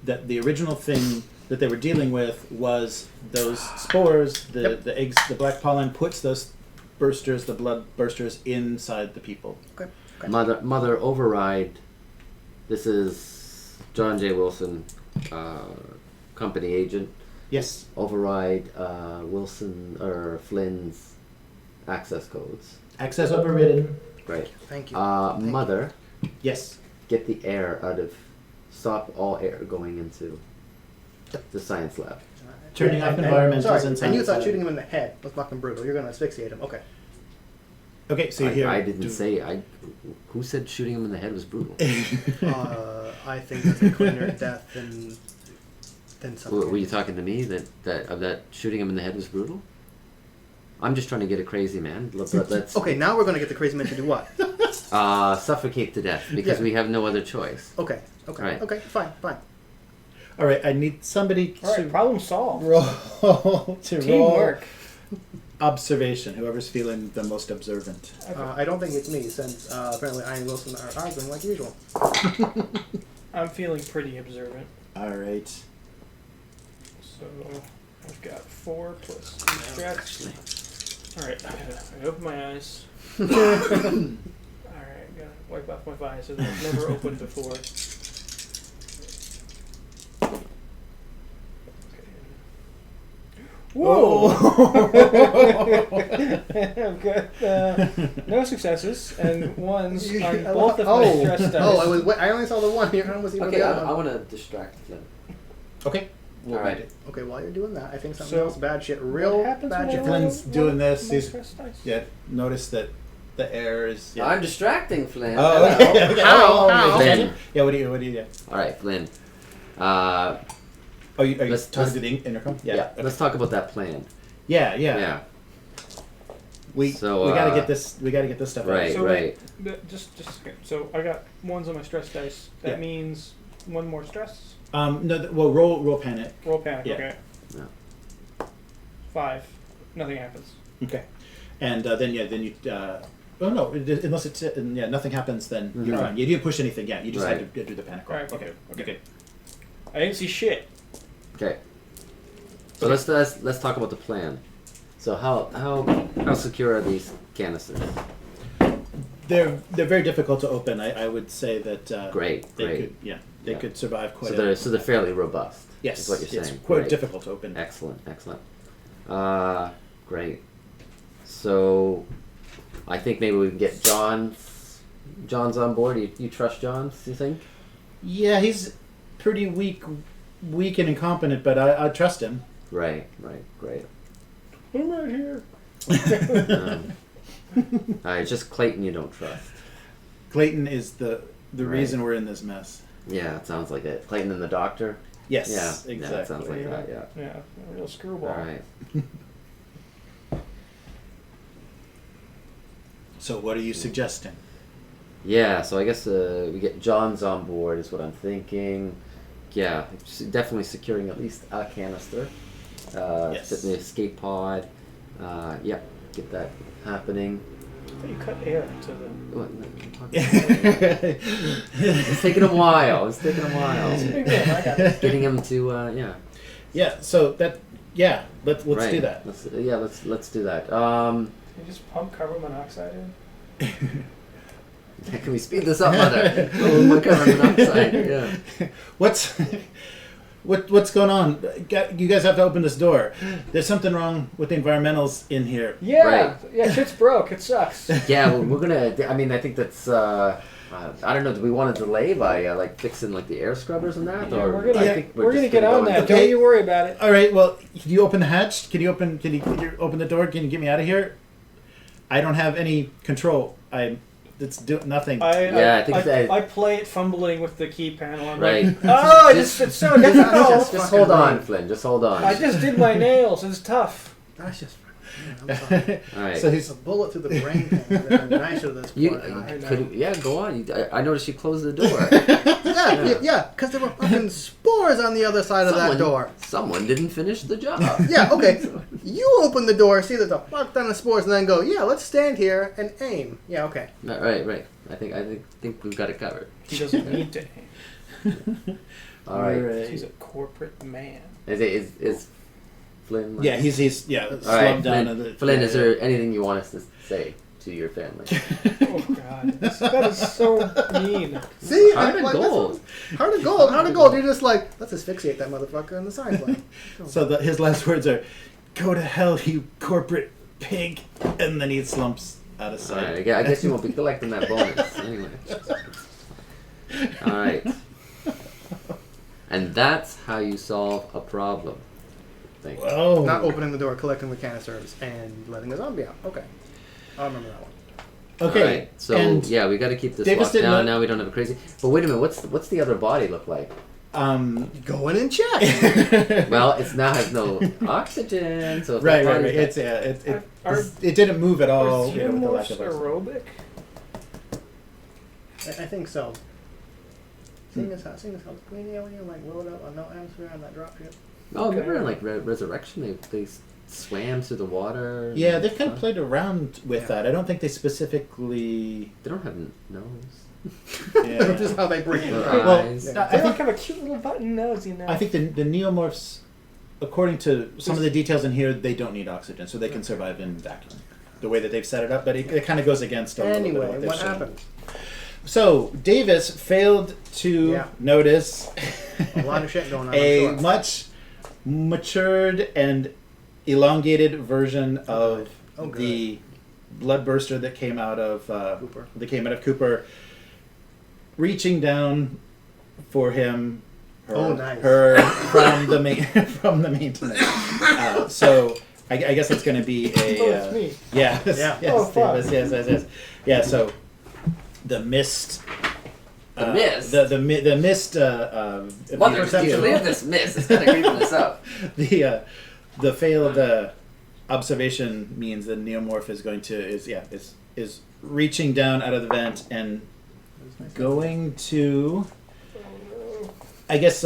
that the original thing that they were dealing with was those spores, the eggs, the black pollen puts those bursters, the blood bursters, inside the people. Okay. mother override. This is John J. Wilson, company agent. Yes. override Wilson or Flynn's access codes. Access overridden. Great. Thank you. Thank Mother, Yes. get the air out of. Stop all air going into the science lab. Turning off And- environmentals sorry, and and you science thought lab. shooting him in the head was fucking brutal. You're gonna asphyxiate him. Okay. Okay, so you hear. I didn't say. Who said shooting him in the head was brutal? I think that's a cleaner death than something. Were you talking to me that shooting him in the head was brutal? I'm just trying to get a crazy man. Let's Okay, now we're gonna get the crazy man to do what? suffocate to death because Yeah. we have no other choice. Okay. Right. Okay. Fine. All right, I need somebody All right, to problem solved. roll roll Teamwork. observation. Whoever's feeling the most observant. Okay. I don't think it's me since apparently I and Wilson are arguing like usual. I'm feeling pretty observant. All right. So I've got 4 plus 2 strats. Alright, I open my eyes. Alright, gotta wipe off my visor that I've never opened before. Okay. Whoa! I've got no successes and ones on both of my stress dice. I only saw the one. Your hand was even Okay, the I other one. want to distract Flynn. Okay. We'll All right. read it. Okay, while you're doing that, I think something So, else bad shit, What real happens bad when shit. I Flynn's roll doing one this, of my he's- stress dice? Yeah. Notice that the air is. Yeah. I'm distracting Flynn. Oh, okay. Okay. How? Oh, How? okay. Flynn. Yeah. What do you? Yeah. All right, Flynn. Oh, are you Let's- talking let's- to the intercom? Yeah. Let's talk about that plan. Yeah. Yeah. We So, we gotta get this. We gotta get this stuff right. out. So wait, just a second. So I got ones on my stress dice. That Yeah. means one more stress. No. Well, roll panic. Roll panic. Yeah. Okay. Yeah. 5. Nothing happens. Okay. And then you. Oh no! Unless it's nothing happens, then you're Mhm. fine. You didn't push anything. Yeah. You just Right. had to do the panic roll. Alright, Okay. okay. Okay. I didn't see shit. Okay. So let's talk about the plan. So how secure are these canisters? They're very difficult to open. I would say that. Great. They Great. could they Yeah. could survive quite. So they're fairly robust. yes. Is what you're yes, saying. quite Great. difficult to open. Excellent. Great. So I think maybe we can get John's on board. You trust John? Do you think? Yeah, he's pretty weak and incompetent, but I trust him. Right. Great. I'm right here. All right, just Clayton you don't trust. Clayton is the Right. reason we're in this mess. Yeah, it sounds like it. Clayton and the doctor? Yes, Yeah, exactly. it sounds like that, yeah. Yeah, a real screwball. All right. So what are you suggesting? Yeah, so I guess we get John's on board is what I'm thinking. Yeah, definitely securing at least a canister. Yes. Sit in the escape pod. Yeah, get that happening. I thought you cut air into the. What, it's taking a while. It's a big deal. I got it. Getting him to yeah. Yeah. So let's Right. do that. Let's do that. You just pump carbon monoxide in. Can we speed this up, Mother? Oh, my carbon monoxide. Yeah. What's going on? You guys have to open this door. There's something wrong with the environmentals in here. Yeah, Right. yeah, shit's broke. It sucks. Yeah, well, we're gonna. I mean, I think that's. I don't know. Do we want to delay by like fixing like the air scrubbers and that, Yeah, or we're gonna- I think We're gonna just get on go that. into- Okay. Don't you worry about it. All right. Well, can you open the hatch? Can you open the door? Can you get me out of here? I don't have any control. It's nothing. Yeah, I think that- I play it fumbling with the key panel. I'm Right. like, oh, Just- it's so difficult. Just hold on, Flynn. Just hold on. I just did my nails. It's tough. That's just I'm sorry. All right. So It's a bullet through the brain thing. They're nicer this you poor guy. go on. I noticed you closed the door. Yeah, because there were fucking spores on the other side of that door. Someone didn't finish the job. Yeah, okay. You open the door, see there's a fuck ton of spores, and then go, yeah, let's stand here and aim. Yeah, okay. Right. I think we've got it covered. He doesn't need to aim. All right. He's a corporate man. Is Flynn? Yeah, he's All slumped right, down. Flynn. Flynn, is there anything you want us to say? to your family. Oh god, that is so mean. See, Heart of like, gold. Heart of gold. Heart of gold. You're just like, let's asphyxiate that motherfucker in the science lab. So his last words are, "Go to hell, you corporate pig," and then he slumps out of sight. Alright, I guess you won't be collecting that bonus anyway. Alright. And that's how you solve a problem. Thank you. Whoa. Not opening the door, collecting the canisters, and letting the zombie out. Okay. I'll remember that one. Okay. Alright, so and yeah, we got to keep this Davis locked didn't down. know- Now we don't have a crazy. But wait a minute, what's the other body look like? Go in and check. Well, it now has no oxygen, so if right. that body's It's it didn't move at all. Are you know, with the lack xenomorphs of oxygen. aerobic? I think so. Seeing as how clean alien like load up on no atmosphere on that dropship. Oh, remember Okay. in like Resurrection, they swam through the water. Yeah, and they've kind of stuff? played around with that. I don't think they specifically. They don't have nose. Yeah. Just how they bring it. Or Right. Well, eyes. I They think like have a cute little button nose, you know. I think the neomorphs, according to some of the details in here, they don't need oxygen, so they can survive in vacuum. The way that they've set it up, but it kind of goes against a little bit Anyway, of what they've what shown. happened? So Davis failed to Yeah. notice A lot of shit going on. a I'm sure. much matured and elongated version of Oh, good. the bloodburster that came out of Cooper, reaching down for him. Her from the main from the maintenance. So I guess it's going to be a Oh, it's me. yes, Yeah. yes, Oh, fuck. yes. Yeah, so the mist. The mist? The mist. Mother, perception. clear this mist. It's kind of creeping us up. The failed observation means the neomorph is going to is reaching down out of the vent and going to. I guess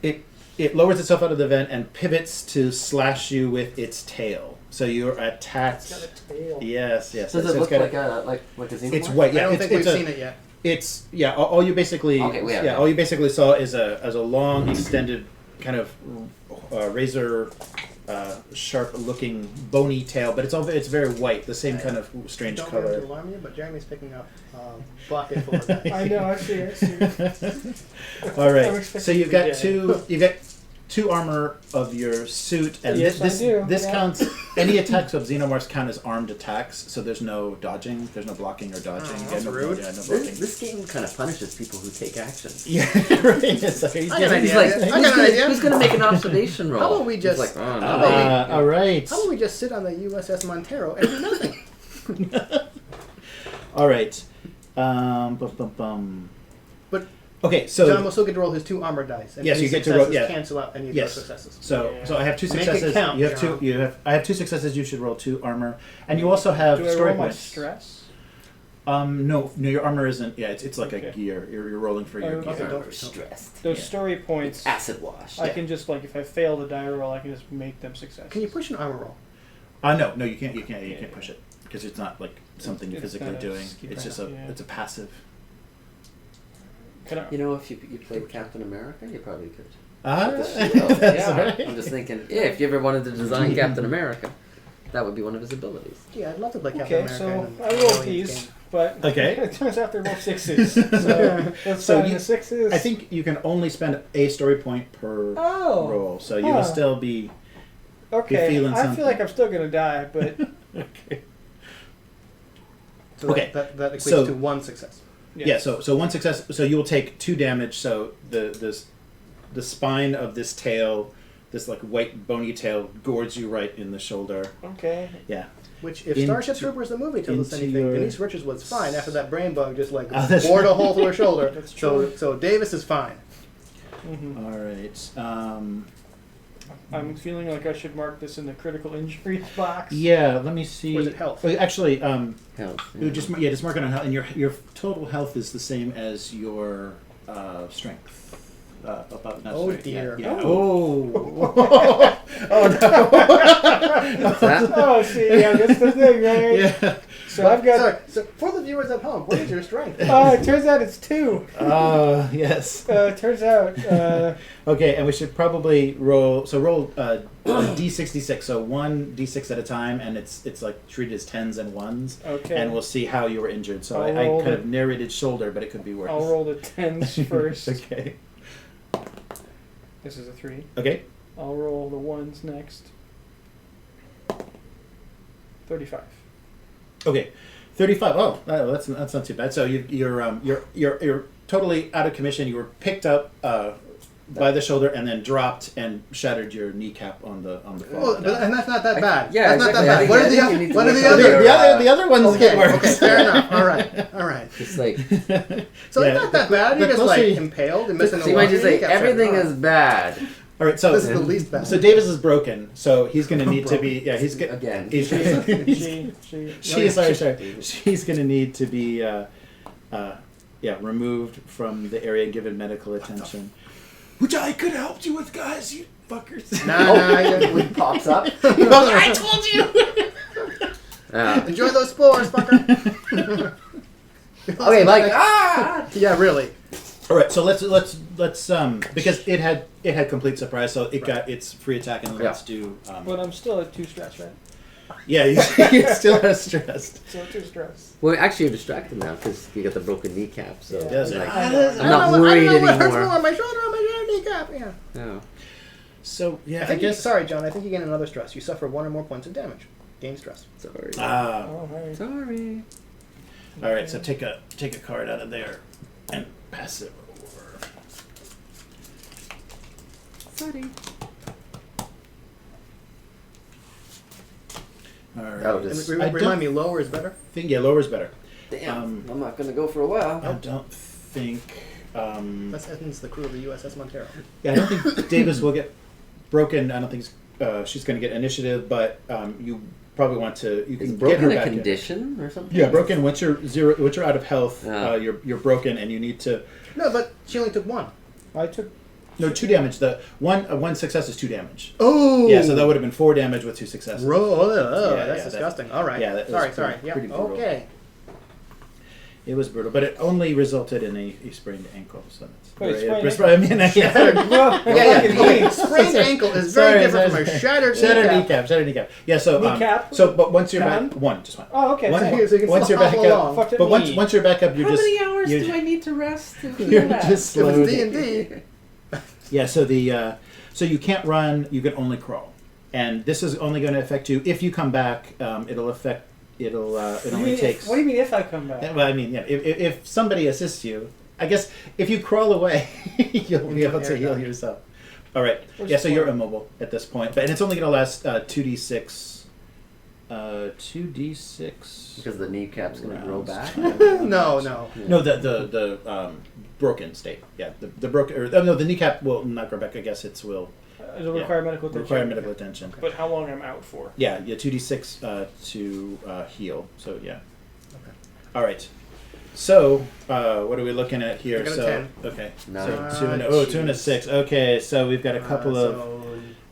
it lowers itself out of the vent and pivots to slash you with its tail. So you're attacked. It's got a tail. Yes. Does So it it's look got like a xenomorph? It's white. Yeah, I don't it's, think we've it's a- seen it yet. It's all you basically Okay, we have it. all you basically saw is a long extended kind of razor sharp looking bony tail, but it's very white, the same kind of strange Don't want to color. alarm you, but Jeremy's picking up bucket full of that. I know, I see. All I'm right, expecting so you've to be got dead. you've got two armor of your suit, and Yes, I do, this yeah. counts. Any attacks of xenomorphs count as armed attacks, so there's no dodging, there's no blocking or dodging. Oh, that's no, rude. Yeah, no blocking. This game kind of punishes people who take action. Yeah, right. It's like, I got an He's idea. like, I got an idea. who's gonna make an observation roll? How about we He's just- like, oh, no. how about we- all right. How about we just sit on the USS Montero and do nothing? All right. Bum. But Okay, so John will still get to roll his 2 armor dice. And Yes, any you get to successes roll- yeah. cancel out any of Yes. those successes. so I have 2 Make it successes. count, you have John. I have 2 successes. You should roll 2 armor, and you also have Do I story roll my points. stress? No, your armor isn't. Yeah, it's like Okay. a gear. You're rolling for your Okay, gear. don't- We're stressed. Those story points, Acid wash. I can just, like, if I fail the die roll, I can just make them successes. Can you push an armor roll? No, you can't. You can't push it because it's not like something you're It's physically not a doing. skill, It's just yeah. it's a passive. Can I, You know, if you played Captain America, you probably could. Ah, With the shield. that's Yeah. right. I'm just thinking, if you ever wanted to design Captain America, that would be one of his abilities. Yeah, I'd love to play Captain okay, America. so in I an roll Aliens these, game. but Okay. it turns out they're both 6s. So let's So sign you- the 6s. I think you can only spend a story point per Oh. roll, so you Huh. will still be. Okay, feeling I something. feel like I'm still gonna die, but Okay. So Okay, that equates so- to 1 success. yes. Yeah, so 1 success. So you will take 2 damage. So the spine of this tail, this like white bony tail, gores you right in the shoulder. Okay. Yeah. Which, if Into- Starship Troopers the movie tells us into anything, your- Denise Richards was fine after that brain bug just like Oh, that's bored a right. hole through her shoulder. That's So true. so Davis is fine. hmm All right. I'm feeling like I should mark this in the critical injuries box. Yeah. Let me see. Or is it health? Well, actually, Health. you just mark it on health, and your total health is the same as your strength. About not Oh, strength, dear. Yeah. Yeah. Oh. Oh. Oh no. What's that? Oh, see, yeah, that's the thing, right? Yeah. So I've got. Sorry. So for the viewers at home, what is your strength? It turns out it's 2. Yes. Turns out. Okay, and we should probably roll. So roll d66. So 1d6 at a time, and it's like treated as 10s and 1s. Okay. And we'll see how you were injured. So I I'll kind roll of narrated shoulder, but it could be worse. I'll roll the 10s first. Okay. This is a 3. Okay. I'll roll the 1s next. 35. Okay. 35. Oh, that's not too bad. So you're totally out of commission. You were picked up by the shoulder and then dropped and shattered your kneecap on the floor. Well, and that's not that bad. Yeah, that's exactly. not that bad. What are the other? The other ones Okay, get worse. okay, fair enough. All right. It's like, So Yeah, it's not that bad. the You're just closer like you- impaled and missing so a you one. might just say Kneecap's everything hurt. is bad. All right. So This is the least bad. So Davis is broken. So he's going to need to be. Yeah, he's good. Again. He's, She. sorry. She's going to need to be, removed from the area and given medical attention. Which I could help you with, guys. You fuckers. Nah, When it pops up. I told you. Yeah. enjoy those spores, fucker. Okay, like Yeah, really. All right. So let's because it had complete surprise, so it got its free attack, and let's do. But I'm still at 2 stress, right? Yeah, you still are stressed. So 2 stress. Well, actually, you're distracted now because you got the broken kneecap. So Yeah. Yes, like, I I'm not worried I don't know what hurts anymore. more on my shoulder or my kneecap. Yeah. No. So yeah, I think sorry, John. I think you gain another stress. You suffer 1 or more points of damage. Gain stress. Sorry. Oh, right. Sorry. All right. So take a card out of there and pass it over. Sorry. All right. That'll And just- remind me, lower is better. I think lower is better. Damn. I'm not gonna go for a while. I don't think. That's Edmonds, the crew of the USS Montero. Yeah, I don't think Davis will get broken. I don't think she's going to get initiative, but you probably want to. You Is can get broken her a back in. condition or something? Yeah, broken. Once you're out of health, Yeah. you're broken, and you need to. No, but she only took 1. I took. No, 2 damage. The one success is 2 damage. Oh. Yeah, so that would have been 4 damage with 2 successes. That's Yeah, disgusting. All right. yeah, that was sorry. pretty- Yeah. pretty brutal. Okay. It was brutal, but it only resulted in a sprained ankle. So that's Wait, very- sprained I mean, yeah. Well, Yeah. fucking Okay. me. Sprained ankle is Sorry, very different sorry. from a shattered Shattered kneecap. Yeah. So Kneecap? but once you're Cham? back, one just one. Oh, okay. One- So So you can Once you're hobble back up- along. fucked up But once knee. you're back up, you're How just many hours you're, do I need to rest to you're heal that? just If it's slowed. D&D. Yeah. So so you can't run. You can only crawl, and this is only going to affect you if you come back. It'll affect. It only takes. What do you mean if I come back? Well, I mean, yeah. If somebody assists you, I guess if you crawl away, you'll be able to heal yourself. All right. Where's Yeah. So the you're point? immobile at this point, and it's only going to last 2d6. 2d6. Because the kneecap's gonna grow rounds. back. No. No, the broken state. Yeah, the broken. Or, no, the kneecap will not grow back. I guess it will It'll require medical attention. require medical attention. But how long I'm out for? Yeah, 2d6 to heal. So yeah. Okay. All right. So what are we looking at here? I got a So 10. okay. Nine. So 2 and a 6. Okay, so we've got a couple of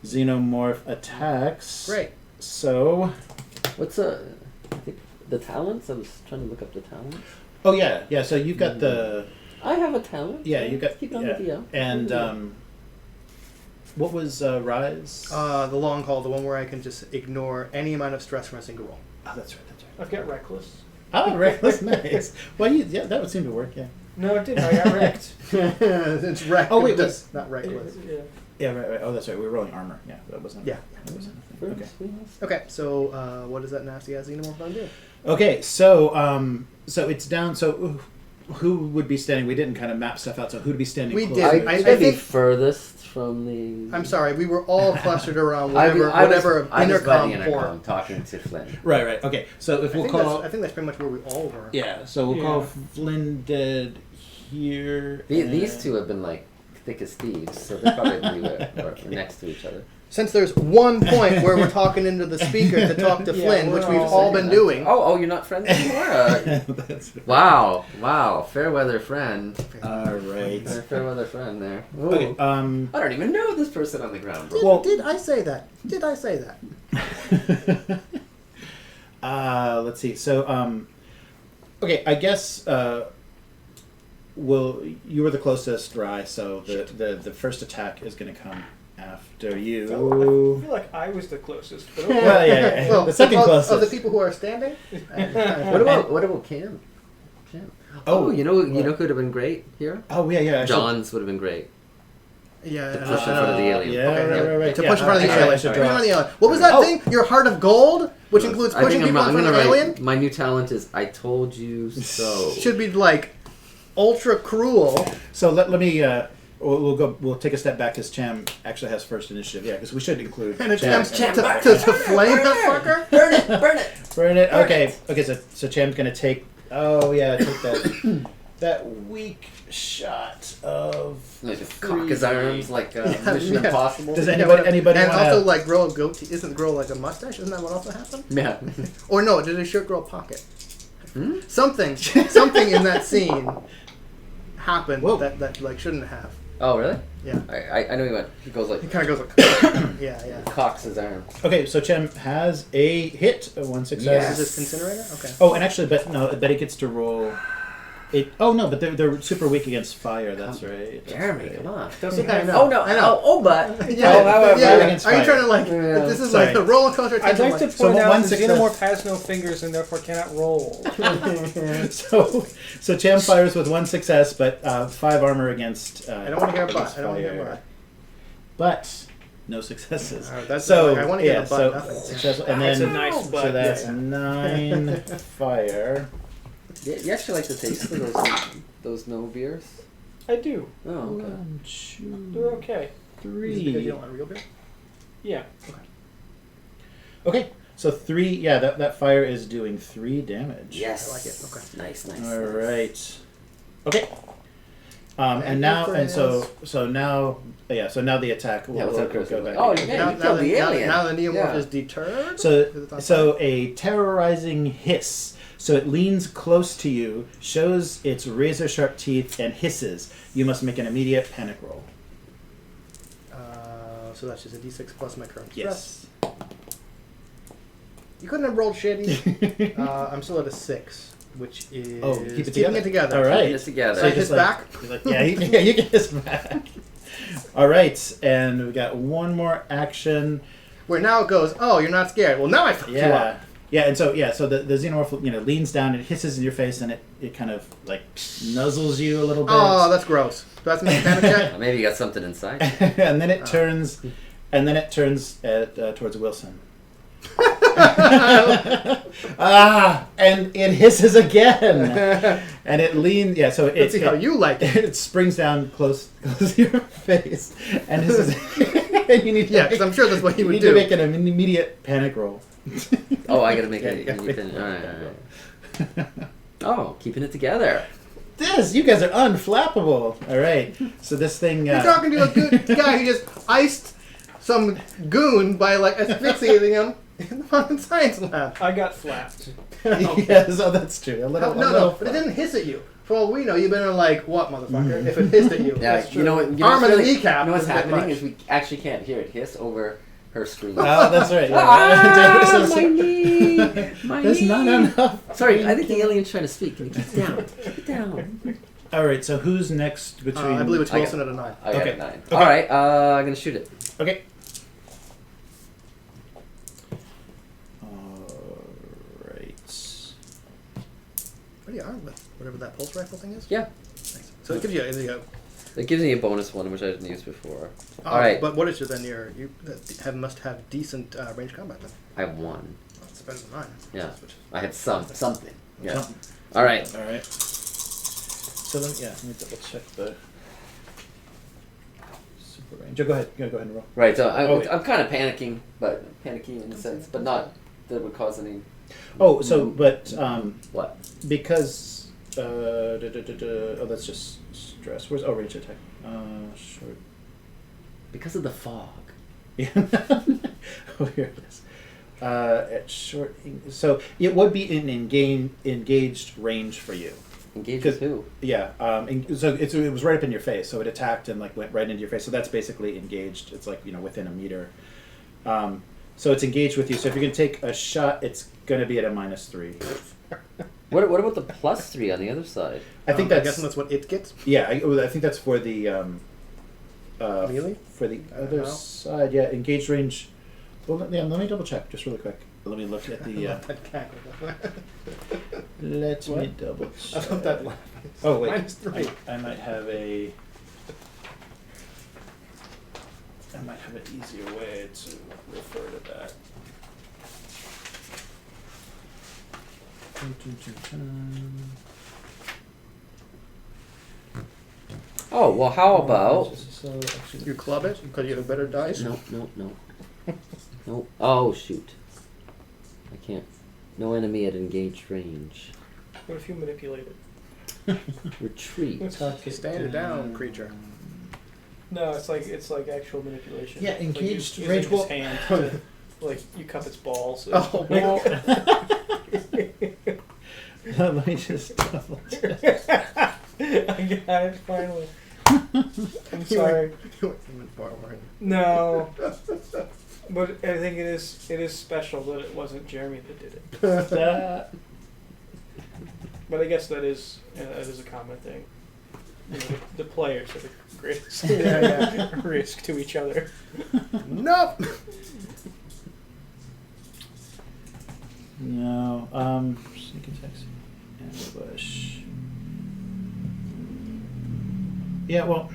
xenomorph attacks. Great. So What's I think the talents? I was trying to look up the talents. oh yeah. So you've got the I have a talent. yeah so you got keep on yeah. the deal. And what was Rise? The long haul, the one where I can just ignore any amount of stress from a single roll. Oh, that's right. I've got reckless. Oh, reckless, nice. Well, yeah, that would seem to work. Yeah. No, it didn't. I got wrecked. It's reckless. Oh, wait. Not reckless. Yeah. Yeah, right. Oh, that's right. We were rolling armor. Yeah, that wasn't. Yeah. That wasn't a thing. Okay. Okay, so what does that nasty ass xenomorph gun do? Okay, so so it's down. So who would be standing? We didn't kind of map stuff out. So who'd be standing? We closer? did. I I think think- furthest from the. I'm sorry, we were all clustered around I whatever was by the intercom intercom port. talking to Flynn. Right. Okay. So if I we'll think, call. I think that's pretty much where we all were. Yeah. So we'll call Flynn dead here. These and- two have been like thick as thieves, so they're probably or next to each other. Since there's one point where we're talking into the speaker to talk to Yeah, Flynn, we're which we've all all been doing. Oh, you're not friends anymore? That's right. Wow, fair weather friend. All right. Fair weather friend there. Okay. I don't even know this person on the ground. Did, Well- did I say that? Did I say that? Let's see. So, okay, I guess. You were the closest, Rye. So the first attack is going to come after you. I feel like I was the closest. But okay. Well, yeah. Well, The second closest. of the people who are standing. What about Cam? Cam. Oh, you know who would have been great here? Oh yeah. John's would have been great. Yeah, To push in front of the alien. Yeah, Okay, right. To Yeah, push in front of the I alien. should Push in draw. front of the alien. What was that Oh. thing? Your heart of gold, which includes I think pushing people in front of gonna an write, alien. my new talent is I told you so. Should be like ultra cruel. So let me. We'll take a step back because Cham actually has first initiative. Yeah, because we should include And Cham. attempts to flame that fucker. Burn it! Burn it! Burn it. Okay. So Cham's gonna take. Oh yeah, take that that weak shot of. Like cock his arms like Mission yeah. Impossible. Does anybody and wanna... also like grow a goatee. Isn't grow like a mustache? Isn't that what also happened? Yeah. Or no? Did his shirt grow a pocket? Hmm? Something in that scene happened Whoa. that like shouldn't have. Oh really? Yeah. I know he went. He goes like He kind of goes like, yeah. cocks his arm. Okay, so Cham has a hit, one success. Yes. Is this incinerator? Okay. Oh, and actually, but he gets to roll. But they're super weak against fire. That's right. Jeremy, come on. I know. Oh no! I know. but Yeah, however, yeah. against Are you fire. trying to like? Yeah. This is Sorry. like the roller coaster. I'd like to So point out one that success. Xenomorph has no fingers and therefore cannot roll. So Cham fires with one success, but 5 armor against. I don't want to get a butt. against I don't want to get a fire. butt. But no successes. All right, that's So like, I want to get a butt. so Nothing. Yeah. successful, and That's then a nice butt. so that's Yeah. 9 fire. you actually like the taste of those no beers? I do. Oh, okay. 1, 2, They're okay. Is it because you 3. don't want real beer? Yeah. Okay, so 3. Yeah, that fire is doing 3 damage. Yes. I like it. Okay. Nice. All right. Okay. And Thank now, you, and so Chris. now the attack will Yeah, what's up, will Chris? go back. Oh, again. yeah. You killed the alien. Now the neomorph Yeah. is deterred. So a terrorizing hiss. So it leans close to you, shows its razor sharp teeth, and hisses. You must make an immediate panic roll. So that's just a d6 plus my current Yes. stress. You couldn't have rolled shitty. I'm still at a 6, which is Keep it keeping together. it together. All right. Keeping it together. So I just his back? you're like, yeah, you get his back. All right, and we got one more action. Where now it goes, oh, you're not scared. Well, now I fucked you up. Yeah, and so the xenomorph leans down and hisses in your face, and it kind of like nuzzles you a little bit. Oh, that's gross. Do I have to make a panic check? Maybe you got something inside. and then it turns, towards Wilson. And it hisses again, and it leans. Yeah, so Let's see how you like it. it springs down close to your face, and hisses. And you need to Yeah, because I'm sure that's what he you would need do. to make an immediate panic roll. Oh, I gotta make Yeah, it. you gotta make it. All right. Oh, keeping it together. You guys are unflappable. All right, so this thing. You're talking to a good guy who just iced some goon by like asphyxiating him in the fucking science lab. I got flapped. Yes, oh, that's true. No, but it didn't hiss at you. For all we know, you've been like, what, motherfucker? If it hissed at you. Yeah, That's you know what? Arm and a what's really- kneecap. You know what's was a bit happening much. is we actually can't hear it hiss over her scream. Oh, that's right. Ah, my knee! My There's knee! not enough. Sorry, I think the alien's trying to speak. Can you keep it down? Keep it down. All right, so who's next between? I believe it's I Wilson at a 9. I got Okay. a 9. Okay. All right, I'm gonna shoot it. Okay. All right. What are you armed with? Whatever that pulse rifle thing is? Yeah, Nice. So it gives you it gives me a bonus one, which I didn't use before. All right, But what is it then? You must have decent range combat then. I have 1. Well, it's better than mine. Yeah, I have something. Yeah. Something. All right. All right. So let me double check the super range. Go ahead. Go ahead and roll. Right. So Oh, I'm kind of panicking, but panicky in a sense, but not that it would cause any. Oh, so but What? because oh, that's just stress. Where's range attack? Short. Because of the fog. Yeah. Oh, here it is. At short, so it would be in engaged range for you. Engage with who? Yeah. So it was right up in your face. So it attacked and like went right into your face. So that's basically engaged. It's like within a meter. So it's engaged with you. So if you're gonna take a shot, it's going to be at a -3. What about the +3 on the other side? I think I'm guessing that's what it gets. Yeah, I think that's for the Melee? for the I don't other know. side. Yeah, engaged range. Well, let me double check just really quick. Let me look at the. Let me What? double I check. love that laugh. Oh wait, -3. I might have a. I might have an easier way to refer to that. Oh, well, how about... You club it because you have better dice. No. No. Oh, shoot. I can't. No enemy at engaged range. What if you manipulate it? Retreat. Stand down, creature. No, it's like actual manipulation. Yeah, Like engaged using range his will- hand to, like you cup its balls. Oh, Well, let me just double check. I got it finally. I'm sorry. You went even forward. No, but I think it is special that it wasn't Jeremy that did it. But I guess that is a common thing. You know, the players are the greatest Yeah. risk to each other. Nope. No, sneak attacks, ambush. Yeah, well,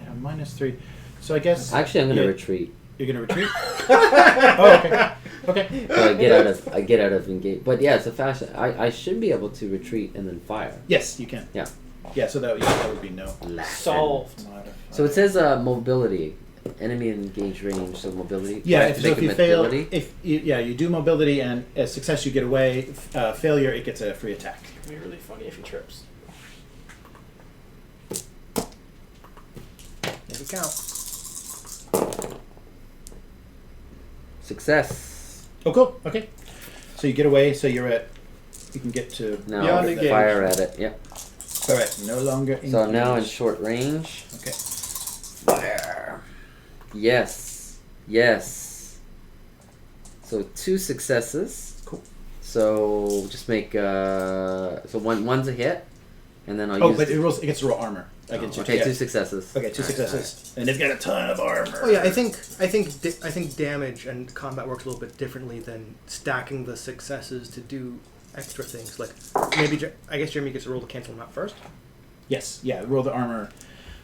yeah, -3. So I guess Actually, I'm going to yeah, retreat. You're gonna retreat. Oh, okay. Okay. So I get out of engage. But yeah, it's a fast. I should be able to retreat and then fire. Yes, you can. Yeah. Yeah. So that would be no. Solved. So it says mobility, enemy engage range, so mobility. Yeah, Do I have if, to so make if a you fail, mobility? if you do mobility and a success you get away, failure it gets a free attack. It'd be really funny if he trips. Make it count. Success. Oh, cool. Okay. So you get away. So you can get to. Now Beyond I'll engage. fire at it. Yep. All right. No longer. So I'm now in engaged. short range. Okay. Fire. Yes. So 2 successes. Cool. So just make one's a hit, and then I'll Oh, use. but it gets to roll armor against you. Okay, Yeah. 2 successes. Okay, 2 successes, and it's got a ton of armor. Oh yeah, I think damage and combat works a little bit differently than stacking the successes to do extra things. Like maybe I guess Jeremy gets to roll to cancel them out first. Yes. Yeah. Roll the armor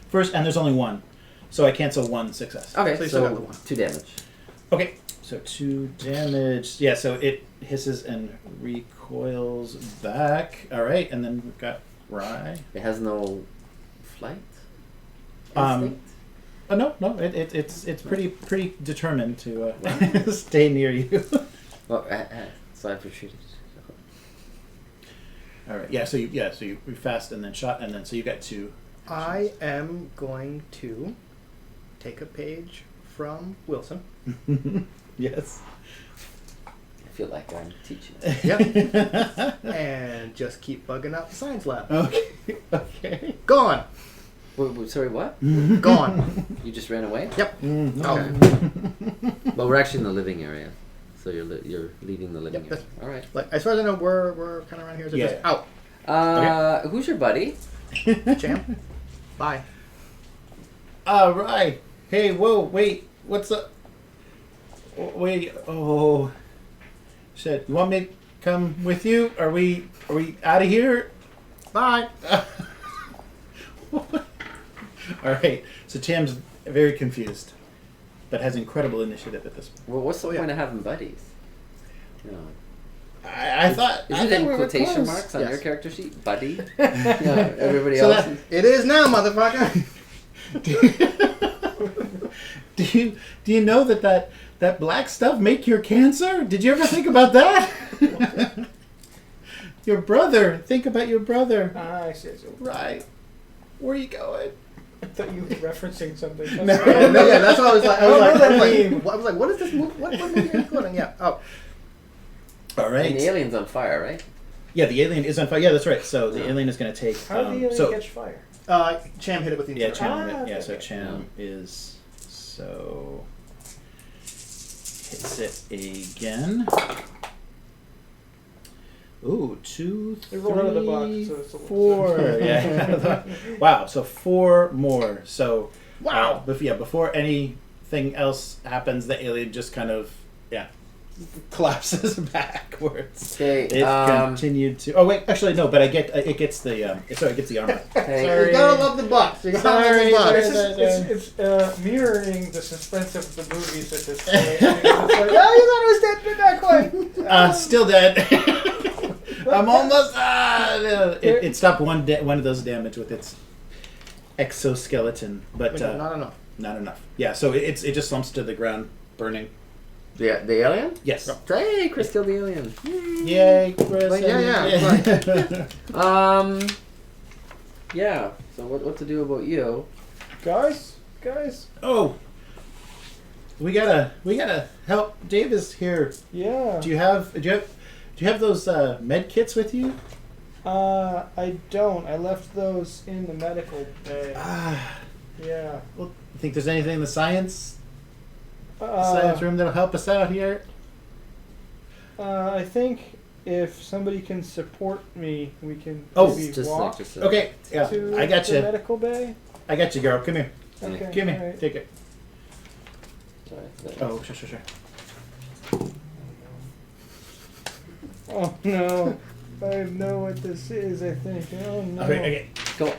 first, and there's only 1, so I cancel 1 success. Okay, So you still got the so one. 2 damage. Okay. So 2 damage. Yeah. So it hisses and recoils back. All right, and then we've got Rye. It has no flight. No, it's pretty determined to stay near you. Well, so I've retreated. All right, yeah. So you fast and then shot and then so you got 2. I am going to take a page from Wilson. Yes. I feel like I'm teaching. And just keep bugging out the science lab. Okay. Gone. Wait, sorry, what? Gone. You just ran away? Yep. Okay. But we're actually in the living area, so you're leaving the living Yep, area. All right. Like as far as I know, we're kind of around here. So just Yeah. out. Who's your buddy? Cham. Bye. All right. Hey, whoa, wait. What's up? Wait. Oh. Shit. You want me to come with you? Are we out of here? Bye. All right. So Cham's very confused, but has incredible initiative at this point. Well, what's the Oh, yeah. point of having buddies? You know, I thought. is I it thought in we were quotation close. marks on Yes. your character sheet, buddy? Yeah, everybody So else. that- It is now, motherfucker. Do you know that black stuff make your cancer? Did you ever think about that? Your brother. Think about your brother. I see. Right. Where are you going? I thought you were referencing something. No. Yeah, that's what I was like. I was like, what is this movie? What movie are you quoting? Yeah. Oh. All And right. the alien's on fire, right? Yeah, the alien is on fire. Yeah, that's right. So the Yeah. alien is going to take. how did the alien so catch fire? Cham hit it with the yeah, incinerator. Cham. okay, Yeah, so okay. Cham is so hits it again. Ooh, 2, We rolled out of the box, 3, so it's a little 4. Yeah. Wow. So 4 more. So Wow. before anything else happens, the alien just kind of collapses backwards. Okay. It continued to. Oh wait, actually no, but it gets the it gets the armor. Okay. You gotta love the box. You gotta Sorry, love the box. It's mirroring the suspense of the movies at this point. It's like, oh, you thought it was dead, but not quite. Still dead. I'm almost. It stopped one of those damage with its exoskeleton, but Not enough. not enough. Yeah, so it just slumps to the ground, burning. The alien? Yes. Hey, Chris killed the alien. Yay, Chris! Like, yeah. Yeah. So what to do about you? Guys. Oh, we gotta help Davis here. Yeah. Do you have those med kits with you? I don't. I left those in the medical bay. Yeah. Well, you think there's anything in the science Uh, room that'll help us out here? I think if somebody can support me, we can Oh, maybe Just walk Okay, yeah, to I got the you. medical bay. I got you, girl. Come here. Okay. Give me. all right. Take it. Sorry. Oh, sure. Oh no. I know what this is, I think. Oh no. Okay. Go.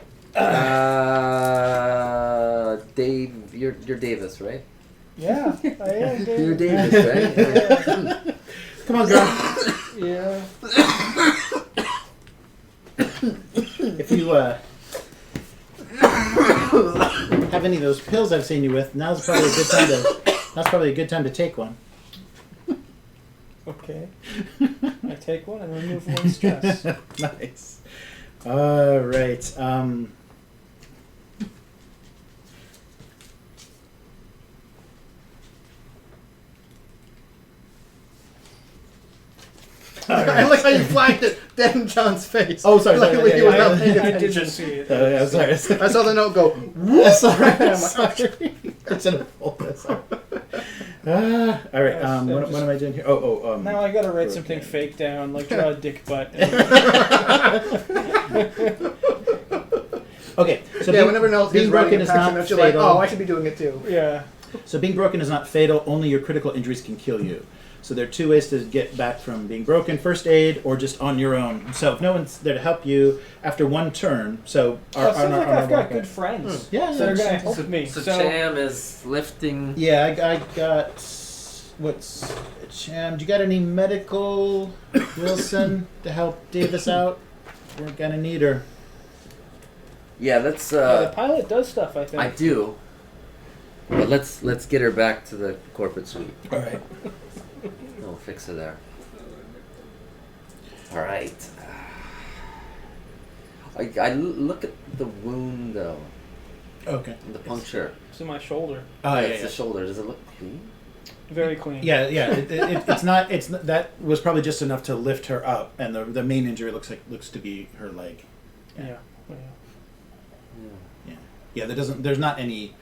Dave, you're Davis, right? Yeah, I am. You're David. Davis, right? Come on, girl. Yeah. If you have any of those pills I've seen you with, now's probably a good time to take one. Okay. I take one and remove one stress. Nice. All right. I like how you flagged it dead in John's face. Oh, sorry. Like, Yeah, you were yeah, not paying I attention. didn't see it. yeah, sorry. I saw the note go. Sorry. I should have pulled this. All right. What am I doing here? Now I gotta write something okay. fake down, like draw a dick butt. Okay. So Yeah, whenever else being is writing broken a is passion not note, you're like, fatal. oh, I should be doing it too. Yeah. So being broken is not fatal. Only your critical injuries can kill you. So there are 2 ways to get back from being broken: first aid or just on your own. So if no one's there to help you after one turn, so It seems like I've got good walkout- friends. Yeah, that are gonna yeah. help me. So Cham is lifting. Yeah, I got what's Cham? Do you got any medical, Wilson, to help Davis out? We're gonna need her. Yeah, let's. The pilot does stuff, I think. I do. But let's get her back to the corporate suite. All right. We'll fix her there. All right. I look at the wound though, Okay. the puncture. It's in my shoulder. Oh yeah, It's yeah. the shoulder. Does it look clean? Very clean. Yeah. It's not. That was probably just enough to lift her up, and the main injury looks to be her leg. Yeah. Yeah. There's not any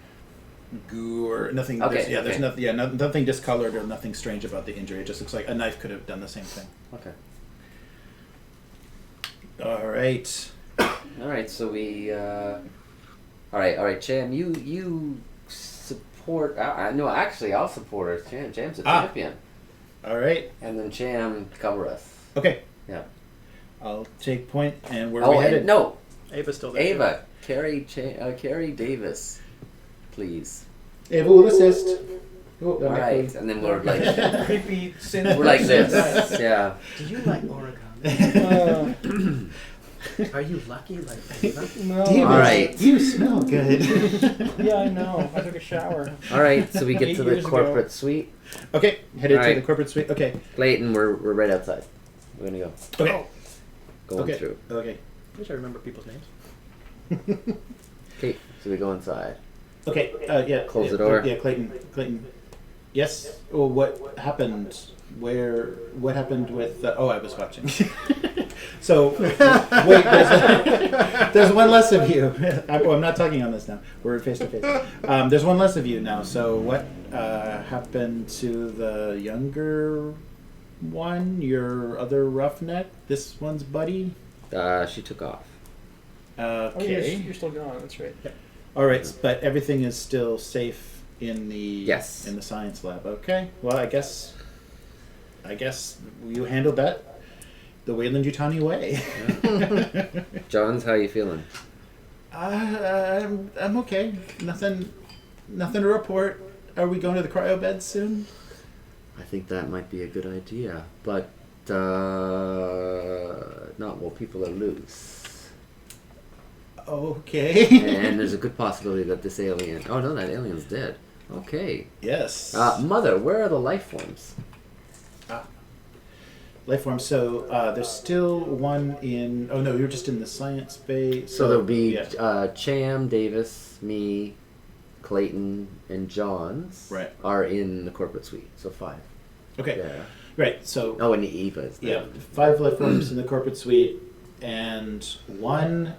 goo or nothing. Okay, There's okay. nothing. Yeah, nothing discolored or nothing strange about the injury. It just looks like a knife could have done the same thing. Okay. All right. All right. So we. All right. Cham, you support. No, actually, I'll support her. Cham's a champion. All right. And then Cham cover us. Okay. Yeah. I'll take point, and where are we Oh, headed? and no, Ava's still there. Ava, carry Davis, please. Ava will assist. Oh, All right, and then we're like, Creepy synth. we're like this. Yeah. Do you like Oregon? Are you lucky like Ava? No. Davis, All right. You smell good. Yeah, I know. I took a shower. All right, so we get 8 to the years ago. corporate suite. Okay, headed All to right. the corporate suite. Okay. Clayton, we're right outside. We're gonna go. Okay. Going Okay. through. Okay. I wish I remember people's names. Okay, so we go inside. Okay. Yeah. Close yeah, the door. Yeah, Clayton. Yes. Oh, what happened? What happened with? Oh, I was watching. So wait, there's one less of you. I'm not talking on this now. We're face to face. There's one less of you now. So what happened to the younger one, your other roughneck, this one's buddy. She took off. Oh, Okay. you're still gone. That's right. All right, but everything is still safe in the Yes. in the science lab. Okay. Well, I guess you handled that the Wayland Yutani way. Johns, how you feeling? I'm okay. Nothing to report. Are we going to the cryo bed soon? I think that might be a good idea, but not while people are loose. Okay. And there's a good possibility that this alien... Oh no, that alien's dead. Okay. Yes. Mother, where are the life forms? Life form. So there's still one in. Oh no, you're just in the science bay. So there'll be yeah. Cham, Davis, me, Clayton, and Johns Right. are in the corporate suite. So 5. Okay. Yeah. Right. So Oh, and Eva is there. yeah, 5 life forms in the corporate suite, and 1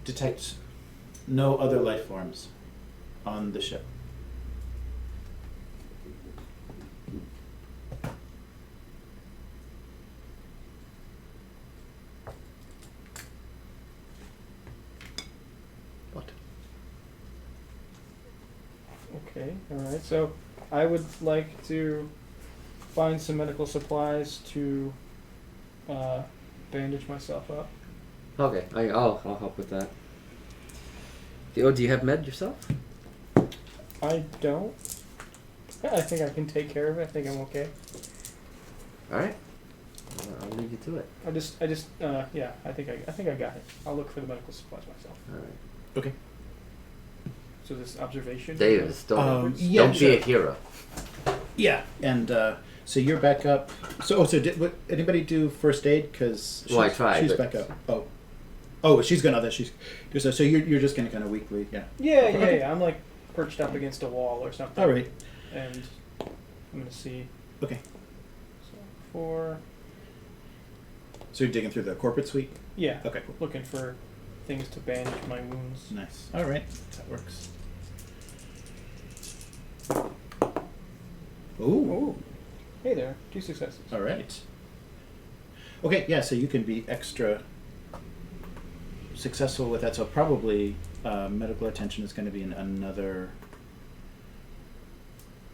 detect no other life forms on the ship. What? Okay. All right. So I would like to find some medical supplies to bandage myself up. Okay, I'll help with that. Do you have med yourself? I don't. I think I can take care of it. I think I'm okay. All right. I'll leave you to it. Yeah. I think I got it. I'll look for the medical supplies myself. All right. Okay. So this observation. Davis, don't yeah, don't be sure. a hero. Yeah, and so you're back up. So did anybody do first aid? Because Well, I tried, She's but- back up. Oh, she's gonna. She's so you're just gonna kind of weakly. Yeah. Yeah. I'm like perched up against a wall or something. All right. And I'm gonna see. Okay. So 4. So you're digging through the corporate suite. Yeah. Okay. Cool. Looking for things to bandage my wounds. Nice. All right. That works. Ooh. Ooh. Hey there. 2 successes. All right. Okay. Yeah. So you can be extra successful with that. So probably medical attention is going to be in another.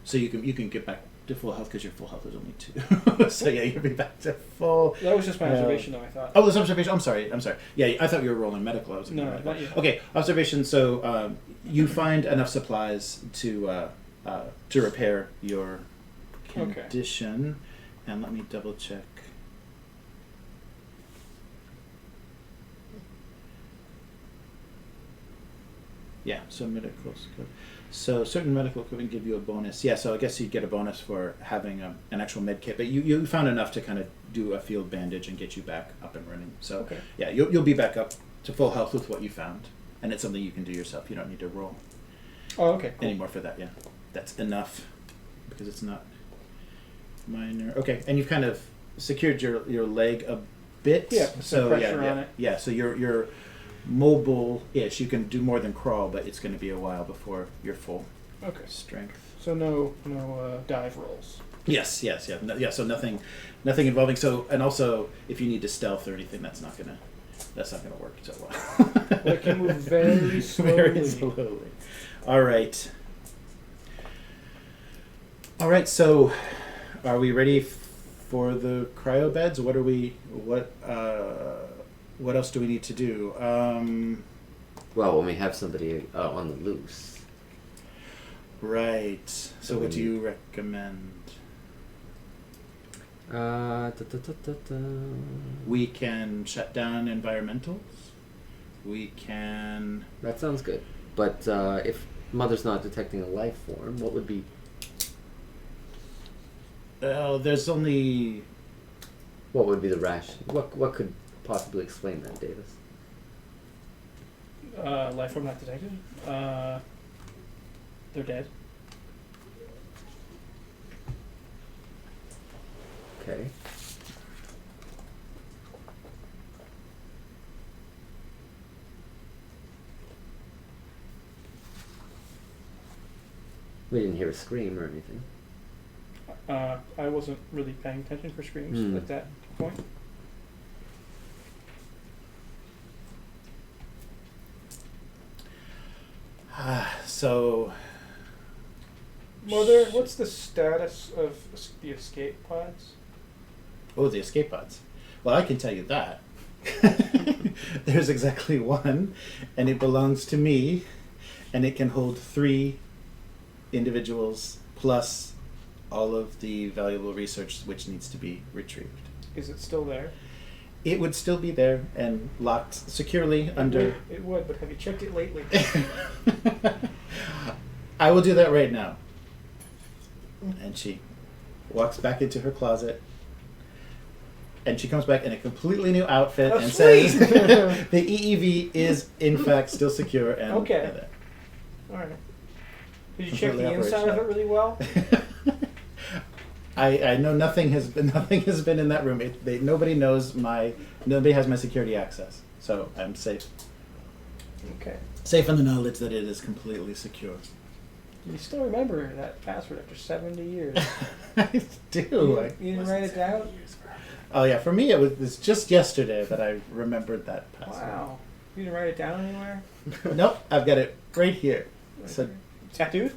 So you can get back to full health because your full health is only 2. So yeah, you'll be back to full. That was just my observation, though. I thought. Oh, this observation. I'm sorry. Yeah, I thought you were rolling medical. I was No, medical. not yet. Okay, observation. So you find enough supplies to repair your Okay. condition, and let me double check. Yeah, so medical skill. So certain medical equipment give you a bonus. Yeah, so I guess you'd get a bonus for having an actual med kit. But you found enough to kind of do a field bandage and get you back up and running. So Okay. yeah, you'll be back up to full health with what you found, and it's something you can do yourself. You don't need to roll Oh, okay. Cool. anymore for that. Yeah, that's enough because it's not minor. Okay, and you've kind of secured your leg a bit. Yeah, put some so pressure yeah, on it. Yeah, so you're mobile-ish. You can do more than crawl, but it's going to be a while before you're full Okay. strength. So no dive rolls. Yes, yeah, So nothing involving. So and also, if you need to stealth or anything, that's not gonna work so well. Well, it can move very slowly. Very slowly. All right. So, are we ready for the cryo beds? What else do we need to do? Well, when we have somebody on the loose. Right. So what do you recommend? We can shut down environmentals. We can. That sounds good. But if Mother's not detecting a life form, what would be... There's only. What would be the What could possibly explain that, Davis? Life form not detected. They're dead. Okay. We didn't hear a scream or anything. I wasn't really paying attention for screams Hmm. at that point. So, Mother, what's the status of the escape pods? oh, the escape pods. Well, I can tell you that. There's exactly one, and it belongs to me, and it can hold 3 individuals plus all of the valuable research which needs to be retrieved. Is it still there? It would still be there and locked securely under. It would, but have you checked it lately? I will do that right now. And she walks back into her closet. And she comes back in a completely new outfit Oh, and sweet! says the EEV is in fact still secure and Okay. All right. Did you check Completely the inside of it really well? I know nothing has been in that room. Nobody has my security access, so I'm safe. Okay. Safe in the knowledge that it is completely secure. You still remember that password after 70 years? I do. You didn't write it down? Oh yeah, for me it's just yesterday that I remembered that password. Wow. You didn't write it down anywhere? Nope, I've got it right here. So Tattooed?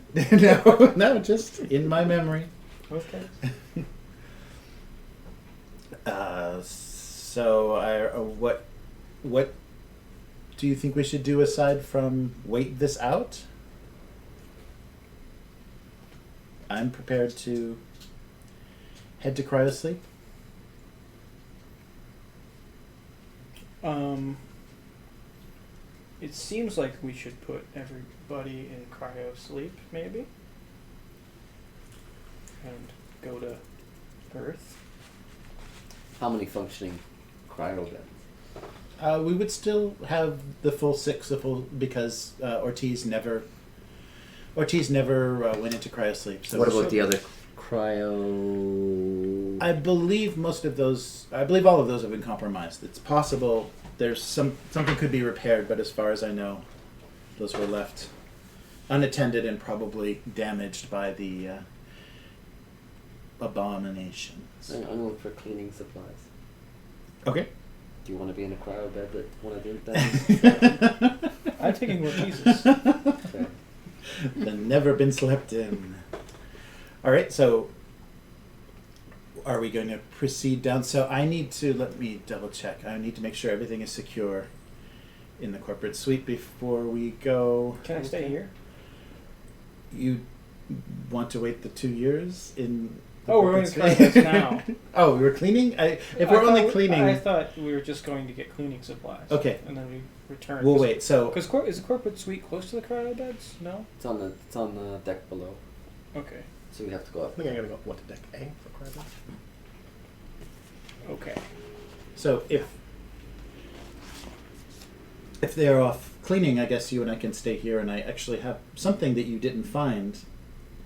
no, just in my memory. Okay. What do you think we should do aside from wait this out? I'm prepared to head to cryosleep. It seems like we should put everybody in cryo sleep, maybe, and go to Earth. How many functioning cryo beds? We would still have the full 6 because Ortiz never went into cryosleep. So What about the other cryo? I believe all of those have been compromised. It's possible there's something could be repaired, but as far as I know, those were left unattended and probably damaged by the abominations. I'm looking for cleaning supplies. Okay. Do you want to be in a cryo bed that one of them? I'm taking Ortiz's. Okay. The never been slept in. All right, so are we going to proceed down? So let me double check. I need to make sure everything is secure in the corporate suite before we go. Can I stay here? You want to wait the 2 years in the Oh, we're corporate going to suite? clean this now. Oh, we were cleaning? If we're only cleaning... I thought we were just going to get cleaning supplies. Okay. And then we return. We'll wait, so... Because is the corporate suite close to the cryo beds? No? It's on the deck below, Okay. so we have to go I up. think I'm gonna go to deck A for cryo. Okay. So if they're off cleaning, I guess you and I can stay here, and I actually have something that you didn't find.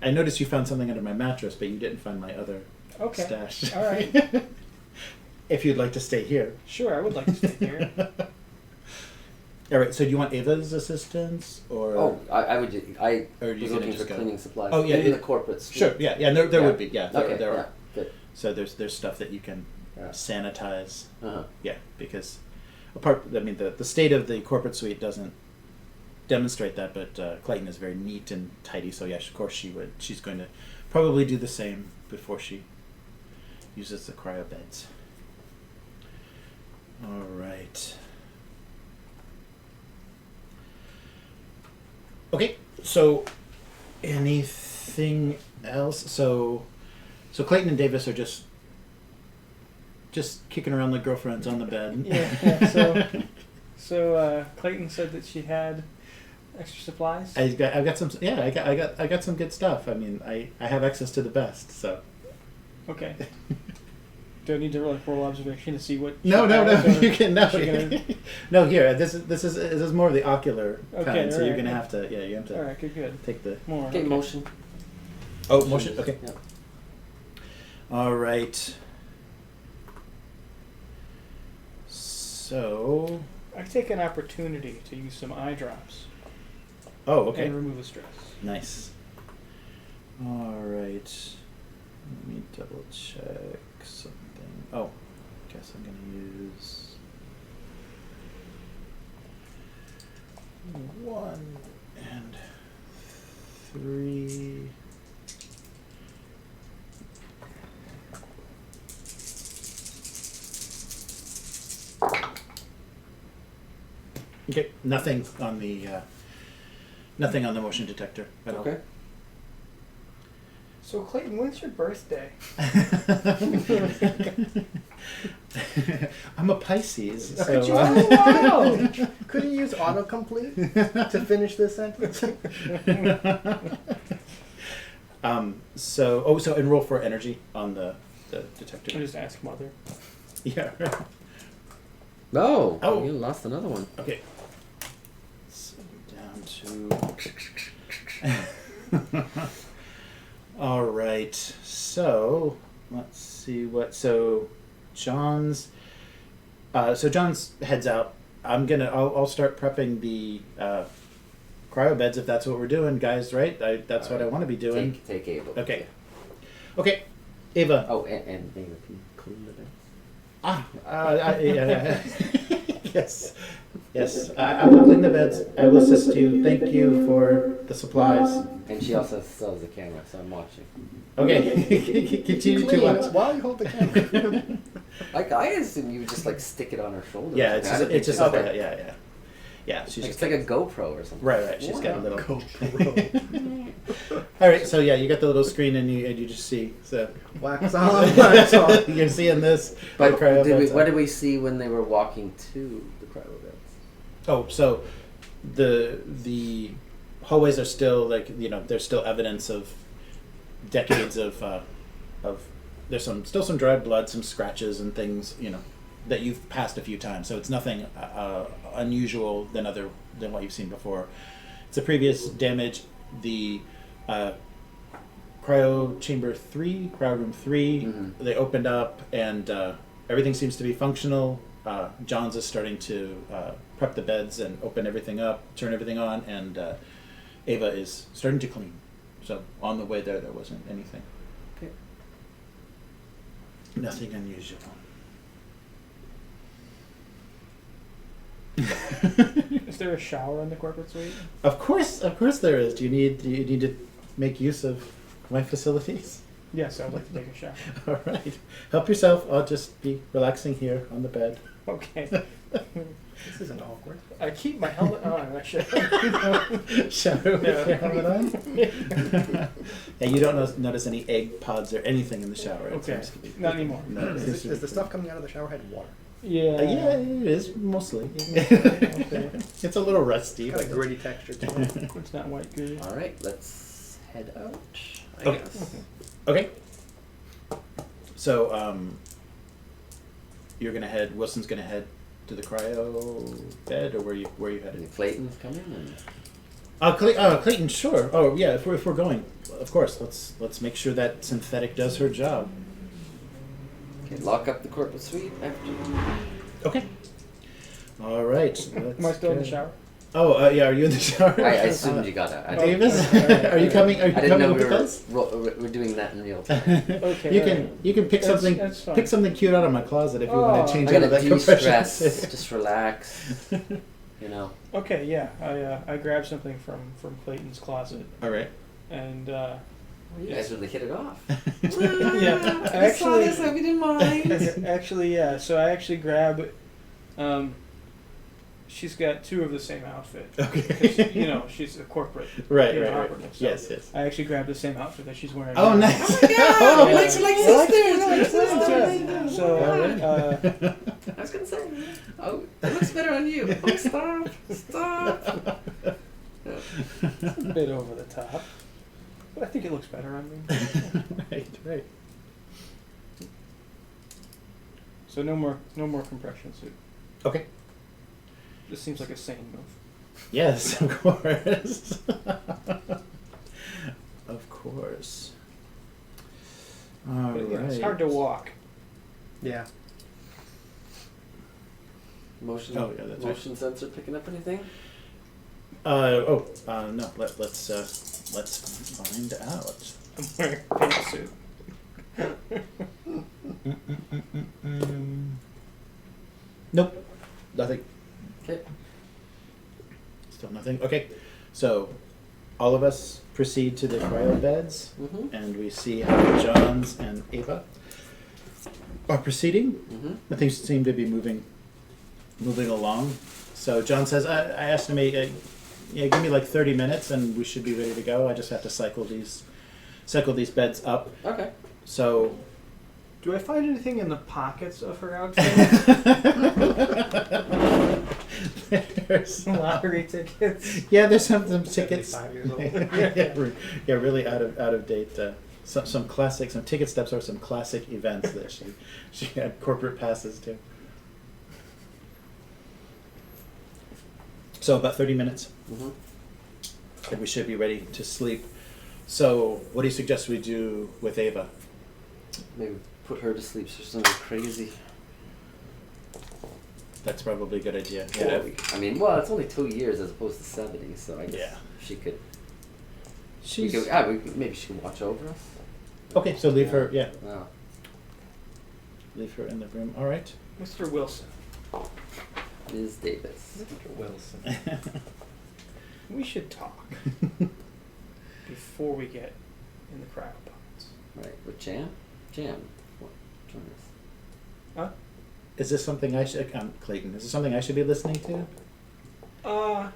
I noticed you found something under my mattress, but you didn't find my other Okay. stash. All right. If you'd like to stay here. Sure, I would like to stay here. All right. So do you want Ava's assistance, or? Oh, I was Or you looking gonna for just go? cleaning supplies. Oh, yeah, in yeah. the corporate suite. Sure. Yeah. Yeah. There Yeah. would be. Yeah. There Okay. are. Yeah. Good. So there's stuff that you can Yeah. sanitize. Uh-huh. Yeah, because the state of the corporate suite doesn't demonstrate that, but Clayton is very neat and tidy, so yes, of course she's going to probably do the same before she uses the cryo beds. All right. Okay, so anything else? So Clayton and Davis are just kicking around like girlfriends on the bed. Yeah. So Clayton said that she had extra supplies. I've got some. Yeah, I got some good stuff. I mean, I have access to the best. So. Okay. Do I need to roll observation to see what? No. she has, or You can no. is she gonna- No, here. This is more of the ocular Okay, kind. So you're alright. gonna have to. Yeah, you have to All right. Good. take the. More. Okay, motion. Oh, motion. Okay. Yeah. All right. So. I take an opportunity to use some eye drops Oh, okay. and remove the stress. Nice. All right. Let me double check something. Oh, guess I'm gonna use 1 and 3. Okay, nothing on the motion detector at all. Okay. So Clayton, when's your birthday? I'm a Pisces. Could So, you, wow! could you use autocomplete to finish this sentence? so and roll for energy on the I detector. just ask Mother. Yeah. Right. Oh, Oh. you lost another one. Okay. So down to. All right. So let's see what. So John's heads out. I'll start prepping the cryo beds if that's what we're doing, guys. Right? That's what I want to be doing. Take Ava. Okay. Okay. Ava. Oh, and Ava can clean the bed. Yeah. Yes. I will clean the beds. I will assist you. Thank you for the supplies. And she also still has the camera, so I'm watching. Okay. Continue to Clean watch. while you hold the camera. Like, I assume you would just like stick it on her shoulder. Yeah, Like, it's I just, don't it's just think like so. yeah. Yeah, she's Like, just it's like a GoPro or something. right. She's got a little. GoPro. All right, so yeah, you got the little screen and you just see. So Wax on, wax off. you're seeing this. But the cryo beds what up. did we see when they were walking to the cryo beds? Oh, so the hallways are still there's still evidence of decades of there's still some dried blood, some scratches and things that you've passed a few times. So it's nothing unusual than what you've seen before. It's a previous damage. The cryo chamber 3, cryo room 3, Mhm. they opened up and everything seems to be functional. John's is starting to prep the beds and open everything up, turn everything on, and Ava is starting to clean. So on the way there wasn't anything. Okay. Nothing unusual. Is there a shower in the corporate suite? Of course there is. Do you need to make use of my facilities? Yes, I'd like to take a shower. All right. Help yourself. I'll just be relaxing here on the bed. Okay. This isn't awkward. I keep my helmet on, actually. Shower with your Yeah. helmet on. Yeah, you don't notice any egg pods or anything in the shower. It Okay. seems to be- Not anymore. No, it seems to Is be the stuff coming out of the shower head water? Yeah. yeah, it is mostly. Okay. It's a little rusty. Got a but gritty texture to it. It's not white goo. All right, let's head out. I Okay. guess. Okay. So, you're gonna head. Wilson's gonna head to the cryo bed, or where you headed? And Clayton's coming, and Clayton. Sure. Oh, yeah. If we're going, of course. Let's make sure that synthetic does her job. okay, lock up the corporate suite after. Okay. All right. Am I still in the shower? Oh, yeah. Are you in the shower? I assumed you got out. Davis, are you coming? Are you I didn't coming know we with were us? we're doing that in real time. Okay. You can pick That's- something. that's fine. Pick something cute out of my closet if you want Oh. to change I'm out of gonna that compression. de-stress, just relax. You know. Okay, yeah. I grabbed something from Clayton's closet, All right. and You guys really hit it off. Yeah, I saw actually- this. I didn't mind. actually, yeah. So I actually grab. She's got two of the same outfit. Okay. She's a corporate. Right. operative, so Yes. I actually grabbed the same outfit that she's wearing. Oh, now. nice. Oh, Yeah. like sisters. Yeah. So All right. I was gonna say, oh, it looks better on you. Oh, stop. it's a bit over the top, but I think it looks better on me. Right. So no more compression suit. Okay. This seems like a sane move. Yes, of course. Of course. All But, right. it's hard to walk. Yeah. Motion. Oh, yeah, that's right. motion sensor picking up anything? No. Let's find out. I'm wearing a pantsuit. Nope. Nothing. Okay. Still nothing. Okay. So, all of us proceed to the cryo beds, Mm-hmm. and we see how Johns and Ava are proceeding. Mm-hmm. Things seem to be moving along. So John says, I estimate, give me like 30 minutes, and we should be ready to go. I just have to cycle these beds up. Okay. So. Do I find anything in the pockets of her outfit? There's Lottery tickets. Yeah, there's some tickets. 75 years old. Yeah, really out of date. Some classic, some ticket stubs or some classic events that she had corporate passes to. So about 30 minutes, Mm-hmm. and we should be ready to sleep. So what do you suggest we do with Ava? Maybe put her to sleep for something crazy. That's probably a good idea. Yeah. I mean, well, it's only 2 years as opposed to 70, so I guess Yeah. she could. She's Maybe she can watch over us. okay. So leave her. Yeah, Wow. leave her in the room. All right. Mr. Wilson, Ms. Davis. Mr. Wilson. we should talk before we get in the cryopods. Right. With Cham? Cham. What? Join us. Huh? Is this something I should, Clayton? Is this something I should be listening to? Or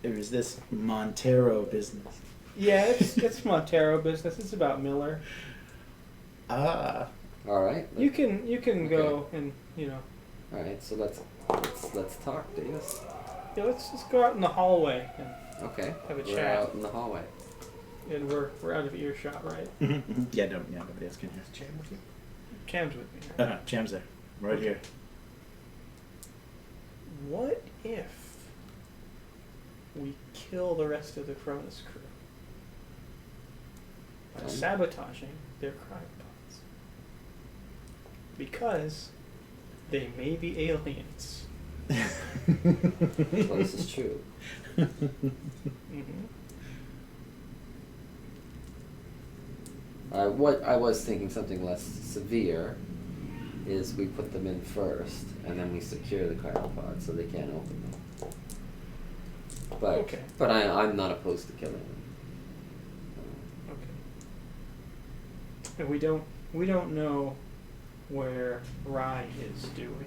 is this Montero business? Yeah, it's Montero business. It's about Miller. Ah. All right. You can go Okay. and All right. So let's talk, Davis. yeah, let's just go out in the hallway and Okay. Have a We're chat. out in the hallway. we're out of earshot, right? Yeah, nobody else can hear. Cham with you? Cam's with me. Right? Cham's there, right here. What if we kill the rest of the Cronus crew by Fine. sabotaging their cryopods? Because they may be aliens. Well, this is true. Mm-hmm. What I was thinking something less severe is we put them in first, and then we secure the cryopod so they can't open them. But Okay. but I'm not opposed to killing them. Okay. And we don't know where Rye is doing.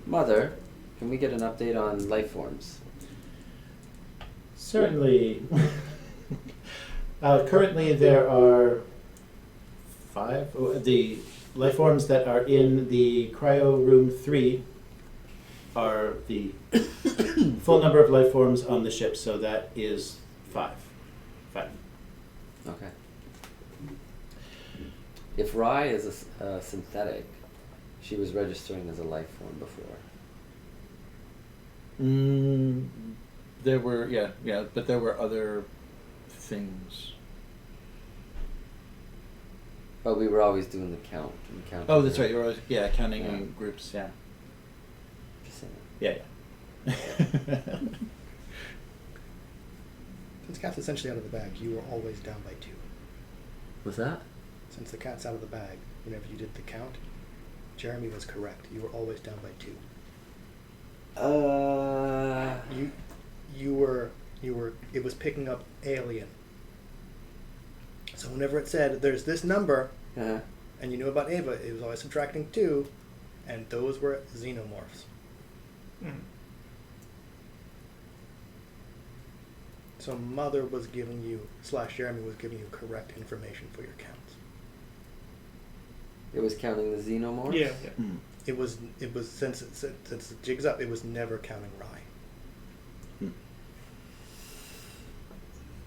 Mother, can we get an update on life forms? Certainly. Currently, there are 5. The life forms that are in the cryo room 3 are the full number of life forms on the ship. So that is 5. 5. Okay. If Rye is a synthetic, she was registering as a life form before. There were but there were other things. But we were always doing the count. And counting Oh, that's her. right. You're always counting Yeah. in groups. Yeah. Just saying. Yeah. Since the cat's essentially out of the bag, you were always down by 2. What's that? Since the cat's out of the bag, whenever you did the count, Jeremy was correct. You were always down by 2. You were. It was picking up alien. So whenever it said there's this number, Uh, and you knew about Ava, it was always subtracting 2, and those were xenomorphs. Mm. So Mother was giving you / Jeremy was giving you correct information for your counts. it was counting the xenomorphs? Yeah. It was since the jig's up, it was never counting Rye.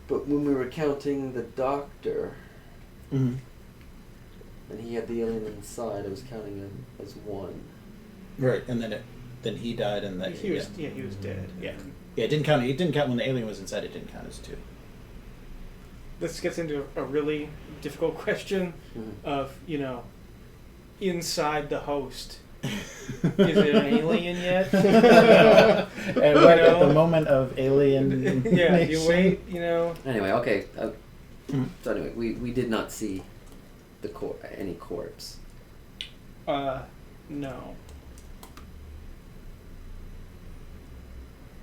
But when we were counting the doctor, Mm-hmm. and he had the alien inside, I was counting him as 1. Right, and then he died, and then He was dead. Yeah. Yeah, it didn't count. It didn't count when the alien was inside. It didn't count as 2. This gets into a really difficult question Mhm. of, inside the host. Is it an alien yet? And right at the moment of alien. Yeah, you wait, Anyway, okay. Mhm. So anyway, we did not see any corpse. No.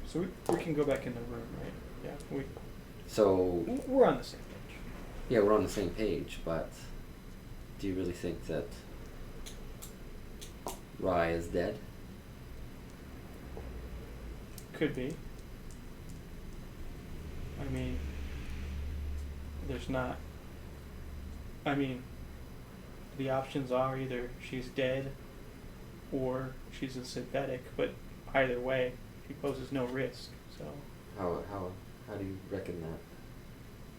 So we can go back in the room, right? Yeah, So we're on the same page. yeah, we're on the same page, but do you really think that Rye is dead? Could be. I mean, there's not. I mean, the options are either she's dead or she's a synthetic, but either way, she poses no risk. So, How do you reckon that?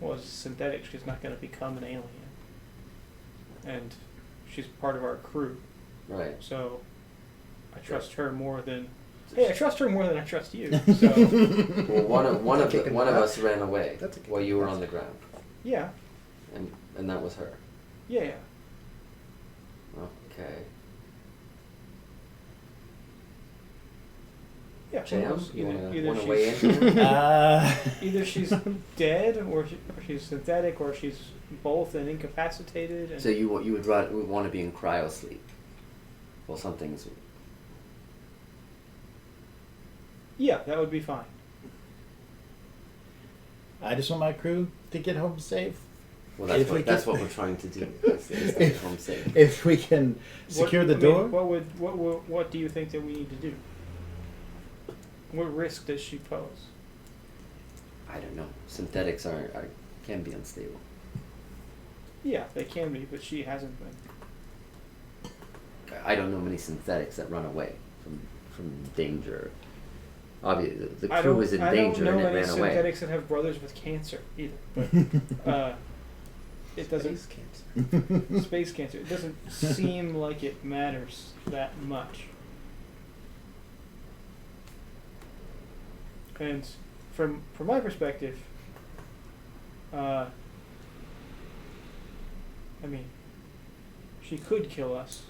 well, as a synthetic, she's not going to become an alien, and she's part of our crew. Right. So, I trust her more than. Hey, I trust her more than I trust you. So, Well, one of us ran away That's a kick while in you the were nuts. on the ground, yeah, and that was her. yeah. Okay. Yeah, who Cham, knows? you Either wanna she's- weigh in here? Either she's dead, or she's synthetic, or she's both and incapacitated. And So you would want to be in cryo sleep? Well, something's. yeah, that would be fine. I just want my crew to get home safe. Well, If we that's can- what we're trying to do. Is to get home safe. If we can secure the door. What do you think that we need to do? What risk does she pose? I don't know. Synthetics can be unstable. Yeah, they can be, but she hasn't been. I don't know many synthetics that run away from danger. Obviously, the crew was in danger and it ran I don't know many away. synthetics that have brothers with cancer either. But, it doesn't. Space cancer. Space cancer. It doesn't seem like it matters that much. And from my perspective, I mean, she could kill us,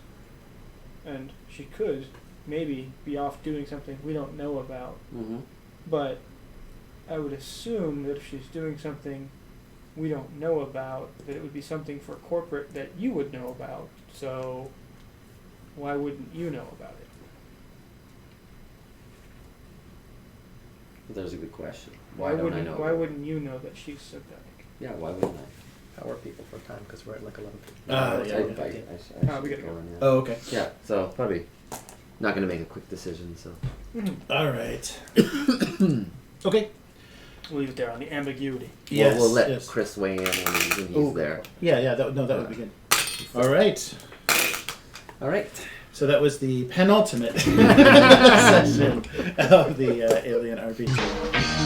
and she could maybe be off doing something we don't know about. Mm-hmm. But I would assume that if she's doing something we don't know about, that it would be something for corporate that you would know about. So why wouldn't you know about it? There's a good question. Why don't I wouldn't know? Why wouldn't you know that she's synthetic? Yeah, why wouldn't I? How are people for time? Because we're at like 11 people. Yeah, I yeah. should We get gotta go. going, yeah. Oh, okay. Yeah, so probably not going to make a quick decision. So All right. Okay. We'll leave it there on the ambiguity. Yes. we'll let yes. Chris weigh in when he's Ooh. there. Yeah. That would be good. All right. All right. So that was the penultimate session of the Alien RPG.